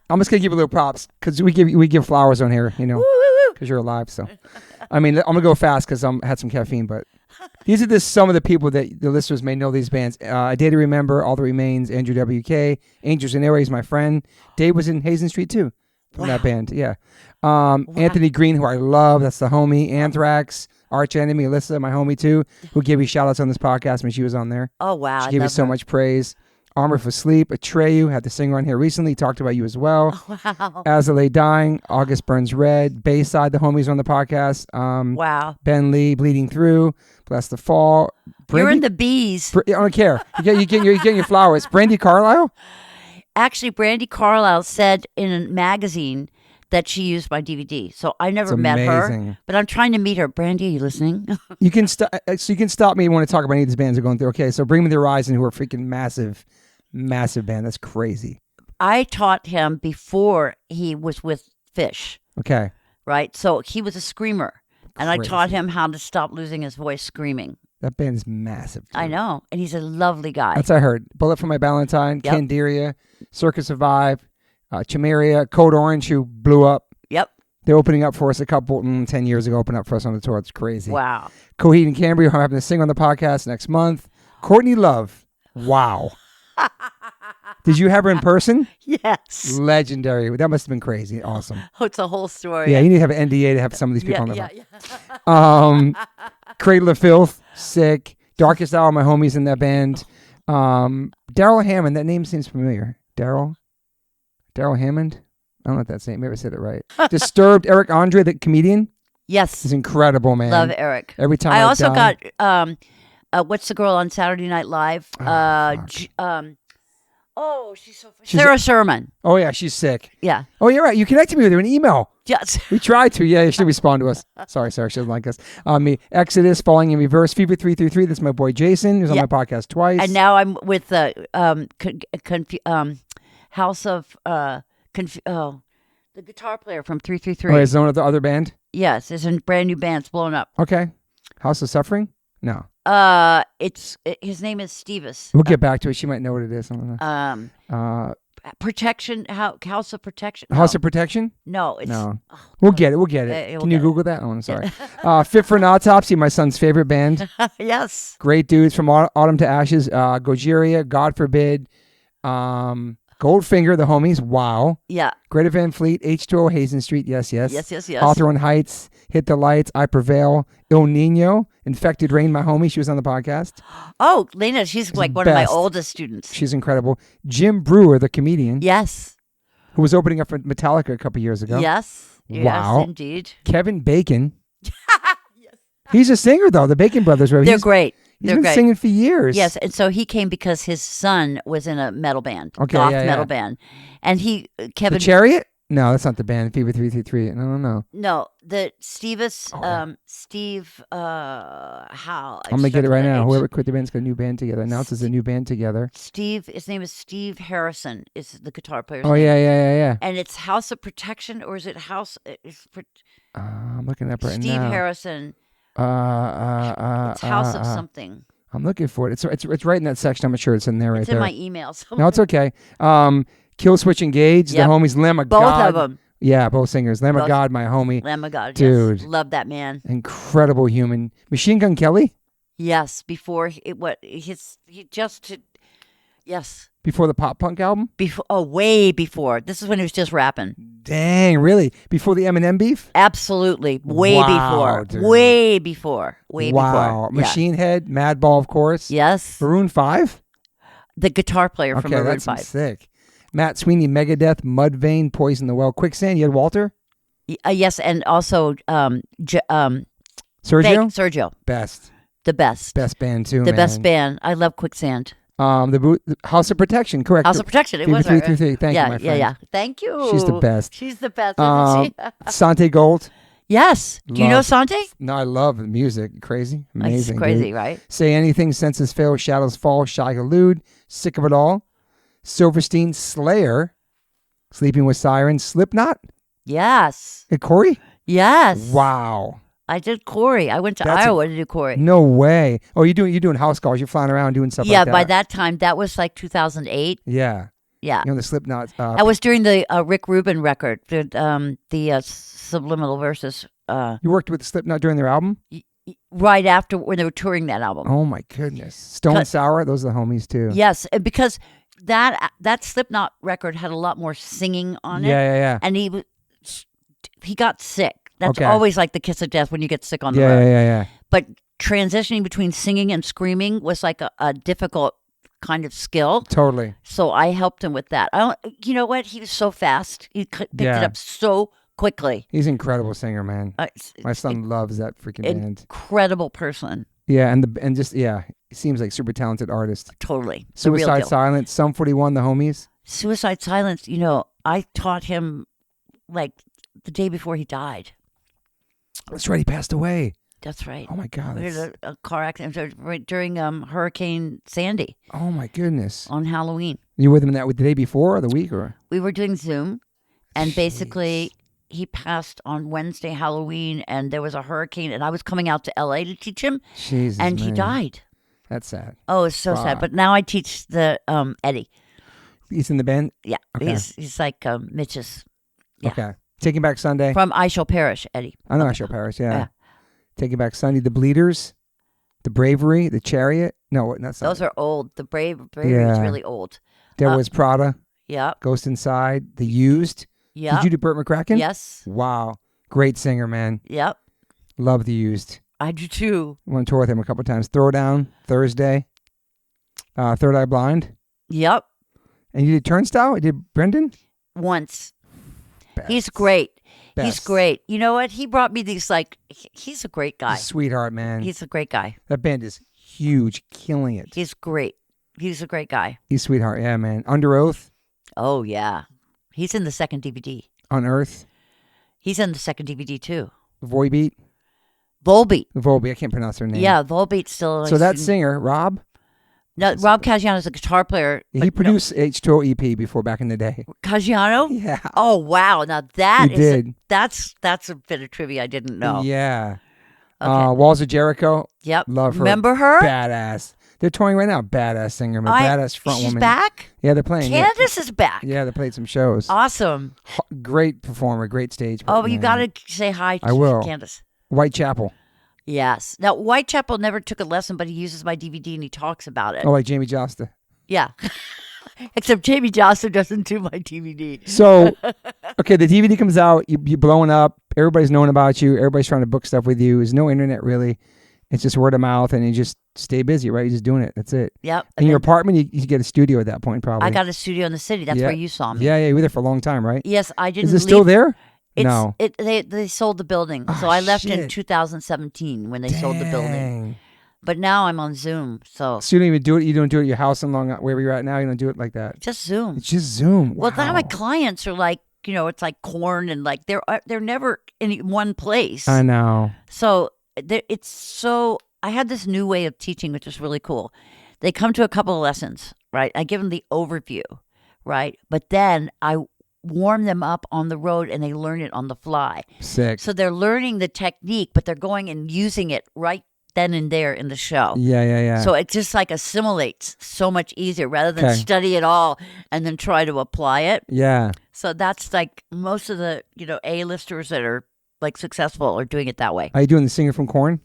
A: I'm just going to give you a little props because we give flowers on here, because you're alive. So, I mean, I'm going to go fast because I had some caffeine, but These are just some of the people that the listeners may know these bands. A Day to Remember, All That Remains, Andrew W.K., Angels and Airways, my friend. Dave was in Hazen Street too from that band. Yeah. Anthony Green, who I love. That's the homie. Anthrax, Arch Enemy, Alyssa, my homie too, who gave me shout outs on this podcast when she was on there.
B: Oh, wow.
A: She gave me so much praise. Armor for Sleep, Atreyu, had the singer on here recently, talked about you as well.
B: Wow.
A: As I Lay Dying, August Burns Red, Bayside, the homies on the podcast.
B: Wow.
A: Ben Lee, Bleeding Through, Bless the Fall.
B: You're in the bees.
A: I don't care. You're getting your flowers. Brandy Carlisle?
B: Actually, Brandy Carlisle said in a magazine that she used my DVD. So I never met her, but I'm trying to meet her. Brandy, are you listening?
A: You can stop me when I talk about any of these bands are going through. Okay, so Bring Me the Horizon, who are freaking massive band. That's crazy.
B: I taught him before he was with Fish.
A: Okay.
B: Right? So he was a screamer. And I taught him how to stop losing his voice screaming.
A: That band is massive. Dude.
B: I know. And he's a lovely guy.
A: That's what I heard. Bullet for My Valentine, Candiria, Circus Survive, Chimeria, Code Orange, who blew up.
B: Yep.
A: They're opening up for us 10 years ago, opened up for us on the tour. It's crazy.
B: Wow.
A: Coheed and Cambria, who I'm having to sing on the podcast next month. Courtney Love. Wow. Did you have her in person?
B: Yes.
A: Legendary. That must have been crazy. Awesome.
B: Oh, it's a whole story.
A: Yeah, you need to have an NDA to have some of these people on the Cradle of Filth, sick. Darkest Hour, my homies in that band. Daryl Hammond, that name seems familiar. Daryl Hammond? I don't know if that's it. Maybe I said it right. Disturbed, Eric Andre, the comedian.
B: Yes.
A: He's incredible, man.
B: Love Eric.
A: Every time
B: I also got, what's the girl on Saturday Night Live? She's so funny. Sarah Sherman.
A: Oh, yeah, she's sick.
B: Yeah.
A: Oh, you're right. You connected me with her in email.
B: Yes.
A: We tried to. Yeah, she didn't respond to us. Sorry, Sarah. She doesn't like us. Me, Exodus, Falling in Reverse, Fever 333. That's my boy Jason. He was on my podcast twice.
B: And now I'm with the House of the guitar player from 333.
A: Oh, is one of the other band?
B: Yes, it's a brand new band. It's blown up.
A: Okay. House of Suffering? No.
B: His name is Stevis.
A: We'll get back to it. She might know what it is. I don't know.
B: Protection. House of Protection.
A: House of Protection?
B: No, it's
A: no. We'll get it. Can you Google that? Oh, I'm sorry. Fit for an Autopsy, my son's favorite band.
B: Yes.
A: Great dudes from Autumn to Ashes. Gojeria, God Forbid. Goldfinger, the homies. Wow.
B: Yeah.
A: Greta Van Fleet, H2O, Hazen Street. Yes.
B: Yes.
A: Hawthorne Heights, Hit the Lights, I Prevail. Il Nino, Infected Rain, my homie. She was on the podcast.
B: Oh, Lena, she's like one of my oldest students.
A: She's incredible. Jim Brewer, the comedian.
B: Yes.
A: Who was opening up for Metallica a couple years ago.
B: Yes.
A: Wow.
B: Yes, indeed.
A: Kevin Bacon. Yes. He's a singer, though. The Bacon Brothers.
B: They're great.
A: He's been singing for years.
B: Yes, and so he came because his son was in a metal band,
A: goth
B: metal band, and Kevin.
A: The Chariot? No, that's not the band. Fever 333. No.
B: No, the Steve. How?
A: I'm gonna get it right now. Whoever quit the band's got a new band together. Announces a new band together.
B: Steve. His name is Steve Harrison. Is the guitar player?
A: Oh yeah.
B: And it's House of Protection, or is it House?
A: I'm looking up right now.
B: Steve Harrison. It's House of something.
A: I'm looking for it. It's right in that section. I'm sure it's in there right there.
B: It's in my emails.
A: No, it's okay. Kill Switch Engage, the homies Lamb of God.
B: Both of them.
A: Yeah, both singers. Lamb of God, my homie.
B: Lamb of God,
A: dude.
B: Yes. Love that man.
A: Incredible human. Machine Gun Kelly?
B: Yes, before yes.
A: Before the pop punk album?
B: Way before. This is when he was just rapping.
A: Dang, really? Before the Eminem beef?
B: Absolutely. Way before.
A: Dude.
B: Way before.
A: Wow. Machine Head, Madball, of course.
B: Yes.
A: Maroon 5?
B: The guitar player from Maroon 5.
A: That's sick. Matt Sweeney, Megadeth, Mudvayne, Poison the Well, Quicksand. You had Walter?
B: Yes, and also
A: Sergio?
B: Sergio.
A: Best.
B: The best.
A: Best band, too,
B: The best band. I love Quicksand.
A: The House of Protection, correct.
B: House of Protection, it was right.
A: 333. Thank you, my friend.
B: Yeah. Thank you.
A: She's the best.
B: She's the best, isn't she?
A: Sante Gold.
B: Yes. Do you know Sante?
A: No, I love the music. Crazy. Amazing.
B: It's crazy,
A: dude.
B: right?
A: Say Anything, Senses Fail, Shadows Fall, Shy Halud, Sick of It All, Silverstein, Slayer, Sleeping with Sirens, Slipknot.
B: Yes.
A: Hey, Corey?
B: Yes.
A: Wow.
B: I did Corey. I went to Iowa to do Corey.
A: No way. Oh, you're doing house calls. You're flying around doing stuff like that.
B: Yeah, by that time, that was like 2008.
A: Yeah.
B: Yeah.
A: The Slipknot.
B: That was during the Rick Rubin record, the Subliminal Verses.
A: You worked with Slipknot during their album?
B: right after when they were touring that album.
A: Oh my goodness. Stone Sour, those are the homies too.
B: Yes, because that Slipknot record had a lot more singing on it.
A: Yeah.
B: And he got sick. That's
A: Okay.
B: always like the kiss of death when you get sick on the road.
A: Yeah.
B: But transitioning between singing and screaming was like a difficult kind of skill.
A: Totally.
B: So I helped him with that. You know what? He was so fast. He picked it up so quickly.
A: He's an incredible singer, man. My son loves that freaking band.
B: Incredible person.
A: Yeah, and just he seems like super talented artist.
B: Totally.
A: Suicide Silence, Sum 41, the homies.
B: Suicide Silence, I taught him like the day before he died.
A: That's right, he passed away.
B: That's right.
A: Oh my God.
B: We had a car accident during Hurricane Sandy.
A: Oh my goodness.
B: On Halloween.
A: You were with him the day before or the week or?
B: We were doing Zoom, and basically he passed on Wednesday, Halloween, and there was a hurricane, and I was coming out to LA to teach him,
A: Jesus,
B: and he died.
A: That's sad.
B: Oh, it's so sad. But now I teach the Eddie.
A: He's in the band?
B: Yeah. Okay. He's like Mitch's. Yeah.
A: Okay. Taking Back Sunday.
B: From I Shall Perish, Eddie.
A: I know I Shall Perish, yeah. Taking Back Sunday, The Bleeders, The Bravery, The Chariot. No, not
B: Those are old. The Bravery is really old.
A: There was Prada.
B: Yeah.
A: Ghost Inside, The Used.
B: Yeah.
A: Did you do Burt McCracken?
B: Yes.
A: Wow. Great singer, man.
B: Yep.
A: Love The Used.
B: I do too.
A: Went on tour with him a couple of times. Throwdown, Thursday. Third Eye Blind.
B: Yep.
A: And you did Turnstile? You did Brendan?
B: Once.
A: Best.
B: He's great.
A: Best.
B: He's great. You know what? He brought me these, he's a great guy.
A: He's a sweetheart, man.
B: He's a great guy.
A: That band is huge, killing it.
B: He's great. He's a great guy.
A: He's a sweetheart, yeah, man. Under Oath.
B: Oh, yeah. He's in the second DVD.
A: Unearth.
B: He's in the second DVD, too.
A: Volbeat.
B: Volbeat.
A: I can't pronounce her name.
B: Yeah, Volbeat's still.
A: So that singer, Rob?
B: No, Rob Caggiano is a guitar player.
A: He produced H2O EP before back in the day.
B: Caggiano?
A: Yeah.
B: Oh, wow. Now that's a bit of trivia I didn't know.
A: Yeah.
B: Okay.
A: Walls of Jericho.
B: Yep.
A: Love her.
B: Remember her?
A: Badass. They're touring right now. Badass singer, man. Badass front woman.
B: She's back?
A: Yeah, they're playing.
B: Candace is back.
A: Yeah, they played some shows.
B: Awesome.
A: Great performer, great stage.
B: Oh, you got to say hi to Candace.
A: Whitechapel.
B: Yes. Now, Whitechapel never took a lesson, but he uses my DVD and he talks about it.
A: Oh, like Jamie Josta.
B: Yeah. Except Jamie Josta doesn't do my DVD.
A: So, okay, the DVD comes out, you're blowing up, everybody's knowing about you, everybody's trying to book stuff with you. There's no internet really. It's just word of mouth, and you just stay busy, right? You're just doing it. That's it.
B: Yep.
A: In your apartment, you get a studio at that point, probably.
B: I got a studio in the city. That's where you saw me.
A: Yeah, you were there for a long time, right?
B: Yes, I didn't.
A: Is it still there? No.
B: They sold the building, so I left in 2017 when they sold the building. But now I'm on Zoom, so
A: you don't even do it. You don't do it at your house in wherever you're at now. You don't do it like that.
B: Just Zoom.
A: It's just Zoom. Wow.
B: Well, now my clients are like, it's like corn, and like they're never in one place.
A: I know.
B: So it's so. I had this new way of teaching, which is really cool. They come to a couple of lessons, right? I give them the overview, right? But then I warm them up on the road and they learn it on the fly.
A: Sick.
B: So they're learning the technique, but they're going and using it right then and there in the show.
A: Yeah.
B: So it just like assimilates so much easier rather than study it all and then try to apply it.
A: Yeah.
B: So that's like most of the, A-listers that are like successful are doing it that way.
A: Are you doing the singer from Korn?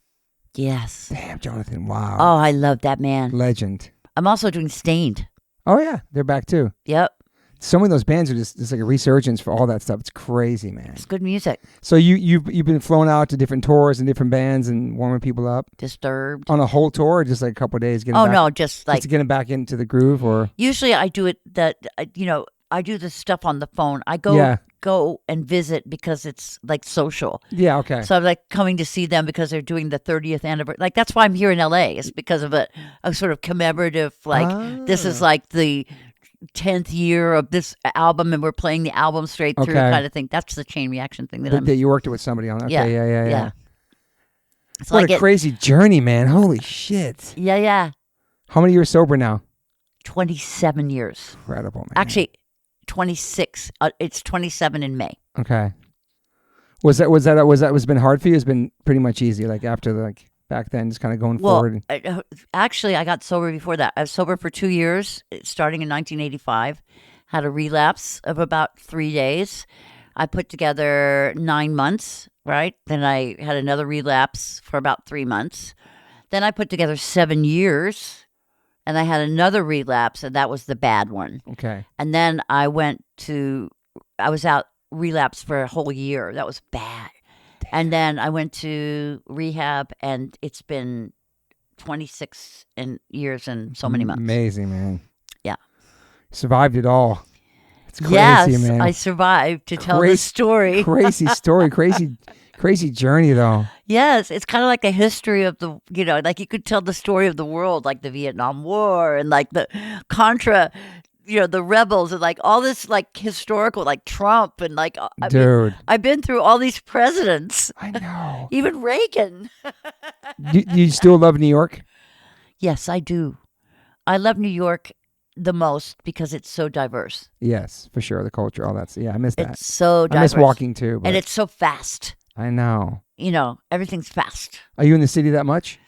B: Yes.
A: Damn, Jonathan. Wow.
B: Oh, I love that man.
A: Legend.
B: I'm also doing Stained.
A: Oh, yeah. They're back too.
B: Yep.
A: Some of those bands are just like a resurgence for all that stuff. It's crazy, man.
B: It's good music.
A: So you've been flown out to different tours and different bands and warming people up?
B: Disturbed.
A: On a whole tour or just like a couple of days?
B: Just
A: to get them back into the groove or?
B: Usually I do it I do the stuff on the phone. I go and visit because it's like social.
A: Yeah, okay.
B: So I'm like coming to see them because they're doing the 30th anniversary. Like that's why I'm here in LA. It's because of a sort of commemorative, this is like the 10th year of this album and we're playing the album straight through kind of thing. That's the chain reaction thing that
A: you worked with somebody on. Okay, yeah.
B: It's
A: what a crazy journey, man. Holy shit.
B: Yeah.
A: How many years sober now?
B: 27 years.
A: Incredible, man.
B: Actually, 26. It's 27 in May.
A: Okay. Was that been hard for you? It's been pretty much easy. Like after back then, just kind of going forward.
B: Actually, I got sober before that. I was sober for 2 years, starting in 1985. Had a relapse of about 3 days. I put together 9 months, right? Then I had another relapse for about 3 months. Then I put together 7 years, and I had another relapse, and that was the bad one.
A: Okay.
B: And then I was out relapse for a whole year. That was bad. Damn. And then I went to rehab, and it's been 26 years and so many months.
A: Amazing, man.
B: Yeah.
A: Survived it all. It's crazy,
B: yes,
A: man.
B: I survived to tell the story.
A: Crazy story. Crazy journey, though.
B: Yes, it's kind of like a history of the, like you could tell the story of the world, like the Vietnam War and like the Contra, the rebels and like all this like historical, like Trump and like,
A: Dude.
B: I've been through all these presidents.
A: I know.
B: Even Reagan.
A: You still love New York?
B: Yes, I do. I love New York the most because it's so diverse.
A: Yes, for sure. The culture, all that. Yeah, I miss that.
B: It's so diverse.
A: I miss walking too.
B: And it's so fast.
A: I know.
B: Everything's fast.
A: Are you in the city that much?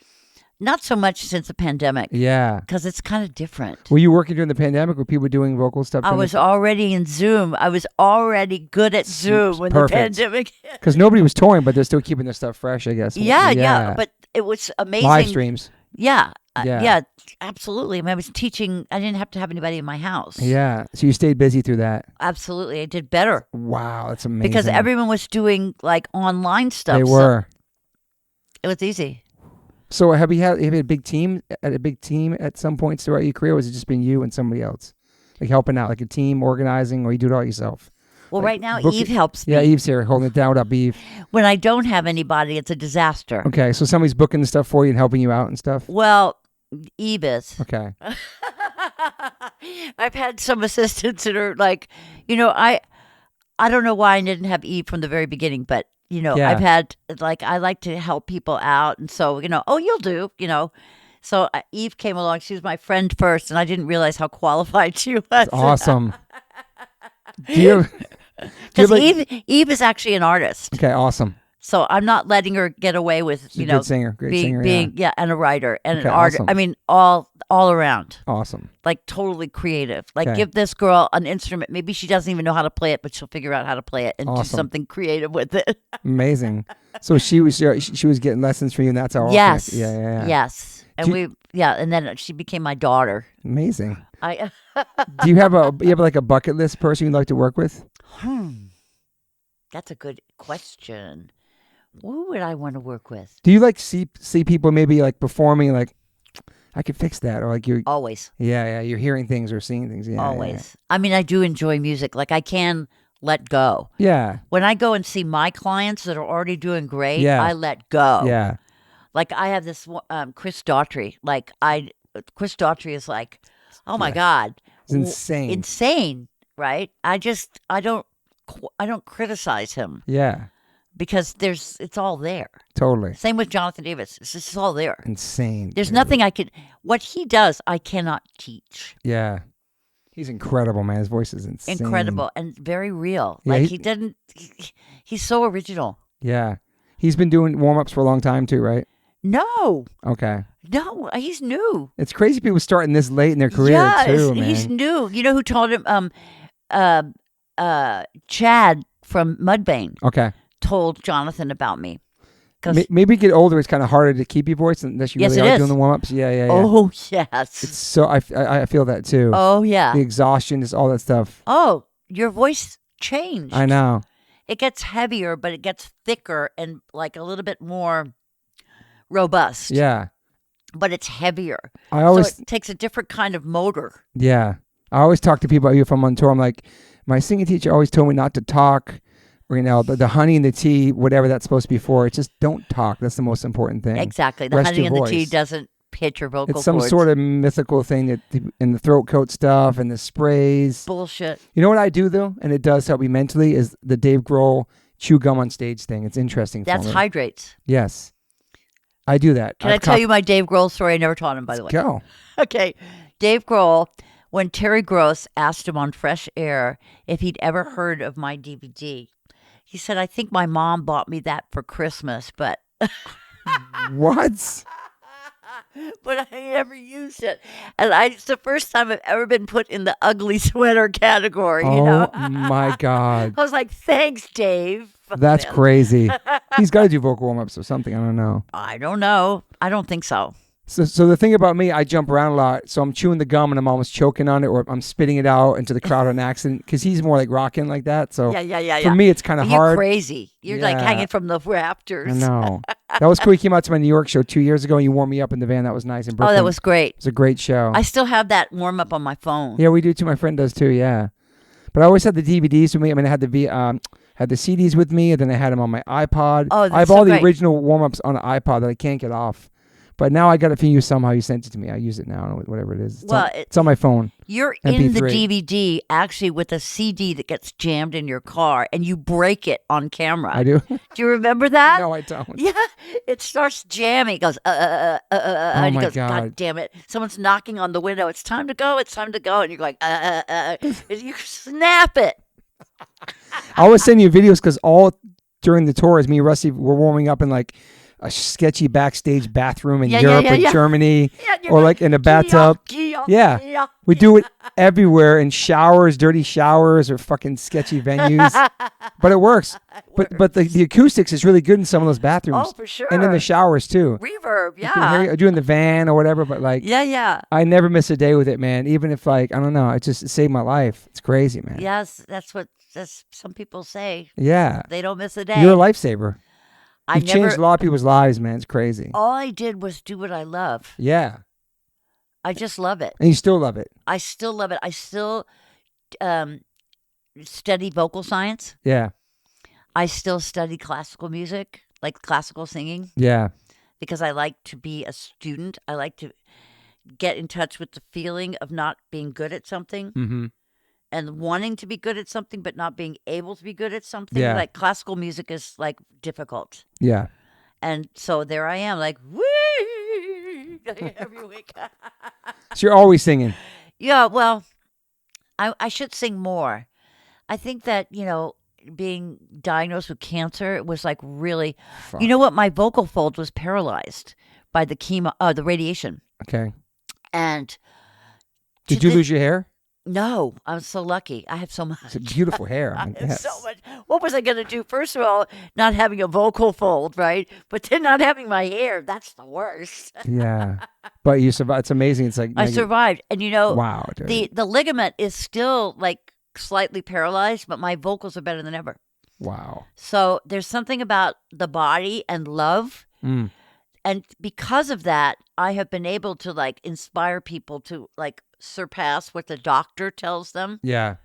B: Not so much since the pandemic.
A: Yeah.
B: Because it's kind of different.
A: Were you working during the pandemic? Were people doing vocal stuff?
B: I was already in Zoom. I was already good at Zoom when the pandemic hit.
A: Because nobody was touring, but they're still keeping their stuff fresh, I guess.
B: Yeah. But it was amazing.
A: Live streams.
B: Yeah. Yeah, absolutely. I mean, I was teaching. I didn't have to have anybody in my house.
A: Yeah. So you stayed busy through that.
B: Absolutely. I did better.
A: Wow. That's amazing.
B: Because everyone was doing like online stuff.
A: They were.
B: So it was easy.
A: So have you had a big team at some points throughout your career? Or has it just been you and somebody else? Like helping out, like a team organizing, or you do it all yourself?
B: Well, right now, Eve helps me.
A: Yeah, Eve's here holding it down. What up, Eve?
B: When I don't have anybody, it's a disaster.
A: Okay, so somebody's booking the stuff for you and helping you out and stuff?
B: Well, Eve is.
A: Okay.
B: I've had some assistants that are like, I don't know why I didn't have Eve from the very beginning, but, I've had, like, I like to help people out. And so, you'll do, So Eve came along. She was my friend first, and I didnn't realize how qualified she was.
A: That's awesome.
B: Because Eve is actually an artist.
A: Okay, awesome.
B: So I'm not letting her get away with,
A: She's a good singer,
B: being and a writer and
A: okay,
B: an artist.
A: Awesome.
B: I mean, all around.
A: Awesome.
B: Like totally creative. Like give this girl an instrument. Maybe she doesn't even know how to play it, but she'll figure out how to play it and do something creative with it.
A: Amazing. So she was getting lessons from you, and that's how.
B: Yes.
A: Yeah.
B: Yes. And and then she became my daughter.
A: Amazing. Do you have like a bucket list person you'd like to work with?
B: That's a good question. Who would I want to work with?
A: Do you like see people maybe like performing like I could fix that, or like you're
B: always.
A: Yeah, you're hearing things or seeing things. Yeah,
B: always.
A: Yeah.
B: I mean, I do enjoy music. Like I can let go.
A: Yeah.
B: When I go and see my clients that are already doing great, I let go.
A: Yeah.
B: Like I have this Chris Daughtry. Chris Daughtry is like, oh my God,
A: it's insane.
B: Insane, right? I don't criticize him.
A: Yeah.
B: Because it's all there.
A: Totally.
B: Same with Jonathan Davis. It's just all there.
A: Insane.
B: There's nothing what he does, I cannot teach.
A: Yeah. He's incredible, man. His voice is insane.
B: Incredible and very real.
A: Yeah,
B: like he's so original.
A: Yeah. He's been doing warm-ups for a long time too, right?
B: No.
A: Okay.
B: No, he's new.
A: It's crazy people starting this late in their career too, man.
B: He's new. You know who told him? Chad from Mudvayne.
A: Okay.
B: Told Jonathan about me.
A: Maybe get older, it's kind of harder to keep your voice unless you really are doing the warm-ups. Yeah.
B: Oh, yes.
A: It's so I feel that too.
B: Oh, yeah.
A: The exhaustion, is all that stuff.
B: Oh, your voice changed.
A: I know.
B: It gets heavier, but it gets thicker and like a little bit more robust.
A: Yeah.
B: But it's heavier.
A: So
B: it takes a different kind of motor.
A: Yeah. I always talk to people if I'm on tour. I'm like, my singing teacher always told me not to talk. Or, the honey and the tea, whatever that's supposed to be for. It's just don't talk. That's the most important thing.
B: Exactly. The honey and the tea doesn't hit your vocal cords.
A: It's some sort of mythical thing that in the throat coat stuff and the sprays.
B: Bullshit.
A: You know what I do, though? And it does help me mentally is the Dave Grohl chew gum on stage thing. It's interesting for me.
B: That's hydrates.
A: Yes. I do that.
B: Can I tell you my Dave Grohl story? I never taught him, by the way.
A: Go.
B: Okay. Dave Grohl, when Terry Gross asked him on Fresh Air if he'd ever heard of my DVD, he said, I think my mom bought me that for Christmas, but...
A: What?
B: but I never used it. And it's the first time I've ever been put in the ugly sweater category, you know?
A: Oh my God.
B: I was like, thanks, Dave.
A: That's crazy. He's got to do vocal warm-ups or something. I don't know.
B: I don't know. I don't think so.
A: So the thing about me, I jump around a lot. So I'm chewing the gum and I'm almost choking on it, or I'm spitting it out into the crowd on accident, because he's more like rocking like that. So
B: Yeah.
A: for me, it's kind of
B: You're
A: hard.
B: crazy. You're like
A: Yeah.
B: hanging from the rafters.
A: I know. That was cool. You came out to my New York show 2 years ago and you warmed me up in the van. That was nice in Brooklyn.
B: Oh, that was great.
A: It was a great show.
B: I still have that warm up on my phone.
A: Yeah, we do too. My friend does too. Yeah, but I always had the DVDs with me. I mean, I had had the CDs with me, and then I had them on my iPod.
B: Oh, that's
A: I have
B: so
A: all the
B: great.
A: original warm-ups on the iPod that I can't get off. But now I got it from you somehow. You sent it to me. I use it now, whatever it is. It's on my phone.
B: You're
A: MP3.
B: in the DVD actually with a CD that gets jammed in your car, and you break it on camera.
A: I do.
B: Do you remember that?
A: No, I don't.
B: Yeah, it starts jamming. It goes, and he
A: my
B: goes,
A: God.
B: God damn it. Someone's knocking on the window. It's time to go. It's time to go. And you're like, and you snap it.
A: I always send you videos because all during the tours, me and Rusty were warming up in like a sketchy backstage bathroom in Europe or Germany, or like in a bathtub. Yeah, we do it everywhere, in showers, dirty showers, or fucking sketchy venues. But it works. But the acoustics is really good in some of those bathrooms.
B: Oh, for sure.
A: And in the showers too.
B: Reverb,
A: You can hear, I do in the van or whatever, but like,
B: Yeah.
A: I never miss a day with it, man. Even if like, I don't know, it saved my life. It's crazy, man.
B: Yes, that's what some people say.
A: Yeah.
B: They don't miss a day.
A: You're a lifesaver. You've changed a lot of people's lives, man. It's crazy.
B: All I did was do what I love.
A: Yeah.
B: I just love it.
A: And you still love it.
B: I still love it. I still study vocal science.
A: Yeah.
B: I still study classical music, like classical singing,
A: Yeah.
B: because I like to be a student. I like to get in touch with the feeling of not being good at something.
A: Mm-hmm.
B: And wanting to be good at something, but not being able to be good at something.
A: Yeah.
B: Like classical music is like difficult.
A: Yeah.
B: And so there I am, like, woo, every week.
A: So you're always singing.
B: Yeah, well, I should sing more. I think that, being diagnosed with cancer, it was like really,
A: Fuck.
B: you know what? My vocal fold was paralyzed by the the radiation.
A: Okay.
B: And
A: Did you lose your hair?
B: No, I'm so lucky. I have so much.
A: It's a beautiful hair. I mean,
B: I have
A: yes.
B: so much. What was I going to do? First of all, not having a vocal fold, right? But then not having my hair. That's the worst.
A: Yeah. But you survived. It's amazing. It's like
B: I survived. And
A: wow, dude.
B: the ligament is still like slightly paralyzed, but my vocals are better than ever.
A: Wow.
B: So there's something about the body and love.
A: Mm.
B: And because of that, I have been able to like inspire people to like surpass what the doctor tells them.
A: Yeah.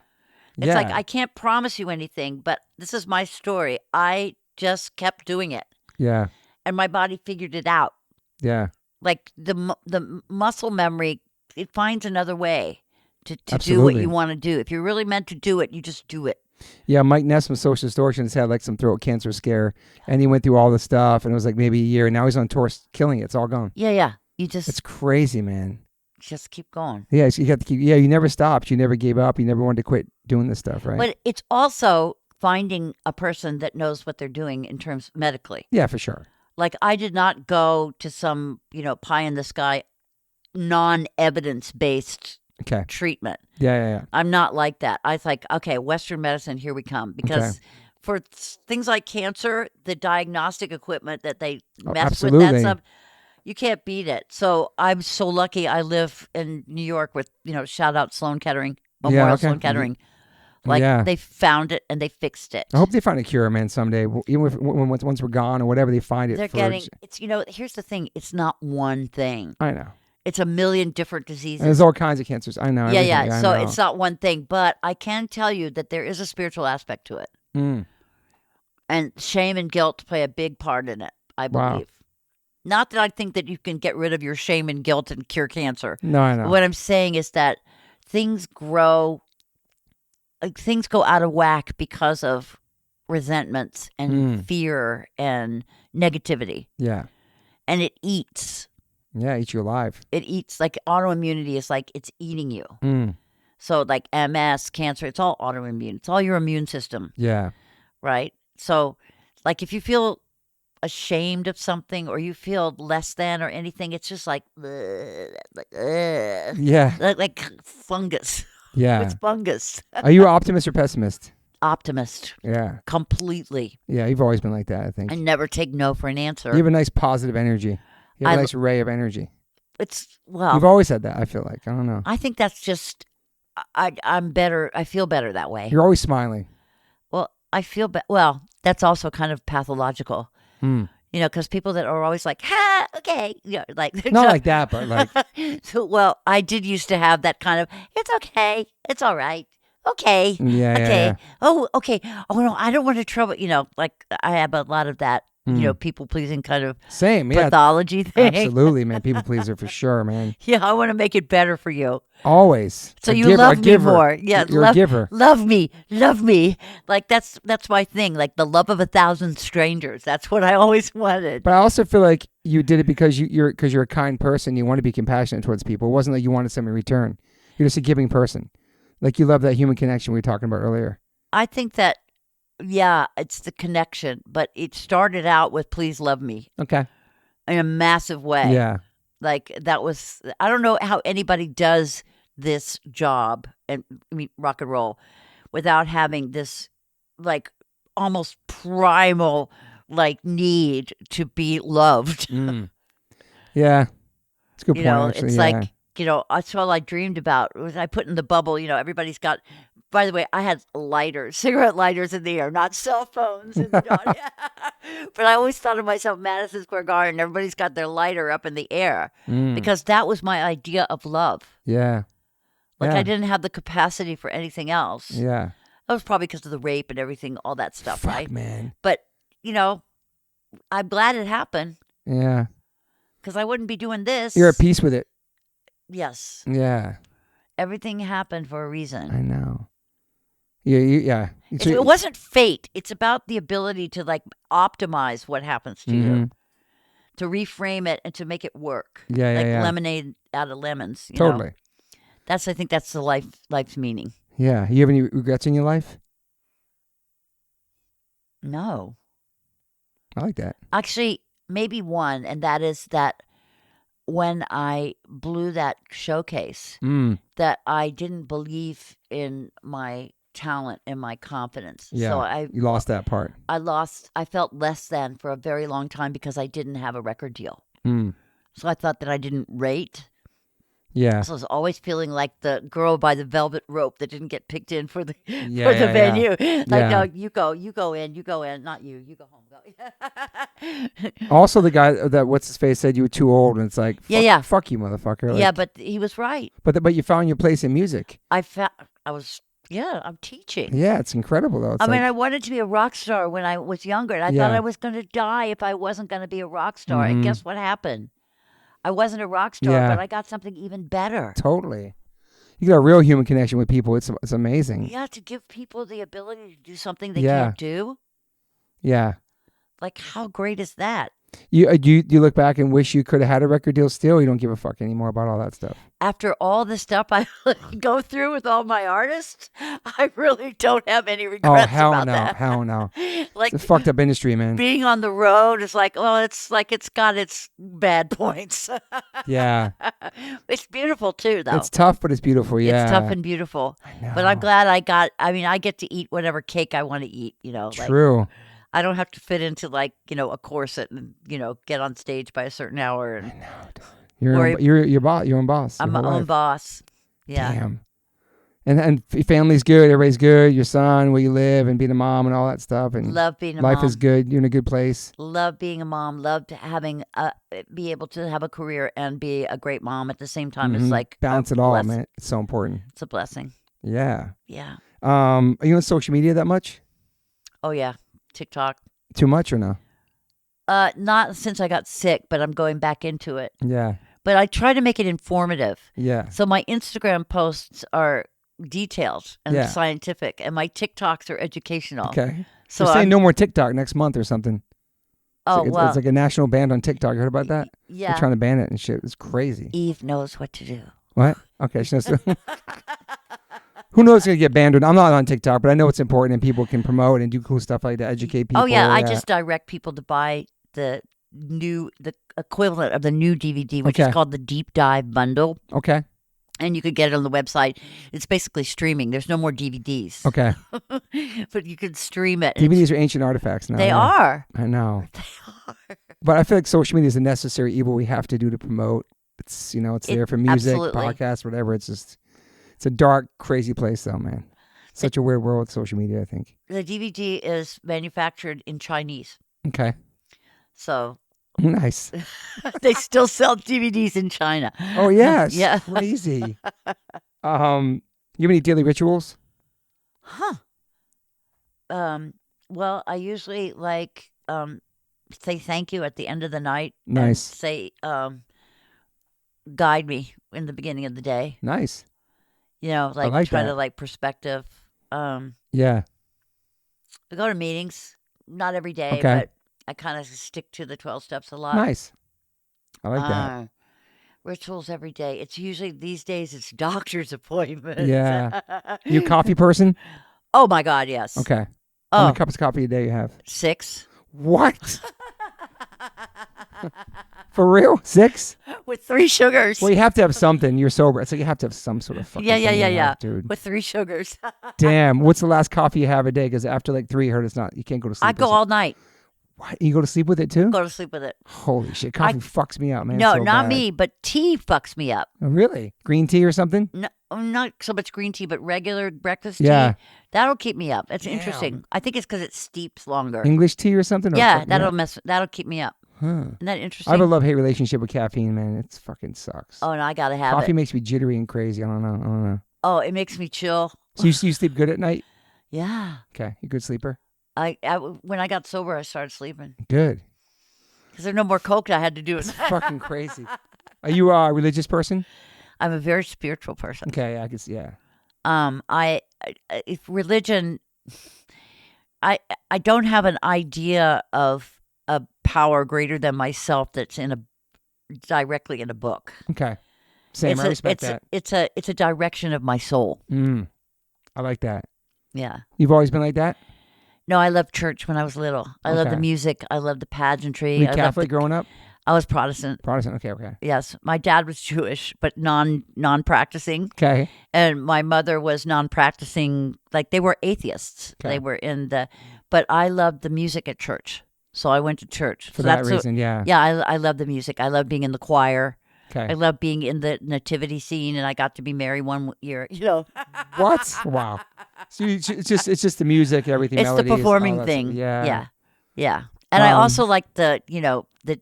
B: It's like, I can't promise you anything, but this is my story. I just kept doing it.
A: Yeah.
B: And my body figured it out.
A: Yeah.
B: Like the muscle memory, it finds another way to do what
A: Absolutely.
B: you want to do. If you're really meant to do it, you just do it.
A: Yeah, Mike Ness from Social Distortions had like some throat cancer scare, and he went through all the stuff, and it was like maybe a year, and now he's on tour killing it. It's all gone.
B: Yeah. You just
A: It's crazy, man.
B: just keep going.
A: Yeah, so you have to keep. Yeah, you never stopped. You never gave up. You never wanted to quit doing this stuff, right?
B: But it's also finding a person that knows what they're doing in terms medically.
A: Yeah, for sure.
B: Like I did not go to some, pie in the sky, non-evidence based
A: Okay.
B: treatment.
A: Yeah.
B: I'm not like that. I was like, okay, Western medicine, here we come. Because for things like cancer, the diagnostic equipment that they mess with, that stuff, you can't beat it. So I'm so lucky I live in New York with, shout out Sloan Kettering, Memorial Sloan Kettering. Like they found it and they fixed it.
A: I hope they find a cure, man, someday. Even if once we're gone or whatever, they find it.
B: Here's the thing. It's not one thing.
A: I know.
B: It's a million different diseases.
A: And there's all kinds of cancers. I know.
B: Yeah. So it's not one thing, but I can tell you that there is a spiritual aspect to it.
A: Mm.
B: And shame and guilt play a big part in it, I believe.
A: Wow.
B: Not that I think that you can get rid of your shame and guilt and cure cancer.
A: No, I know.
B: What I'm saying is that things go out of whack because of resentments and fear and negativity.
A: Yeah.
B: And it eats.
A: Yeah, eat you alive.
B: It eats, like autoimmunity is like it's eating you.
A: Mm.
B: So like MS, cancer, it's all autoimmune. It's all your immune system.
A: Yeah.
B: Right? So like if you feel ashamed of something or you feel less than or anything, it's just like,
A: Yeah.
B: like fungus.
A: Yeah.
B: It's fungus.
A: Are you an optimist or pessimist?
B: Optimist.
A: Yeah.
B: Completely.
A: Yeah, you've always been like that, I think.
B: I never take no for an answer.
A: You have a nice positive energy. You have a nice ray of energy.
B: Well.
A: You've always had that, I feel like. I don't know.
B: I think that's just, I'm better. I feel better that way.
A: You're always smiling.
B: Well, I feel well, that's also kind of pathological. Because people that are always like, ha, okay. Like
A: not like that, but like.
B: So, well, I did used to have that kind of, it's okay. It's all right. Okay.
A: Yeah,
B: okay.
A: Yeah.
B: Oh, okay. Oh, no, I don't want to trouble, like I have a lot of that, people pleasing kind of
A: Same,
B: pathology thing.
A: Absolutely, man. People pleaser for sure, man.
B: Yeah, I want to make it better for you.
A: Always.
B: So you love me more. Yeah,
A: you're a giver.
B: Love me. Like that's my thing. Like the love of 1,000 strangers. That's what I always wanted.
A: But I also feel like you did it because you're a kind person. You want to be compassionate towards people. It wasn't like you wanted something in return. You're just a giving person. Like you love that human connection we were talking about earlier.
B: I think that, yeah, it's the connection. But it started out with "Please love me."
A: Okay.
B: In a massive way.
A: Yeah.
B: Like that was. I don't know how anybody does this job and rock and roll without having this like almost primal like need to be loved.
A: Yeah, it's a good point. Actually.
B: It's like that's all I dreamed about. Was I put in the bubble? Everybody's got. By the way, I had cigarette lighters in the air, not cell phones. But I always thought of myself, Madison Square Garden. Everybody's got their lighter up in the air because that was my idea of love.
A: Yeah.
B: Like I didn't have the capacity for anything else.
A: Yeah.
B: That was probably because of the rape and everything, all that stuff,
A: Fuck,
B: right?
A: Man.
B: But, I'm glad it happened.
A: Yeah.
B: Because I wouldn't be doing this.
A: You're at peace with it.
B: Yes.
A: Yeah.
B: Everything happened for a reason.
A: I know. Yeah.
B: It wasn't fate. It's about the ability to, like, optimize what happens to you. To reframe it and to make it work.
A: Yeah,
B: like
A: yeah.
B: lemonade out of lemons.
A: Totally.
B: I think that's the life's meaning.
A: Yeah. You have any regrets in your life?
B: No.
A: I like that.
B: Actually, maybe one, and that is that when I blew that showcase, that I didn't believe in my talent and my confidence.
A: Yeah,
B: so
A: you lost that part.
B: I felt less than for a very long time because I didn't have a record deal. So I thought that I didn't rate.
A: Yeah.
B: So I was always feeling like the girl by the velvet rope that didn't get picked in for the venue. Like, no, you go in, not you. You go home. Go.
A: Also, the guy that what's his face said you were too old, and it's like, fuck you, motherfucker. Like,
B: yeah, but he was right.
A: But you found your place in music.
B: I'm teaching.
A: Yeah, it's incredible though.
B: I wanted to be a rock star when I was younger, and I thought I was going to die if I wasn't going to be a rock star. And guess what happened? I wasn't a rock star, but I got something even better.
A: Totally. You got a real human connection with people. It's amazing.
B: Yeah, to give people the ability to do something they can't do.
A: Yeah.
B: Like, how great is that?
A: You look back and wish you could have had a record deal still? You don't give a fuck anymore about all that stuff?
B: After all the stuff I go through with all my artists, I really don't have any regrets about that.
A: Hell no.
B: Like,
A: it's a fucked up industry, man.
B: Being on the road is like, it's got its bad points.
A: Yeah.
B: It's beautiful too, though.
A: It's tough, but it's beautiful, yeah.
B: It's tough and beautiful.
A: I know.
B: But I'm glad I get to eat whatever cake I want to eat,
A: True.
B: Like, I don't have to fit into a corset and get on stage by a certain hour. And
A: I know. You're your own boss.
B: I'm my own boss. Yeah.
A: Damn. And family's good. Everybody's good. Your son, where you live, and being a mom and all that stuff. And
B: love being a mom.
A: Life is good. You're in a good place.
B: Love being a mom. Loved having be able to have a career and be a great mom at the same time. It's like
A: balance it all, man. It's so important.
B: It's a blessing.
A: Yeah.
B: Yeah.
A: Are you on social media that much?
B: Oh yeah. TikTok.
A: Too much or no?
B: Not since I got sick, but I'm going back into it.
A: Yeah.
B: But I try to make it informative.
A: Yeah.
B: So my Instagram posts are detailed and scientific, and my TikToks are educational.
A: Okay.
B: So
A: you're saying no more TikTok next month or something. It's like a national ban on TikTok. You heard about that?
B: Yeah.
A: They're trying to ban it and shit. It's crazy.
B: Eve knows what to do.
A: What? Okay. She knows who knows what's going to get banned? I'm not on TikTok, but I know it's important and people can promote and do cool stuff like that, educate people.
B: Oh, yeah. I just direct people to buy the equivalent of the new DVD, which is called the Deep Dive Bundle.
A: Okay.
B: And you could get it on the website. It's basically streaming. There's no more DVDs.
A: Okay.
B: But you can stream it.
A: DVDs are ancient artifacts now.
B: They are.
A: I know.
B: They are.
A: But I feel like social media is a necessary evil we have to do to promote. It's, it's there for music,
B: absolutely.
A: podcasts, whatever. It's a dark, crazy place though, man. Such a weird world with social media, I think.
B: The DVD is manufactured in Chinese.
A: Okay.
B: So.
A: Nice.
B: They still sell DVDs in China.
A: Oh, yes.
B: Yeah.
A: Crazy. You have any daily rituals?
B: Huh. Well, I usually say thank you at the end of the night.
A: Nice.
B: And say, guide me in the beginning of the day.
A: Nice.
B: Try to perspective.
A: Yeah.
B: I go to meetings, not every day,
A: Okay.
B: but I kind of stick to the 12 steps a lot.
A: Nice. I like that.
B: Rituals every day. It's usually, these days, it's doctor's appointments.
A: Yeah. You a coffee person?
B: Oh, my God, yes.
A: Okay. How many cups of coffee a day you have?
B: 6.
A: What? For real? 6?
B: With 3 sugars.
A: Well, you have to have something. You're sober. It's like you have to have some sort of fucking thing in your
B: Yeah.
A: life, dude.
B: With 3 sugars.
A: Damn. What's the last coffee you have a day? Because after 3, I heard you can't go to sleep.
B: I go all night.
A: What? You go to sleep with it too?
B: Go to sleep with it.
A: Holy shit. Coffee fucks me up, man.
B: No,
A: so
B: not
A: bad.
B: me, but tea fucks me up.
A: Oh, really? Green tea or something?
B: No, not so much green tea, but regular breakfast
A: Yeah.
B: tea. That'll keep me up. That's
A: Damn.
B: interesting. I think it's because it steeps longer.
A: English tea or something? Or
B: Yeah,
A: fucking-
B: that'll keep me up.
A: Huh.
B: Isn't that interesting?
A: I have a love-hate relationship with caffeine, man. It fucking sucks.
B: Oh, and I gotta have
A: Coffee
B: it.
A: makes me jittery and crazy. I don't know.
B: Oh, it makes me chill.
A: So you sleep good at night?
B: Yeah.
A: Okay. You a good sleeper?
B: When I got sober, I started sleeping
A: Good.
B: because there's no more coke. I had to do it.
A: It's fucking crazy. Are you a religious person?
B: I'm a very spiritual person.
A: Okay, I guess, yeah.
B: If religion, I don't have an idea of a power greater than myself that's directly in a book.
A: Okay. Same, I respect that.
B: It's a direction of my soul.
A: I like that.
B: Yeah.
A: You've always been like that?
B: No, I loved church when I was little. I loved the music. I loved the pageantry.
A: Were you Catholic growing up?
B: I was Protestant.
A: Protestant, okay.
B: Yes. My dad was Jewish, but non-practicing.
A: Okay.
B: And my mother was non-practicing. Like, they were atheists.
A: Okay.
B: They were but I loved the music at church. So I went to church.
A: For that reason, yeah.
B: Yeah, I love the music. I love being in the choir.
A: Okay.
B: I love being in the nativity scene, and I got to be Mary one year.
A: What? Wow. So it's just the music, everything.
B: It's
A: melodies,
B: the performing
A: all that
B: thing.
A: stuff.
B: Yeah. And I also like the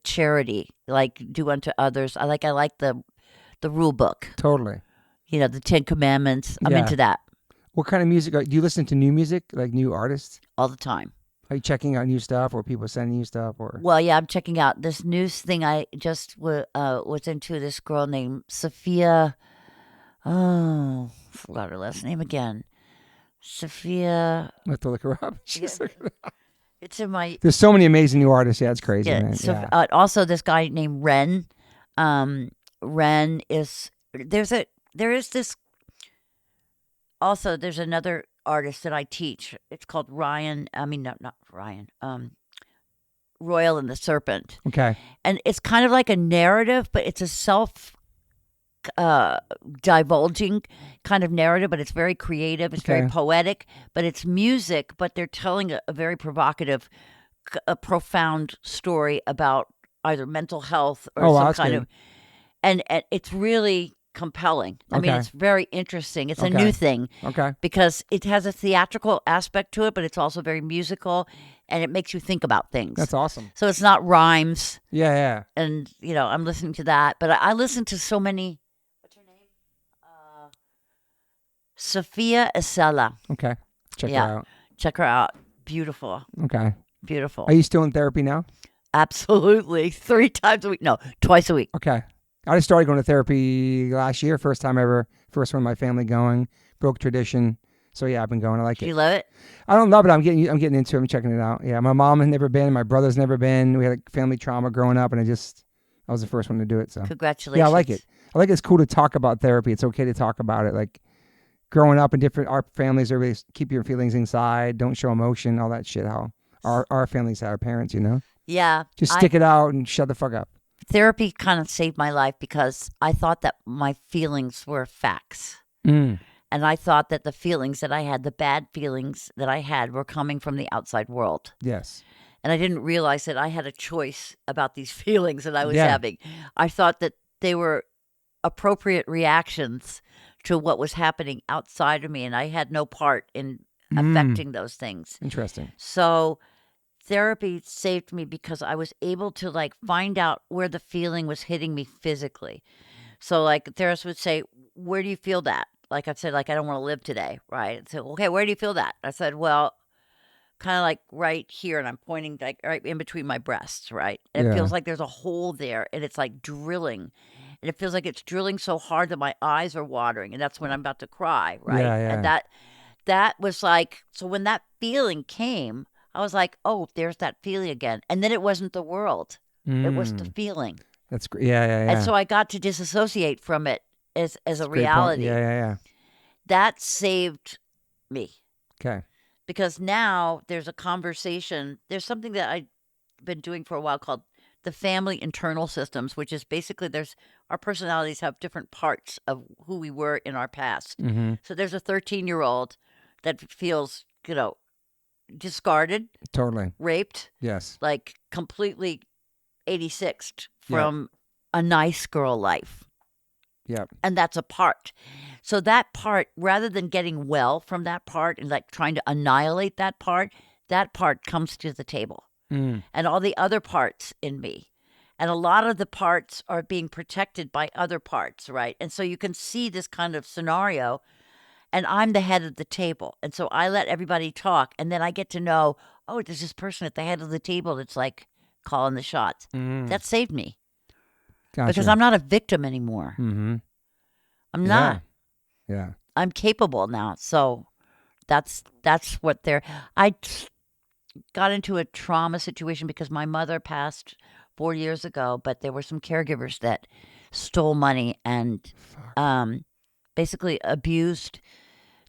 B: charity, like do unto others. I like the rule book.
A: Totally.
B: The 10 Commandments. I'm into that
A: What kind of music? Do you listen to new music, like new artists?
B: all the time.
A: Are you checking out new stuff, or people sending you stuff, or?
B: Well, yeah, I'm checking out this news thing. I just was into this girl named Sophia. Oh, forgot her last name again. Sophia.
A: I have to look her up.
B: It's in my.
A: There's so many amazing new artists. Yeah, it's crazy, man.
B: So, also, this guy named Ren. Ren is there is this. Also, there's another artist that I teach. It's called Ryan. I mean, not Ryan. Royal and the Serpent.
A: Okay.
B: And it's kind of like a narrative, but it's a divulging kind of narrative, but it's very creative. It's very poetic, but it's music, but they're telling a very provocative, a profound story about either mental health or some kind of, and it's really compelling. I mean, it's very interesting. It's a new thing.
A: Okay.
B: Because it has a theatrical aspect to it, but it's also very musical, and it makes you think about things.
A: That's awesome.
B: So it's not rhymes.
A: Yeah.
B: And, I'm listening to that. But I listen to so many. What's her name? Sophia Esela.
A: Okay. Check her out.
B: Check her out. Beautiful.
A: Okay.
B: Beautiful.
A: Are you still in therapy now?
B: Absolutely. 3 times a week. No, twice a week.
A: Okay. I just started going to therapy last year. First time ever. First one in my family going. Broke tradition. So yeah, I've been going. I like it.
B: Do you love it?
A: I don't love it. I'm getting into it. I'm checking it out. Yeah, my mom had never been. My brother's never been. We had family trauma growing up, and I was the first one to do it. So
B: congratulations.
A: Yeah, I like it. I like it's cool to talk about therapy. It's okay to talk about it. Like growing up in our families are really keep your feelings inside. Don't show emotion. All that shit. How our families have our parents.
B: Yeah.
A: Just stick it out and shut the fuck up.
B: Therapy kind of saved my life because I thought that my feelings were facts.
A: Mm.
B: And I thought that the feelings that I had, the bad feelings that I had, were coming from the outside world.
A: Yes.
B: And I didn't realize that I had a choice about these feelings that I was having. I thought that they were appropriate reactions to what was happening outside of me, and I had no part in affecting those things.
A: Interesting.
B: So therapy saved me because I was able to like find out where the feeling was hitting me physically. So like a therapist would say, where do you feel that? Like I said, like, I don't want to live today, right? So, okay, where do you feel that? I said, well, kind of like right here, and I'm pointing like right in between my breasts, right? And it feels like there's a hole there, and it's like drilling. And it feels like it's drilling so hard that my eyes are watering, and that's when I'm about to cry, right?
A: Yeah.
B: And that was like, so when that feeling came, I was like, oh, there's that feeling again. And then it wasn't the world. It was the feeling.
A: That's great. Yeah.
B: And so I got to disassociate from it as a reality.
A: Yeah.
B: That saved me.
A: Okay.
B: Because now there's a conversation. There's something that I've been doing for a while called the family internal systems, which is basically our personalities have different parts of who we were in our past.
A: Mm-hmm.
B: So there's a 13-year-old that feels, discarded,
A: Totally.
B: raped,
A: Yes.
B: like completely 86'd from a nice girl life.
A: Yep.
B: And that's a part. So that part, rather than getting well from that part and like trying to annihilate that part comes to the table. And all the other parts in me. And a lot of the parts are being protected by other parts, right? And so you can see this kind of scenario, and I'm the head of the table. And so I let everybody talk, and then I get to know, oh, there's this person at the head of the table that's like calling the shots. That saved me.
A: Gotcha.
B: Because I'm not a victim anymore.
A: Mm-hmm.
B: I'm not.
A: Yeah.
B: I'm capable now. So that's what I got into a trauma situation because my mother passed 4 years ago, but there were some caregivers that stole money and basically abused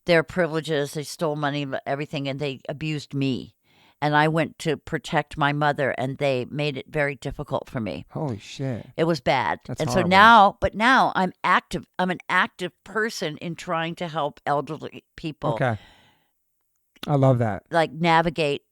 B: their privileges. They stole money, everything, and they abused me. And I went to protect my mother, and they made it very difficult for me.
A: Holy shit.
B: It was bad.
A: That's
B: and
A: horrible.
B: so now I'm active. I'm an active person in trying to help elderly people.
A: Okay. I love that.
B: Like navigate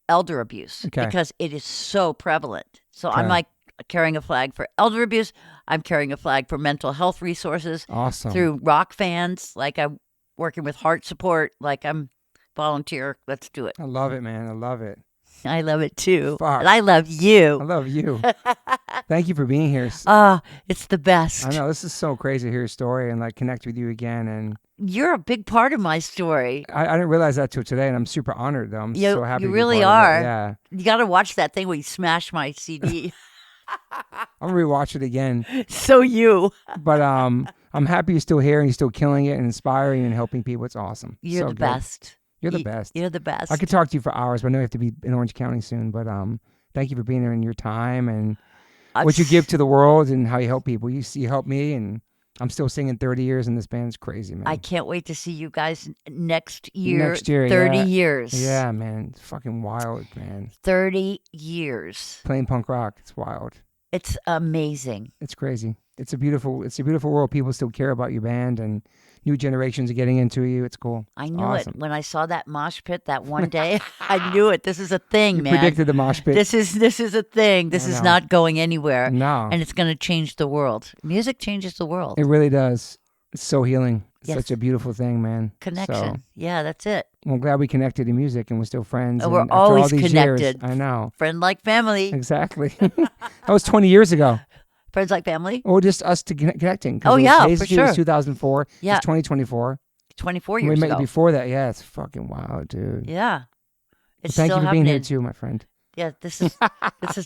B: elder abuse because it is so prevalent. So I'm like carrying a flag for elder abuse. I'm carrying a flag for mental health resources.
A: Awesome.
B: Through rock fans. Like I'm working with heart support. Like I'm volunteer. Let's do it.
A: I love it, man. I love it.
B: I love it too.
A: Fuck.
B: And I love you.
A: I love you. Thank you for being here.
B: It's the best.
A: I know. This is so crazy to hear your story and like connect with you again. And
B: you're a big part of my story.
A: I didn't realize that till today, and I'm super honored though. I'm so happy.
B: You
A: to be
B: really
A: part of
B: are.
A: it. Yeah.
B: You got to watch that thing where you smash my CD.
A: I'm gonna rewatch it again.
B: So you.
A: But I'm happy you're still here and you're still killing it and inspiring and helping people. It's awesome.
B: You're the best.
A: You're the best.
B: You're the best.
A: I could talk to you for hours, but I know you have to be in Orange County soon. But thank you for being there in your time and what you give to the world and how you help people. You help me, and I'm still singing 30 years in this band. It's crazy, man.
B: I can't wait to see you guys next year.
A: 30
B: years.
A: Yeah, man. It's fucking wild, man.
B: 30 years.
A: Playing punk rock. It's wild.
B: It's amazing.
A: It's crazy. It's a beautiful world. People still care about your band, and new generations are getting into you. It's cool.
B: I knew
A: awesome.
B: it when I saw that mosh pit that one day. I knew it. This is a thing,
A: you
B: man.
A: Predicted the mosh pit.
B: This is a thing. This is not going anywhere.
A: No.
B: And it's going to change the world. Music changes the world.
A: It really does. It's so healing. It's
B: Yes.
A: such a beautiful thing, man.
B: Connection.
A: So,
B: Yeah, that's it.
A: well, I'm glad we connected in music and we're still friends.
B: We're
A: and after all
B: always
A: these
B: connected.
A: Years, I know.
B: Friend like family.
A: Exactly. That was 20 years ago.
B: Friends like family.
A: Or just us connecting.
B: Oh, yeah, for
A: It
B: sure.
A: was 2004.
B: Yeah.
A: It's 2024.
B: 24
A: We
B: years
A: met
B: ago.
A: you before that. Yeah, it's fucking wild, dude.
B: Yeah. It's
A: Well, thank
B: still
A: you for
B: happening.
A: being here too, my friend.
B: Yeah, this is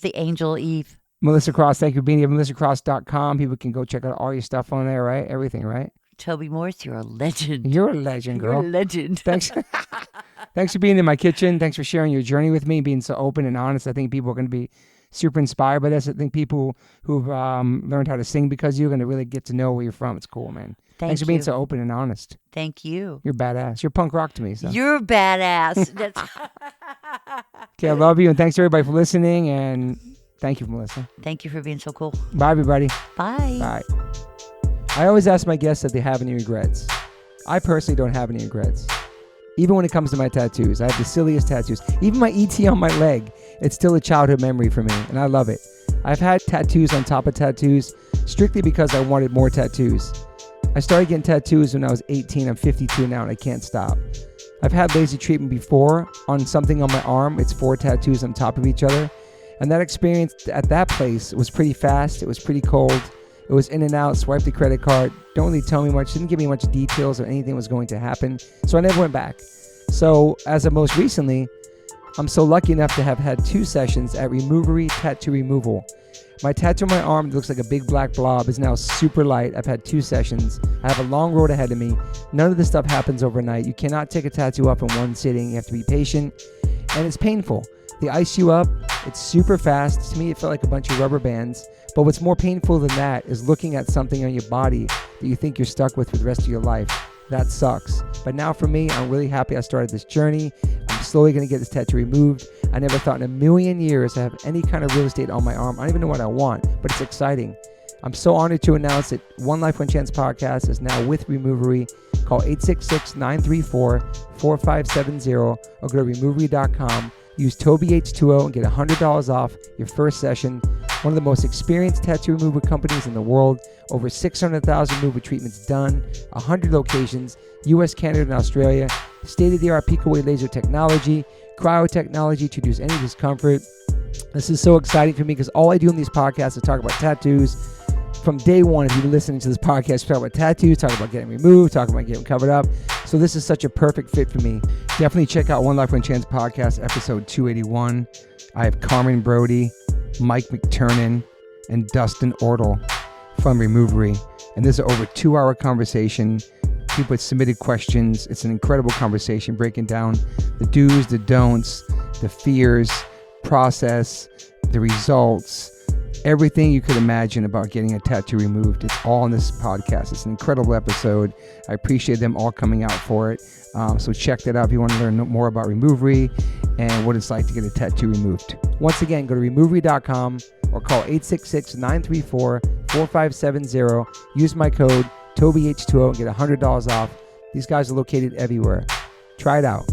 B: the Angel Eve.
A: Melissa Cross, thank you for being here. MelissaCross.com. People can go check out all your stuff on there, right? Everything, right?
B: Toby Morse, you're a legend.
A: You're a legend, girl.
B: You're a legend.
A: Thanks. Thanks for being in my kitchen. Thanks for sharing your journey with me, being so open and honest. I think people are going to be super inspired by this. I think people who've learned how to sing because you're going to really get to know where you're from. It's cool, man. Thanks for being so open and honest.
B: Thank you.
A: You're badass. You're punk rock to me. So.
B: You're badass. That's
A: Okay, I love you, and thanks everybody for listening, and thank you, Melissa.
B: Thank you for being so cool.
A: Bye, everybody.
B: Bye.
A: Bye. I always ask my guests if they have any regrets. I personally don't have any regrets. Even when it comes to my tattoos, I have the silliest tattoos. Even my ET on my leg, it's still a childhood memory for me, and I love it. I've had tattoos on top of tattoos strictly because I wanted more tattoos. I started getting tattoos when I was 18. I'm 52 now, and I can't stop. I've had laser treatment before on something on my arm. It's 4 tattoos on top of each other. And that experience at that place was pretty fast. It was pretty cold. It was in and out, swiped the credit card. Don't really tell me much, didn't give me much details of anything was going to happen. So I never went back. So as of most recently, I'm so lucky enough to have had 2 sessions at Removery Tattoo Removal. My tattoo on my arm that looks like a big black blob is now super light. I've had 2 sessions. I have a long road ahead of me. None of this stuff happens overnight. You cannot take a tattoo up in one sitting. You have to be patient, and it's painful. They ice you up. It's super fast. To me, it felt like a bunch of rubber bands. But what's more painful than that is looking at something on your body that you think you're stuck with for the rest of your life. That sucks. But now for me, I'm really happy I started this journey. I'm slowly going to get this tattoo removed. I never thought in a million years I have any kind of real estate on my arm. I don't even know what I want, but it's exciting. I'm so honored to announce that One Life One Chance podcast is now with Removery. Call 866-934-4570 or go to removery.com. Use TobyH20 and get $100 off your first session. One of the most experienced tattoo removal companies in the world. Over 600,000 removal treatments done. 100 locations. US, Canada, and Australia. State-of-the-art Pico-Way laser technology. Cryo-technology to reduce any discomfort. This is so exciting for me because all I do in these podcasts is talk about tattoos. From day one, if you've been listening to this podcast, talk about tattoos, talk about getting removed, talk about getting covered up. So this is such a perfect fit for me. Definitely check out One Life One Chance podcast, episode 281. I have Carmen Brody, Mike McTurnan, and Dustin Ortle from Removery. And this is over 2-hour conversation. People submitted questions. It's an incredible conversation breaking down the do's, the don'ts, the fears, process, the results, everything you could imagine about getting a tattoo removed. It's all in this podcast. It's an incredible episode. I appreciate them all coming out for it. So check that out if you want to learn more about Removery and what it's like to get a tattoo removed. Once again, go to removery.com or call 866-934-4570. Use my code TobyH20 and get $100 off. These guys are located everywhere. Try it out.